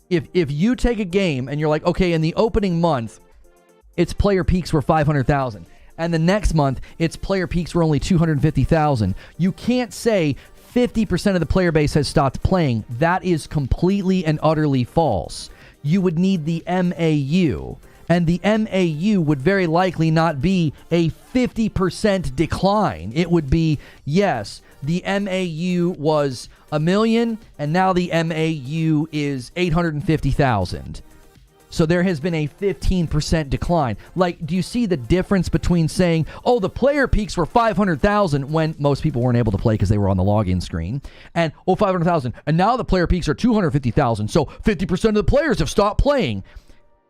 If you take a game and you're like, okay, in the opening month, its player peaks were 500,000. And the next month, its player peaks were only 250,000. You can't say 50% of the player base has stopped playing. That is completely and utterly false. You would need the MAU. And the MAU would very likely not be a 50% decline. It would be, yes, the MAU was 1 million, and now the MAU is 850,000. So there has been a 15% decline. Like, do you see the difference between saying, oh, the player peaks were 500,000 when most people weren't able to play because they were on the login screen, and, oh, 500,000, and now the player peaks are 250,000, so 50% of the players have stopped playing.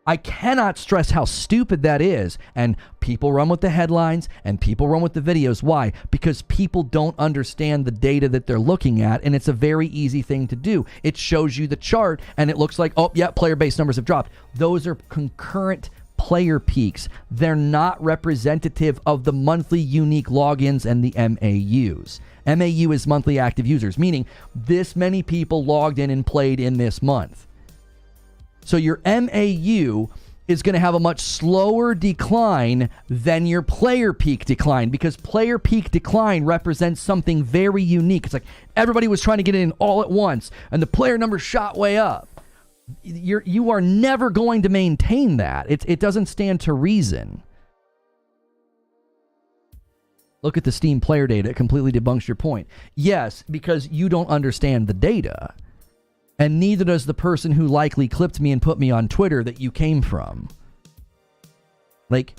I cannot stress how stupid that is. And people run with the headlines and people run with the videos. Why? Because people don't understand the data that they're looking at, and it's a very easy thing to do. It shows you the chart and it looks like, oh, yeah, player base numbers have dropped. Those are concurrent player peaks. They're not representative of the monthly unique logins and the MAUs. MAU is monthly active users, meaning this many people logged in and played in this month. So your MAU is going to have a much slower decline than your player peak decline, because player peak decline represents something very unique. It's like everybody was trying to get in all at once and the player number shot way up. You are never going to maintain that. It doesn't stand to reason. Look at the Steam player data. It completely debunks your point. Yes, because you don't understand the data. And neither does the person who likely clipped me and put me on Twitter that you came from. Like,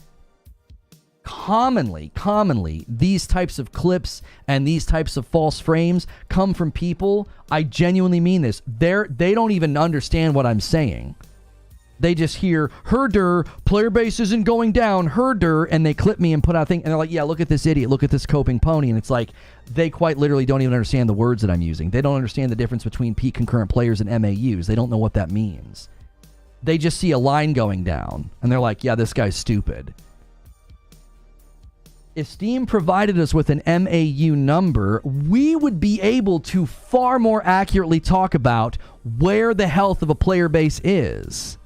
commonly, these types of clips and these types of false frames come from people, I genuinely mean this, they don't even understand what I'm saying. They just hear, herder, player base isn't going down, herder, and they clip me and put out a thing, and they're like, yeah, look at this idiot, look at this coping pony, and it's like, they quite literally don't even understand the words that I'm using. They don't understand the difference between peak concurrent players and MAUs. They don't know what that means. They just see a line going down, and they're like, yeah, this guy's stupid. If Steam provided us with an MAU number, we would be able to far more accurately talk about where the health of a player base is.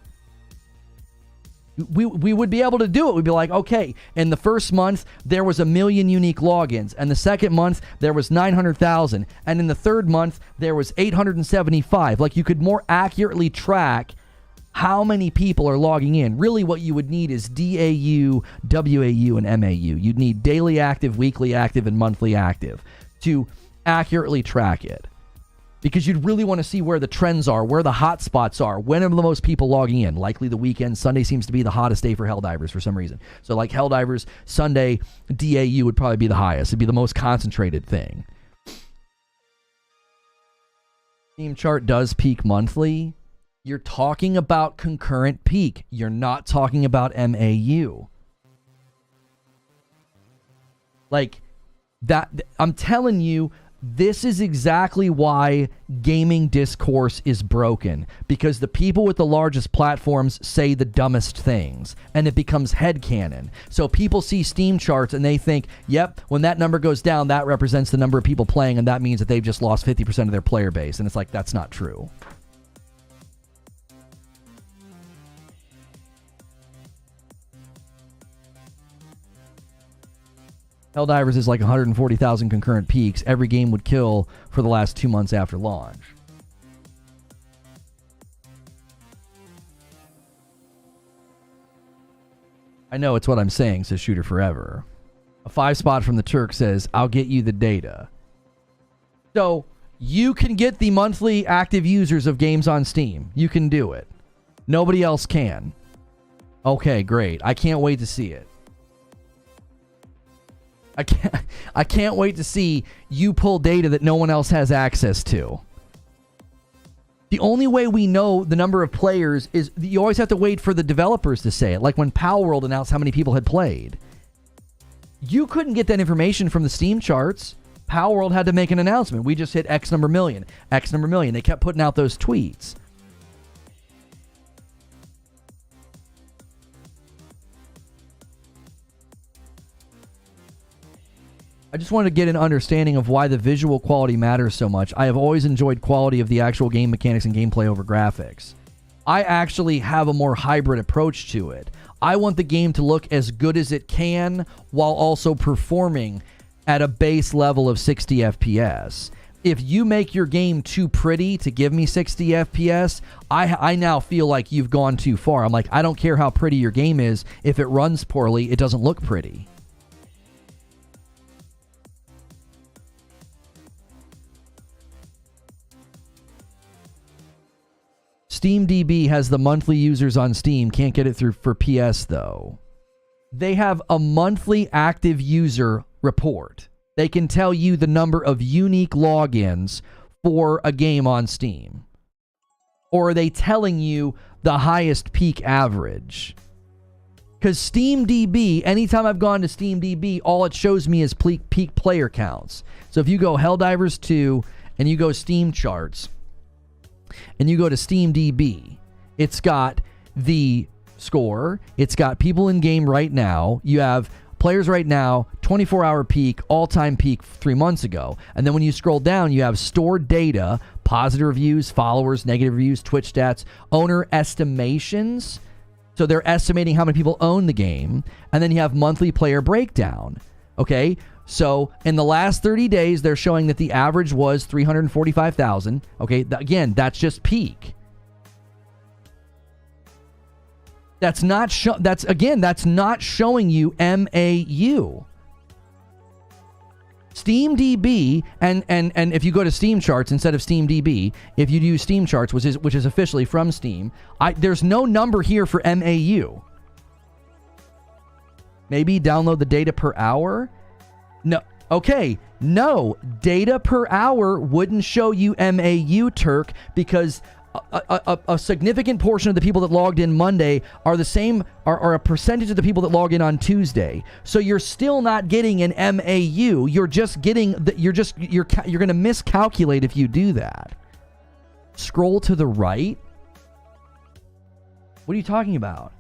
We would be able to do it. We'd be like, okay, in the first month, there was 1 million unique logins. And the second month, there was 900,000. And in the third month, there was 875. Like, you could more accurately track how many people are logging in. Really, what you would need is DAU, WAU, and MAU. You'd need daily active, weekly active, and monthly active to accurately track it. Because you'd really want to see where the trends are, where the hot spots are, when are the most people logging in. Likely the weekend. Sunday seems to be the hottest day for Helldivers for some reason. So like Helldivers, Sunday, DAU would probably be the highest. It'd be the most concentrated thing. Steam chart does peak monthly. You're talking about concurrent peak. You're not talking about MAU. Like, that, I'm telling you, this is exactly why gaming discourse is broken, because the people with the largest platforms say the dumbest things, and it becomes headcanon. So people see Steam charts and they think, yep, when that number goes down, that represents the number of people playing, and that means that they've just lost 50% of their player base. And it's like, that's not true. Helldivers is like 140,000 concurrent peaks. Every game would kill for the last 2 months after launch. I know it's what I'm saying, says Shooter Forever. A 5-spot from the Turk says, I'll get you the data. So, you can get the monthly active users of games on Steam. You can do it. Nobody else can. Okay, great. I can't wait to see it. I can't wait to see you pull data that no one else has access to. The only way we know the number of players is you always have to wait for the developers to say it. Like when Palworld announced how many people had played. You couldn't get that information from the Steam charts. Palworld had to make an announcement. We just hit X number million, X number million. They kept putting out those tweets. I just wanted to get an understanding of why the visual quality matters so much. I have always enjoyed quality of the actual game mechanics and gameplay over graphics. I actually have a more hybrid approach to it. I want the game to look as good as it can while also performing at a base level of 60 FPS. If you make your game too pretty to give me 60 FPS, I now feel like you've gone too far. I'm like, I don't care how pretty your game is. If it runs poorly, it doesn't look pretty. SteamDB has the monthly users on Steam. Can't get it through for PS, though. They have a monthly active user report. They can tell you the number of unique logins for a game on Steam. Or are they telling you the highest peak average? Because SteamDB, anytime I've gone to SteamDB, all it shows me is peak player counts. So if you go Helldivers 2 and you go Steam charts and you go to SteamDB, it's got the score, it's got people in game right now, you have players right now, 24-hour peak, all-time peak 3 months ago. And then when you scroll down, you have stored data, positive reviews, followers, negative reviews, Twitch stats, owner estimations. So they're estimating how many people own the game. And then you have monthly player breakdown. Okay, so in the last 30 days, they're showing that the average was 345,000. Okay, again, that's just peak. That's not showing you MAU. SteamDB and if you go to Steam charts instead of SteamDB, if you use Steam charts, which is officially from Steam, there's no number here for MAU. Maybe download the data per hour? No. Okay, no. Data per hour wouldn't show you MAU, Turk, because a significant portion of the people that logged in Monday are the same, are a percentage of the people that log in on Tuesday. So you're still not getting an MAU. You're just getting you're going to miscalculate if you do that. Scroll to the right. What are you talking about?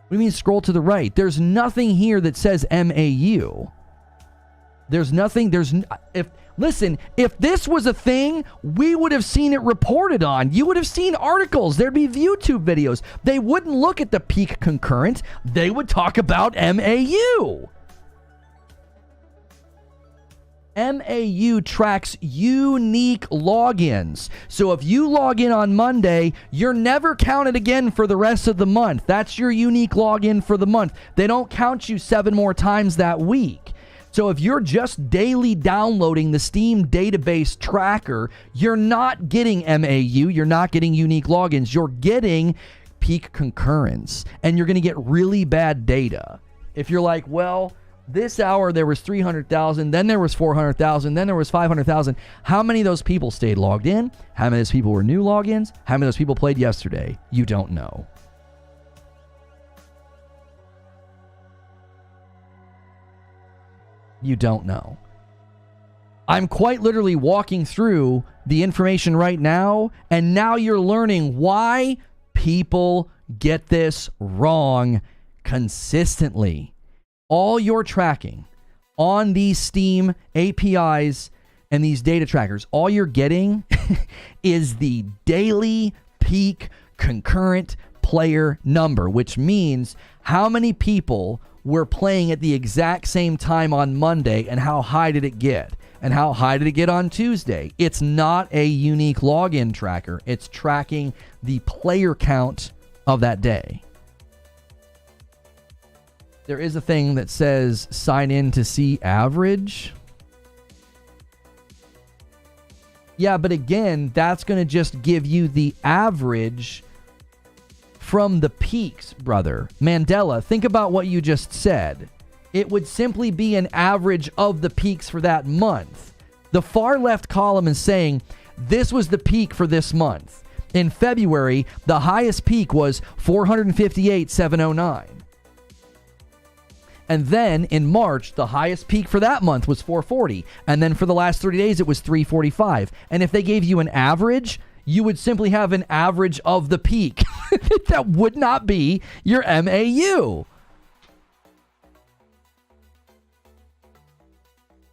What do you mean scroll to the right? There's nothing here that says MAU. There's nothing. Listen, if this was a thing, we would have seen it reported on. You would have seen articles. There'd be YouTube videos. They wouldn't look at the peak concurrent. They would talk about MAU. MAU tracks unique logins. So if you log in on Monday, you're never counted again for the rest of the month. That's your unique login for the month. They don't count you 7 more times that week. So if you're just daily downloading the Steam database tracker, you're not getting MAU, you're not getting unique logins, you're getting peak concurrence, and you're going to get really bad data. If you're like, well, this hour there was 300,000, then there was 400,000, then there was 500,000. How many of those people stayed logged in? How many of those people were new logins? How many of those people played yesterday? You don't know. You don't know. I'm quite literally walking through the information right now, and now you're learning why people get this wrong consistently. All your tracking on these Steam APIs and these data trackers, all you're getting is the daily peak concurrent player number, which means how many people were playing at the exact same time on Monday and how high did it get? And how high did it get on Tuesday? It's not a unique login tracker. It's tracking the player count of that day. There is a thing that says sign in to see average. Yeah, but again, that's going to just give you the average from the peaks, brother. Mandela, think about what you just said. It would simply be an average of the peaks for that month. The far left column is saying this was the peak for this month. In February, the highest peak was 458,709. And then in March, the highest peak for that month was 440. And then for the last 30 days, it was 345. And if they gave you an average, you would simply have an average of the peak. That would not be your MAU.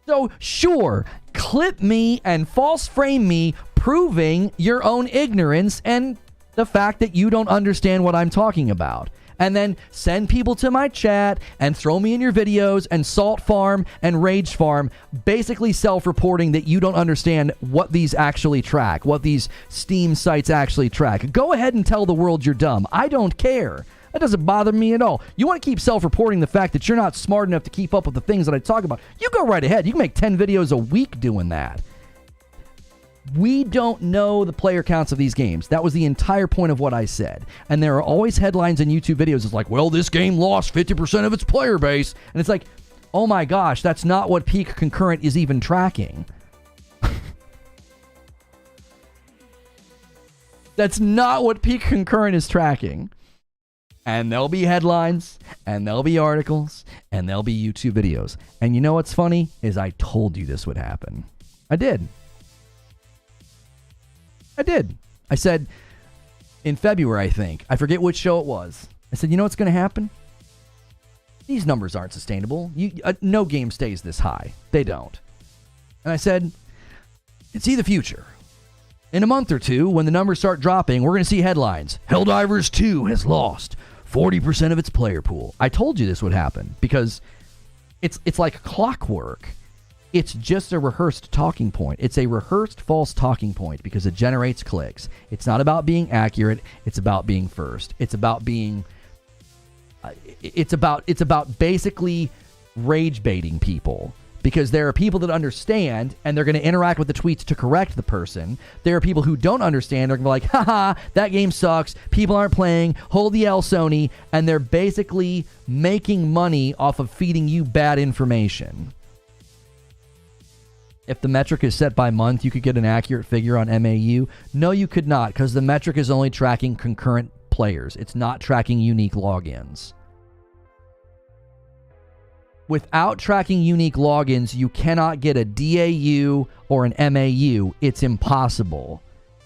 So sure, clip me and false frame me proving your own ignorance and the fact that you don't understand what I'm talking about. And then send people to my chat and throw me in your videos and salt farm and rage farm, basically self-reporting that you don't understand what these actually track, what these Steam sites actually track. Go ahead and tell the world you're dumb. I don't care. That doesn't bother me at all. You want to keep self-reporting the fact that you're not smart enough to keep up with the things that I talk about. You go right ahead. You can make 10 videos a week doing that. We don't know the player counts of these games. That was the entire point of what I said. And there are always headlines in YouTube videos. It's like, well, this game lost 50% of its player base. And it's like, oh my gosh, that's not what peak concurrent is even tracking. That's not what peak concurrent is tracking. And there'll be headlines, and there'll be articles, and there'll be YouTube videos. And you know what's funny? Is I told you this would happen. I did. I said in February, I think. I forget which show it was. I said, you know what's going to happen? These numbers aren't sustainable. No game stays this high. They don't. And I said, see the future. In a month or two, when the numbers start dropping, we're going to see headlines. Helldivers 2 has lost 40% of its player pool. I told you this would happen because it's like clockwork. It's just a rehearsed talking point. It's a rehearsed false talking point because it generates clicks. It's not about being accurate. It's about being first. It's about being... It's about basically rage baiting people. Because there are people that understand, and they're going to interact with the tweets to correct the person. There are people who don't understand. They're going to be like, haha, that game sucks. People aren't playing. Hold the L, Sony. And they're basically making money off of feeding you bad information. If the metric is set by month, you could get an accurate figure on MAU. No, you could not, because the metric is only tracking concurrent players. It's not tracking unique logins. Without tracking unique logins, you cannot get a DAU or an MAU. It's impossible.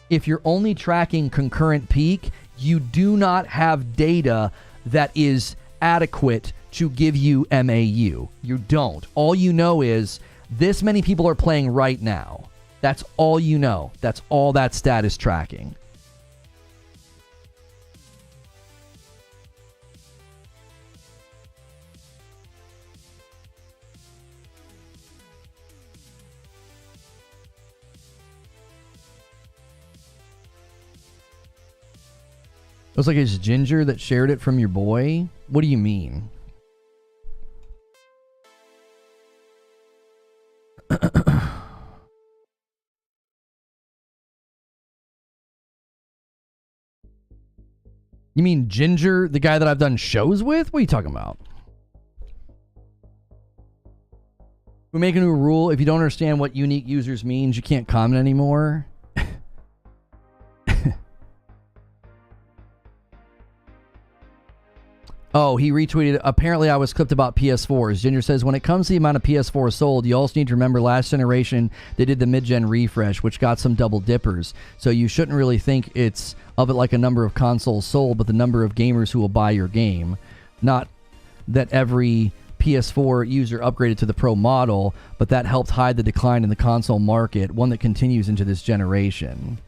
If you're only tracking concurrent peak, you do not have data that is adequate to give you MAU. You don't. All you know is this many people are playing right now. That's all you know. That's all that stat is tracking. It was like it's Ginger that shared it from your boy. What do you mean? You mean Ginger, the guy that I've done shows with? What are you talking about? We make a new rule. If you don't understand what unique users means, you can't comment anymore. Oh, he retweeted, apparently I was clipped about PS4s. Ginger says, when it comes to the amount of PS4 sold, you also need to remember last generation, they did the mid-gen refresh, which got some double dippers. So you shouldn't really think it's of it like a number of consoles sold, but the number of gamers who will buy your game. Not that every PS4 user upgraded to the Pro model, but that helped hide the decline in the console market, one that continues into this generation.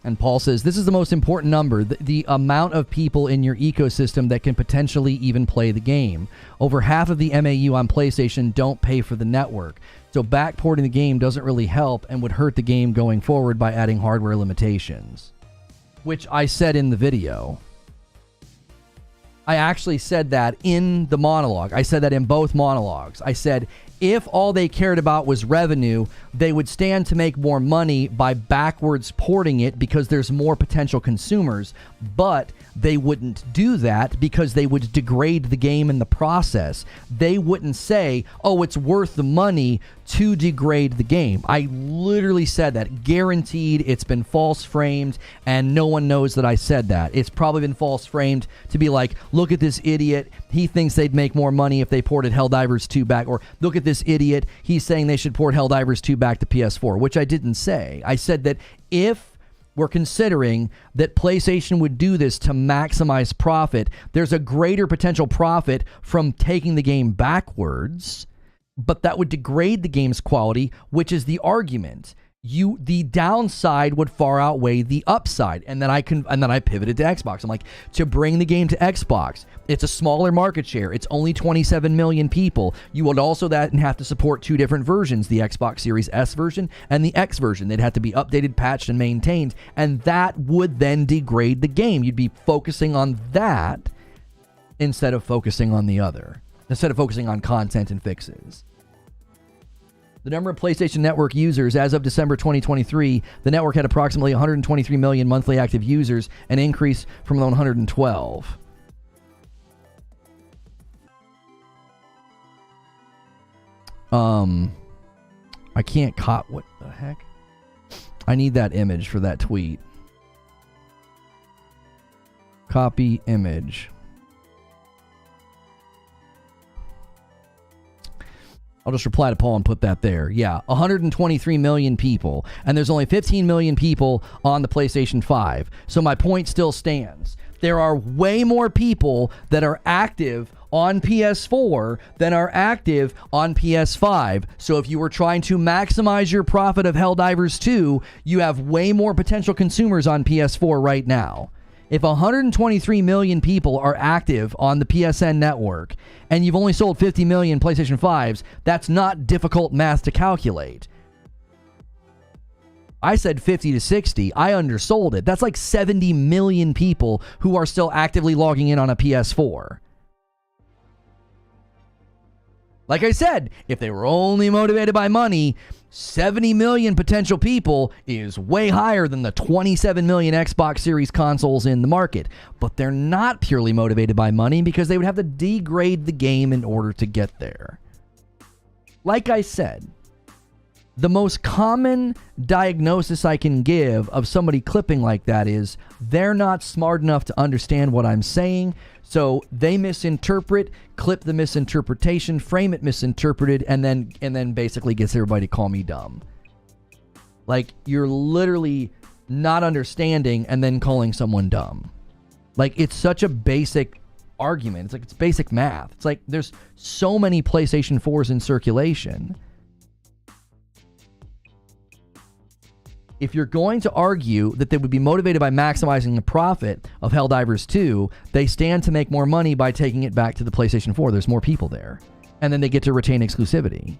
And Paul says, this is the most important number, the amount of people in your ecosystem that can potentially even play the game. Over half of the MAU on PlayStation don't pay for the network. So backporting the game doesn't really help and would hurt the game going forward by adding hardware limitations. Which I said in the video. I actually said that in the monologue. I said that in both monologues. I said, if all they cared about was revenue, they would stand to make more money by backwards porting it because there's more potential consumers, but they wouldn't do that because they would degrade the game in the process. They wouldn't say, oh, it's worth the money to degrade the game. I literally said that. Guaranteed. It's been false framed, and no one knows that I said that. It's probably been false framed to be like, look at this idiot. He thinks they'd make more money if they ported Helldivers 2 back, or look at this idiot. He's saying they should port Helldivers 2 back to PS4, which I didn't say. I said that if we're considering that PlayStation would do this to maximize profit, there's a greater potential profit from taking the game backwards, but that would degrade the game's quality, which is the argument. the downside would far outweigh the upside. And then I pivoted to Xbox. I'm like, to bring the game to Xbox, it's a smaller market share. It's only 27 million people. You would also have to support 2 different versions, the Xbox Series S version and the X version. They'd have to be updated, patched, and maintained. And that would then degrade the game. You'd be focusing on that instead of focusing on the other. Instead of focusing on content and fixes. The number of PlayStation Network users as of December 2023, the network had approximately 123 million monthly active users, an increase from the 112. I can't what the heck? I need that image for that tweet. Copy image. I'll just reply to Paul and put that there. Yeah, 123 million people. And there's only 15 million people on the PlayStation 5. So my point still stands. There are way more people that are active on PS4 than are active on PS5. So if you were trying to maximize your profit of Helldivers 2, you have way more potential consumers on PS4 right now. If 123 million people are active on the PSN network and you've only sold 50 million PlayStation 5s, that's not difficult math to calculate. I said 50 to 60. I undersold it. That's like 70 million people who are still actively logging in on a PS4. Like I said, if they were only motivated by money, 70 million potential people is way higher than the 27 million Xbox Series consoles in the market. But they're not purely motivated by money because they would have to degrade the game in order to get there. Like I said, the most common diagnosis I can give of somebody clipping like that is they're not smart enough to understand what I'm saying, so they misinterpret, clip the misinterpretation, frame it misinterpreted, and then basically gets everybody to call me dumb. Like, you're literally not understanding and then calling someone dumb. Like, it's such a basic argument. It's like, it's basic math. It's like, there's so many PlayStation 4s in circulation. If you're going to argue that they would be motivated by maximizing the profit of Helldivers 2, they stand to make more money by taking it back to the PlayStation 4. There's more people there. And then they get to retain exclusivity.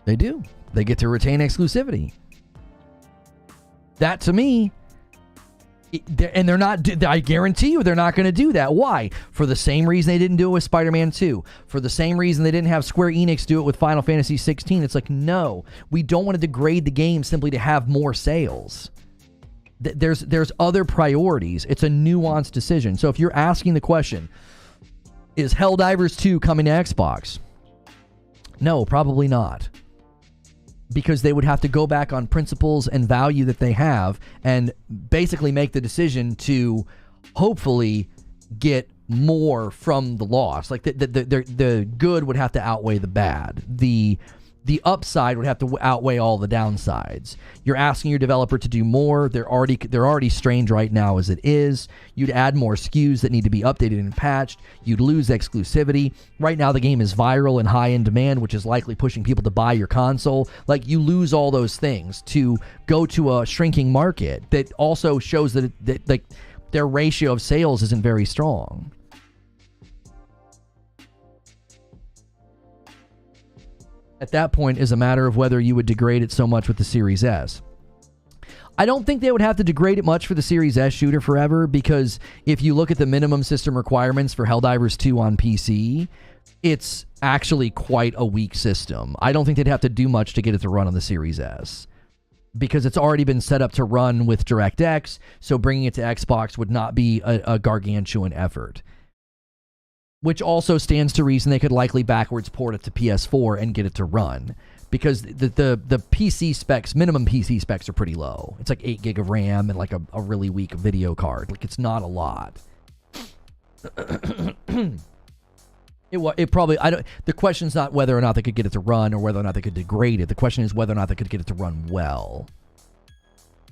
They do. They get to retain exclusivity. That, to me... And they're not, I guarantee you they're not going to do that. Why? For the same reason they didn't do it with Spider-Man 2. For the same reason they didn't have Square Enix do it with Final Fantasy 16. It's like, no, we don't want to degrade the game simply to have more sales. There's other priorities. It's a nuanced decision. So if you're asking the question, is Helldivers 2 coming to Xbox? No, probably not. Because they would have to go back on principles and value that they have and basically make the decision to hopefully get more from the loss. Like the good would have to outweigh the bad. The upside would have to outweigh all the downsides. You're asking your developer to do more. They're already strained right now as it is. You'd add more SKUs that need to be updated and patched. You'd lose exclusivity. Right now the game is viral and high in demand, which is likely pushing people to buy your console. Like, you lose all those things to go to a shrinking market that also shows that like their ratio of sales isn't very strong. At that point is a matter of whether you would degrade it so much with the Series S. I don't think they would have to degrade it much for the Series S shooter forever, because if you look at the minimum system requirements for Helldivers 2 on PC, it's actually quite a weak system. I don't think they'd have to do much to get it to run on the Series S, because it's already been set up to run with DirectX, so bringing it to Xbox would not be a gargantuan effort. Which also stands to reason they could likely backwards port it to PS4 and get it to run. Because the PC specs, minimum PC specs, are pretty low. It's like 8 gig of RAM and like a really weak video card. Like, it's not a lot. It probably... the question's not whether or not they could get it to run or whether or not they could degrade it. The question is whether or not they could get it to run well.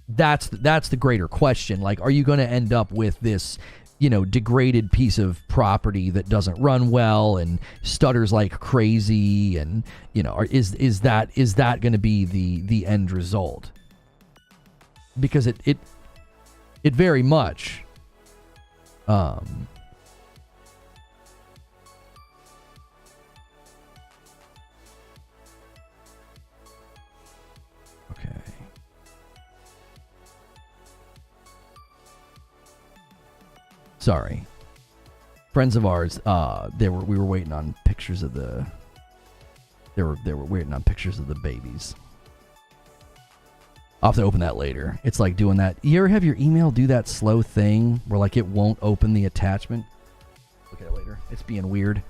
That's the greater question. Like, are you going to end up with this degraded piece of property that doesn't run well and stutters like crazy, and is that going to be the end result? Because it very much okay. Sorry. Friends of ours, we were waiting on pictures of the they were waiting on pictures of the babies. I'll have to open that later. It's like doing that. You ever have your email do that slow thing where like it won't open the attachment? Look at it later. It's being weird.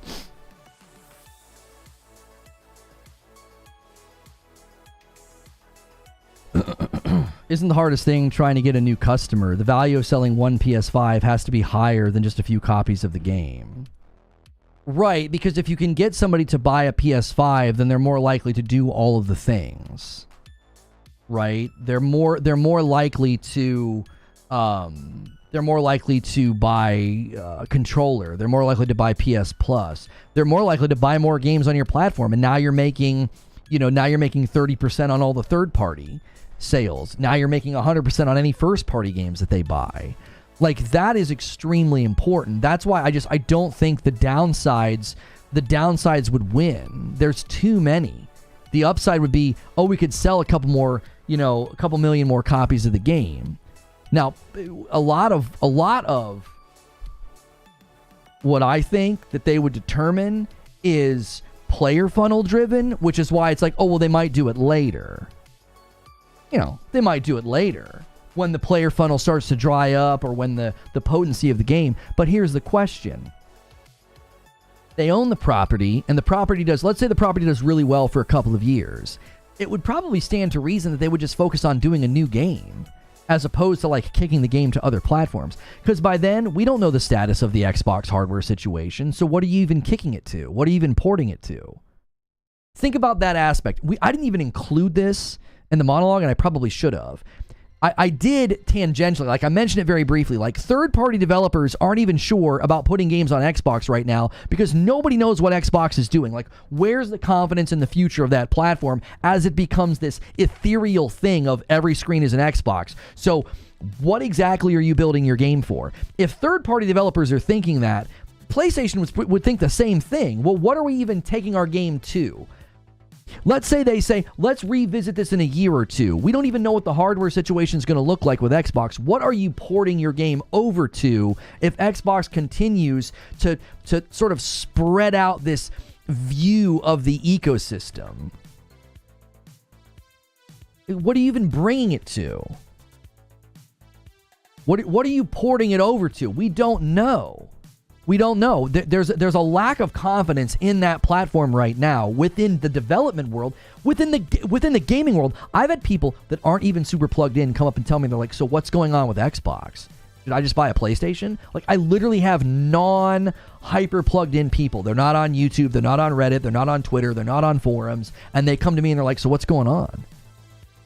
Isn't the hardest thing trying to get a new customer? The value of selling one PS5 has to be higher than just a few copies of the game. Right, because if you can get somebody to buy a PS5, then they're more likely to do all of the things. Right? They're more likely to buy a controller. They're more likely to buy PS Plus. They're more likely to buy more games on your platform, and now you're making 30% on all the third party sales. Now you're making 100% on any first party games that they buy. Like, that is extremely important. That's why I don't think the downsides would win. There's too many. The upside would be, we could sell a couple million more copies of the game. Now, a lot of what I think that they would determine is player funnel driven, which is why it's like, they might do it later. They might do it later when the player funnel starts to dry up or when the potency of the game. But here's the question. They own the property, and let's say the property does really well for a couple of years. It would probably stand to reason that they would just focus on doing a new game as opposed to like kicking the game to other platforms. Because by then, we don't know the status of the Xbox hardware situation. So what are you even kicking it to? What are you even porting it to? Think about that aspect. I didn't even include this in the monologue, and I probably should have. I did tangentially, like I mentioned it very briefly, like third-party developers aren't even sure about putting games on Xbox right now because nobody knows what Xbox is doing. Like, where's the confidence in the future of that platform as it becomes this ethereal thing of every screen is an Xbox? So what exactly are you building your game for? If third-party developers are thinking that, PlayStation would think the same thing. Well, what are we even taking our game to? Let's say they say, let's revisit this in a year or two. We don't even know what the hardware situation is going to look like with Xbox. What are you porting your game over to if Xbox continues to sort of spread out this view of the ecosystem? What are you even bringing it to? What are you porting it over to? We don't know. We don't know. There's a lack of confidence in that platform right now within the development world, within the gaming world. I've had people that aren't even super plugged in come up and tell me, they're like, so what's going on with Xbox? Did I just buy a PlayStation? Like, I literally have non-hyper plugged in people. They're not on YouTube. They're not on Reddit. They're not on Twitter. They're not on forums. And they come to me and they're like, so what's going on?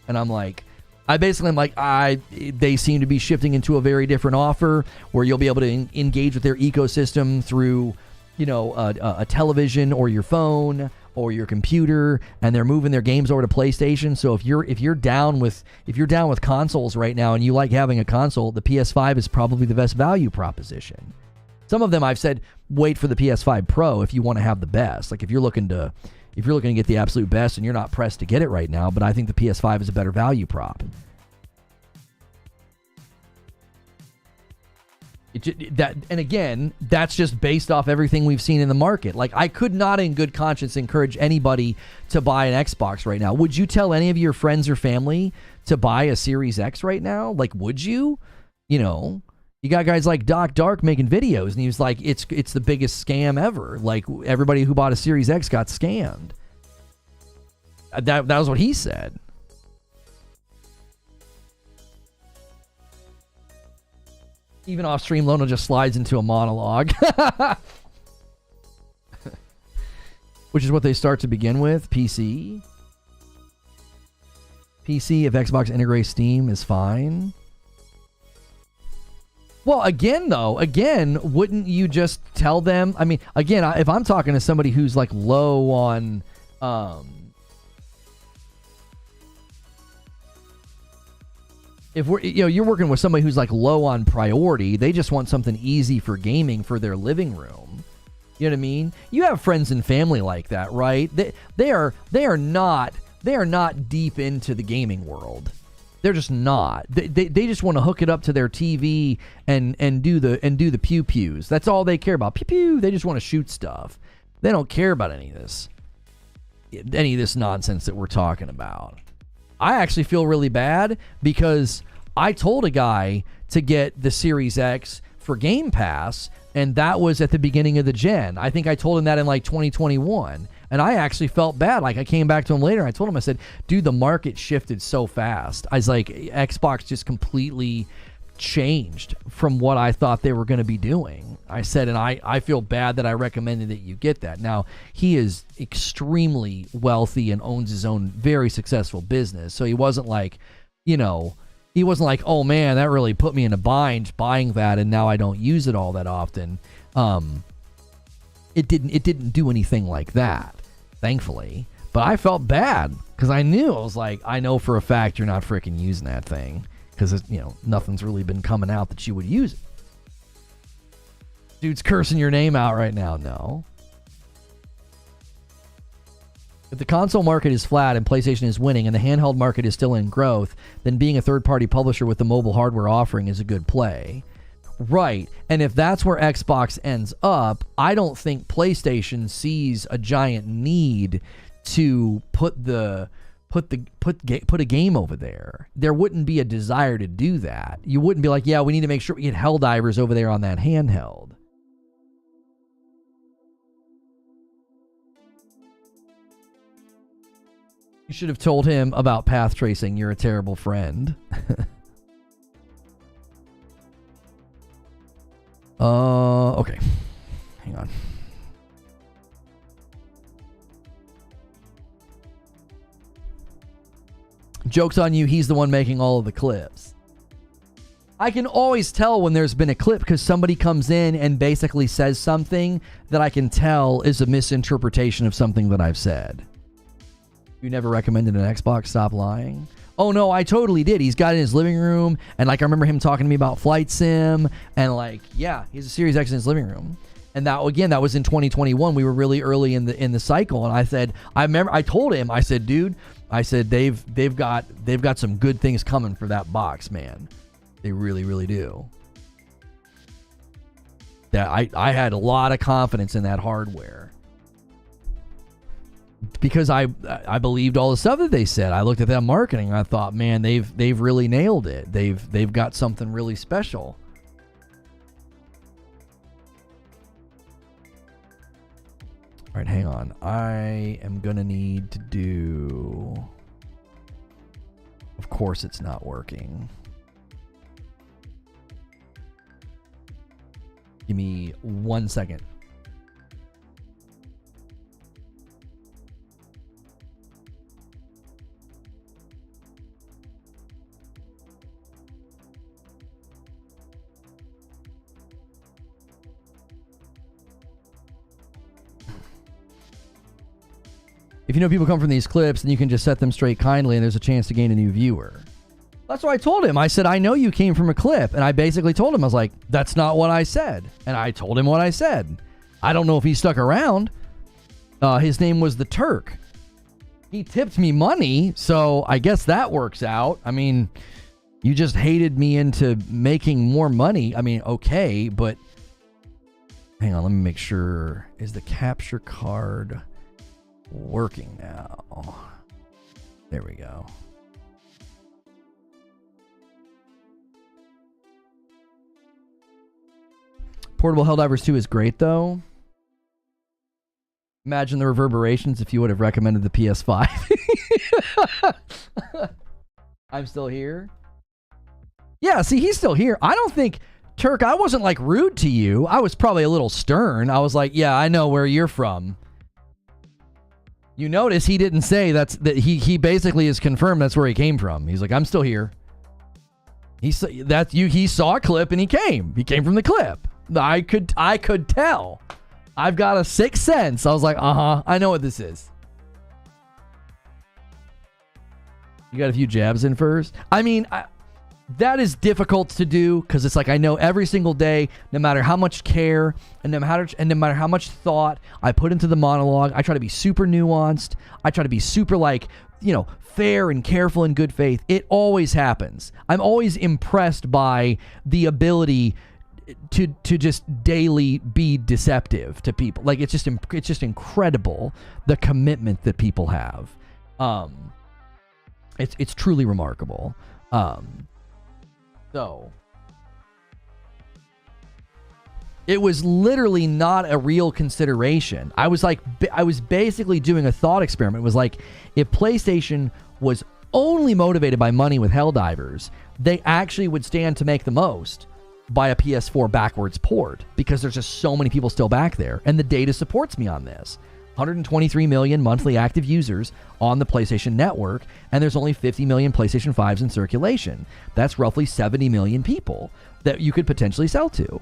And I'm like, they seem to be shifting into a very different offer where you'll be able to engage with their ecosystem through, a television or your phone or your computer, and they're moving their games over to PlayStation. So if you're down with consoles right now and you like having a console, the PS5 is probably the best value proposition. Some of them I've said, wait for the PS5 Pro if you want to have the best. Like if you're looking to get the absolute best and you're not pressed to get it right now, but I think the PS5 is a better value prop. And again, that's just based off everything we've seen in the market. Like, I could not in good conscience encourage anybody to buy an Xbox right now. Would you tell any of your friends or family to buy a Series X right now? Like, would you? You got guys like Doc Dark making videos, and he was like, it's the biggest scam ever. Like, everybody who bought a Series X got scammed. That was what he said. Even off stream, Lono just slides into a monologue. Which is what they start to begin with. PC, if Xbox integrates Steam, is fine. Well, again, wouldn't you just tell them? I mean, again, if I'm talking to somebody who's like low on, if we're, you're working with somebody who's like low on priority, they just want something easy for gaming for their living room. You know what I mean? You have friends and family like that, right? They are not deep into the gaming world. They're just not. They just want to hook it up to their TV and do the pew pews. That's all they care about. Pew pew. They just want to shoot stuff. They don't care about any of this nonsense that we're talking about. I actually feel really bad because I told a guy to get the Series X for Game Pass, and that was at the beginning of the gen. I think I told him that in like 2021. And I actually felt bad. Like, I came back to him later and I told him, I said, dude, the market shifted so fast. I was like, Xbox just completely changed from what I thought they were going to be doing. I said, and I feel bad that I recommended that you get that. Now, he is extremely wealthy and owns his own very successful business. So he wasn't like, oh man, that really put me in a bind buying that, and now I don't use it all that often. It didn't do anything like that, thankfully. But I felt bad because I knew, I was like, I know for a fact you're not freaking using that thing because nothing's really been coming out that you would use it. Dude's cursing your name out right now. No. If the console market is flat and PlayStation is winning and the handheld market is still in growth, then being a third-party publisher with the mobile hardware offering is a good play. Right. And if that's where Xbox ends up, I don't think PlayStation sees a giant need to put a game over there. There wouldn't be a desire to do that. You wouldn't be like, yeah, we need to make sure we get Helldivers over there on that handheld. You should have told him about path tracing. You're a terrible friend. Okay. Hang on. Joke's on you, he's the one making all of the clips. I can always tell when there's been a clip because somebody comes in and basically says something that I can tell is a misinterpretation of something that I've said. You never recommended an Xbox? Stop lying. Oh no, I totally did. He's got it in his living room, and like I remember him talking to me about Flight Sim, and like, yeah, he has a Series X in his living room. And that, again, that was in 2021. We were really early in the cycle, and I said, I told him, I said, dude, I said they've got some good things coming for that box, man. They really, really do. That I had a lot of confidence in that hardware. Because I believed all the stuff that they said. I looked at that marketing and I thought, man, they've really nailed it. They've got something really special. All right, hang on. I am gonna need to do. Of course, it's not working. Give me 1 second. If you know people come from these clips, then you can just set them straight kindly and there's a chance to gain a new viewer. That's what I told him. I said, I know you came from a clip. And I basically told him, I was like, that's not what I said. And I told him what I said. I don't know if he stuck around. His name was the Turk. He tipped me money, so I guess that works out. I mean, you just hated me into making more money. I mean, okay, but hang on, let me make sure. Is the capture card working now? There we go. Portable Helldivers 2 is great though. Imagine the reverberations if you would have recommended the PS5. I'm still here. Yeah, see, he's still here. I don't think, Turk, I wasn't like rude to you. I was probably a little stern. I was like, yeah, I know where you're from. You notice he didn't say that he basically is confirmed that's where he came from. He's like, I'm still here. He saw a clip and he came. He came from the clip. I could tell. I've got a sixth sense. I was like, I know what this is. You got a few jabs in first. I mean, that is difficult to do because it's like I know every single day, no matter how much care and no matter how much thought I put into the monologue, I try to be super nuanced. I try to be super fair and careful and good faith. It always happens. I'm always impressed by the ability to just daily be deceptive to people. Like it's just incredible the commitment that people have. It's truly remarkable. So it was literally not a real consideration. I was basically doing a thought experiment. It was like, if PlayStation was only motivated by money with Helldivers, they actually would stand to make the most by a PS4 backwards port, because there's just so many people still back there. And the data supports me on this. 123 million monthly active users on the PlayStation Network, and there's only 50 million PlayStation 5s in circulation. That's roughly 70 million people that you could potentially sell to.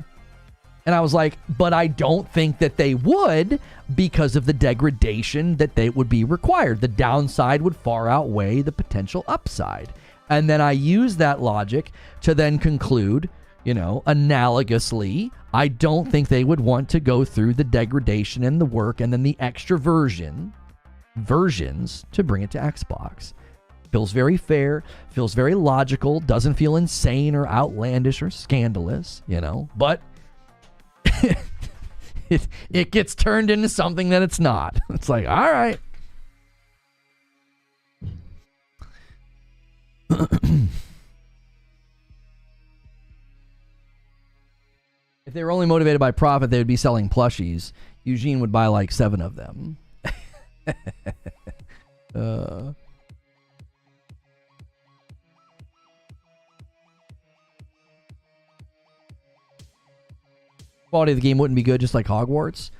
And I was like, but I don't think that they would, because of the degradation that they would be required. The downside would far outweigh the potential upside. And then I used that logic to then conclude, analogously, I don't think they would want to go through the degradation and the work and then the extra versions to bring it to Xbox. Feels very fair, feels very logical, doesn't feel insane or outlandish or scandalous, but it gets turned into something that it's not. It's like, all right. If they were only motivated by profit, they would be selling plushies. Eugene would buy like 7 of them. Quality of the game wouldn't be good, just like Hogwarts.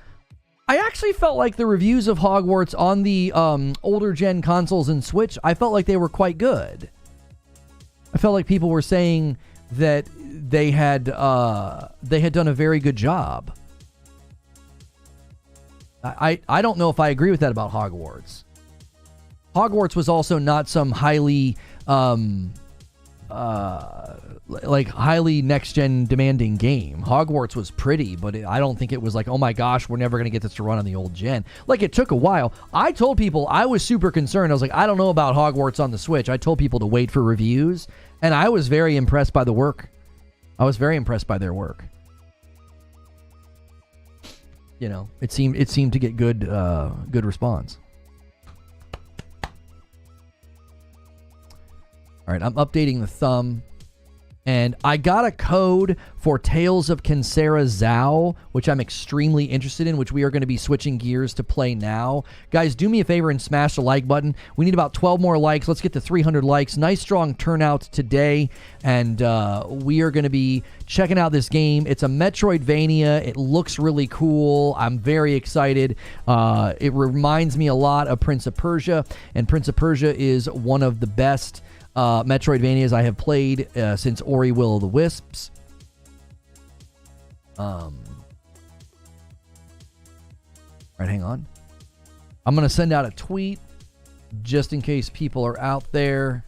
I actually felt like the reviews of Hogwarts on the older gen consoles and Switch, I felt like they were quite good. I felt like people were saying that they had done a very good job. I don't know if I agree with that about Hogwarts. Hogwarts was also not some highly highly next gen demanding game. Hogwarts was pretty, but I don't think it was like, oh my gosh, we're never gonna get this to run on the old gen. Like, it took a while. I told people, I was super concerned. I was like, I don't know about Hogwarts on the Switch. I told people to wait for reviews, and I was very impressed by the work. I was very impressed by their work. It seemed to get good response. All right, I'm updating the thumb. And I got a code for Tales of Kinsera Zhao, which I'm extremely interested in, which we are going to be switching gears to play now. Guys, do me a favor and smash the like button. We need about 12 more likes. Let's get to 300 likes. Nice, strong turnout today. And we are going to be checking out this game. It's a Metroidvania. It looks really cool. I'm very excited. It reminds me a lot of Prince of Persia. And Prince of Persia is one of the best Metroidvanias I have played since Ori Will of the Wisps. All right, hang on. I'm going to send out a tweet just in case people are out there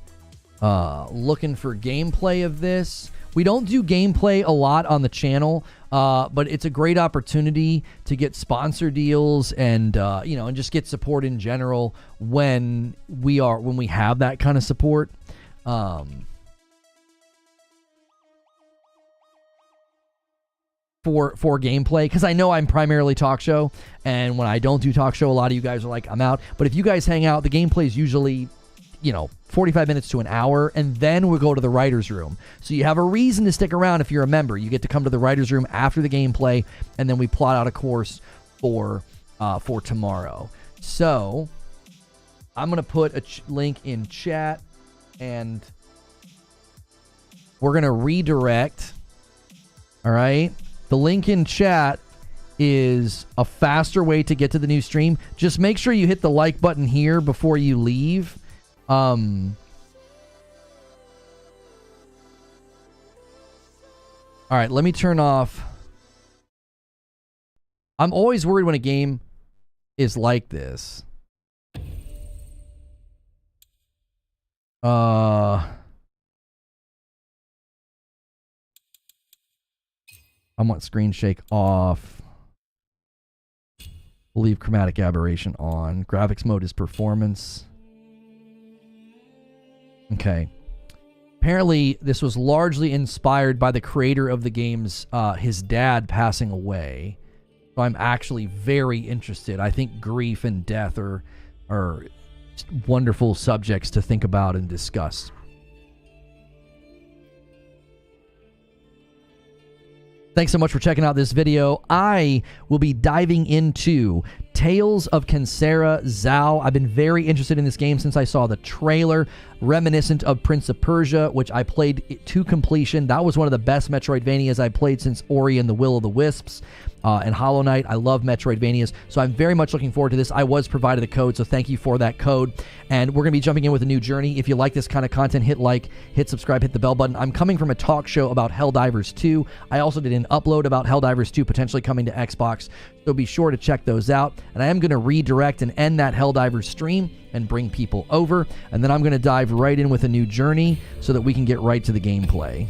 looking for gameplay of this. We don't do gameplay a lot on the channel, but it's a great opportunity to get sponsor deals and and just get support in general when we have that kind of support. For gameplay, because I know I'm primarily talk show, and when I don't do talk show, a lot of you guys are like, I'm out. But if you guys hang out, the gameplay is usually 45 minutes to an hour, and then we'll go to the writer's room. So you have a reason to stick around if you're a member. You get to come to the writer's room after the gameplay, and then we plot out a course for tomorrow. So I'm going to put a link in chat, and we're going to redirect. All right. The link in chat is a faster way to get to the new stream. Just make sure you hit the like button here before you leave. All right, let me turn off. I'm always worried when a game is like this. I want screen shake off. We'll leave chromatic aberration on. Graphics mode is performance. Okay. Apparently, this was largely inspired by the creator of the game's, his dad passing away. So I'm actually very interested. I think grief and death are wonderful subjects to think about and discuss. Thanks so much for checking out this video. I will be diving into Tales of Kensera Zhao. I've been very interested in this game since I saw the trailer, reminiscent of Prince of Persia, which I played to completion. That was one of the best Metroidvanias I've played since Ori and the Will of the Wisps. And Hollow Knight. I love Metroidvanias, so I'm very much looking forward to this. I was provided a code, so thank you for that code. And we're going to be jumping in with a new journey. If you like this kind of content, hit like, hit subscribe, hit the bell button. I'm coming from a talk show about Helldivers 2. I also did an upload about Helldivers 2 potentially coming to Xbox, so be sure to check those out. And I am going to redirect and end that Helldivers stream and bring people over. And then I'm going to dive right in with a new journey so that we can get right to the gameplay.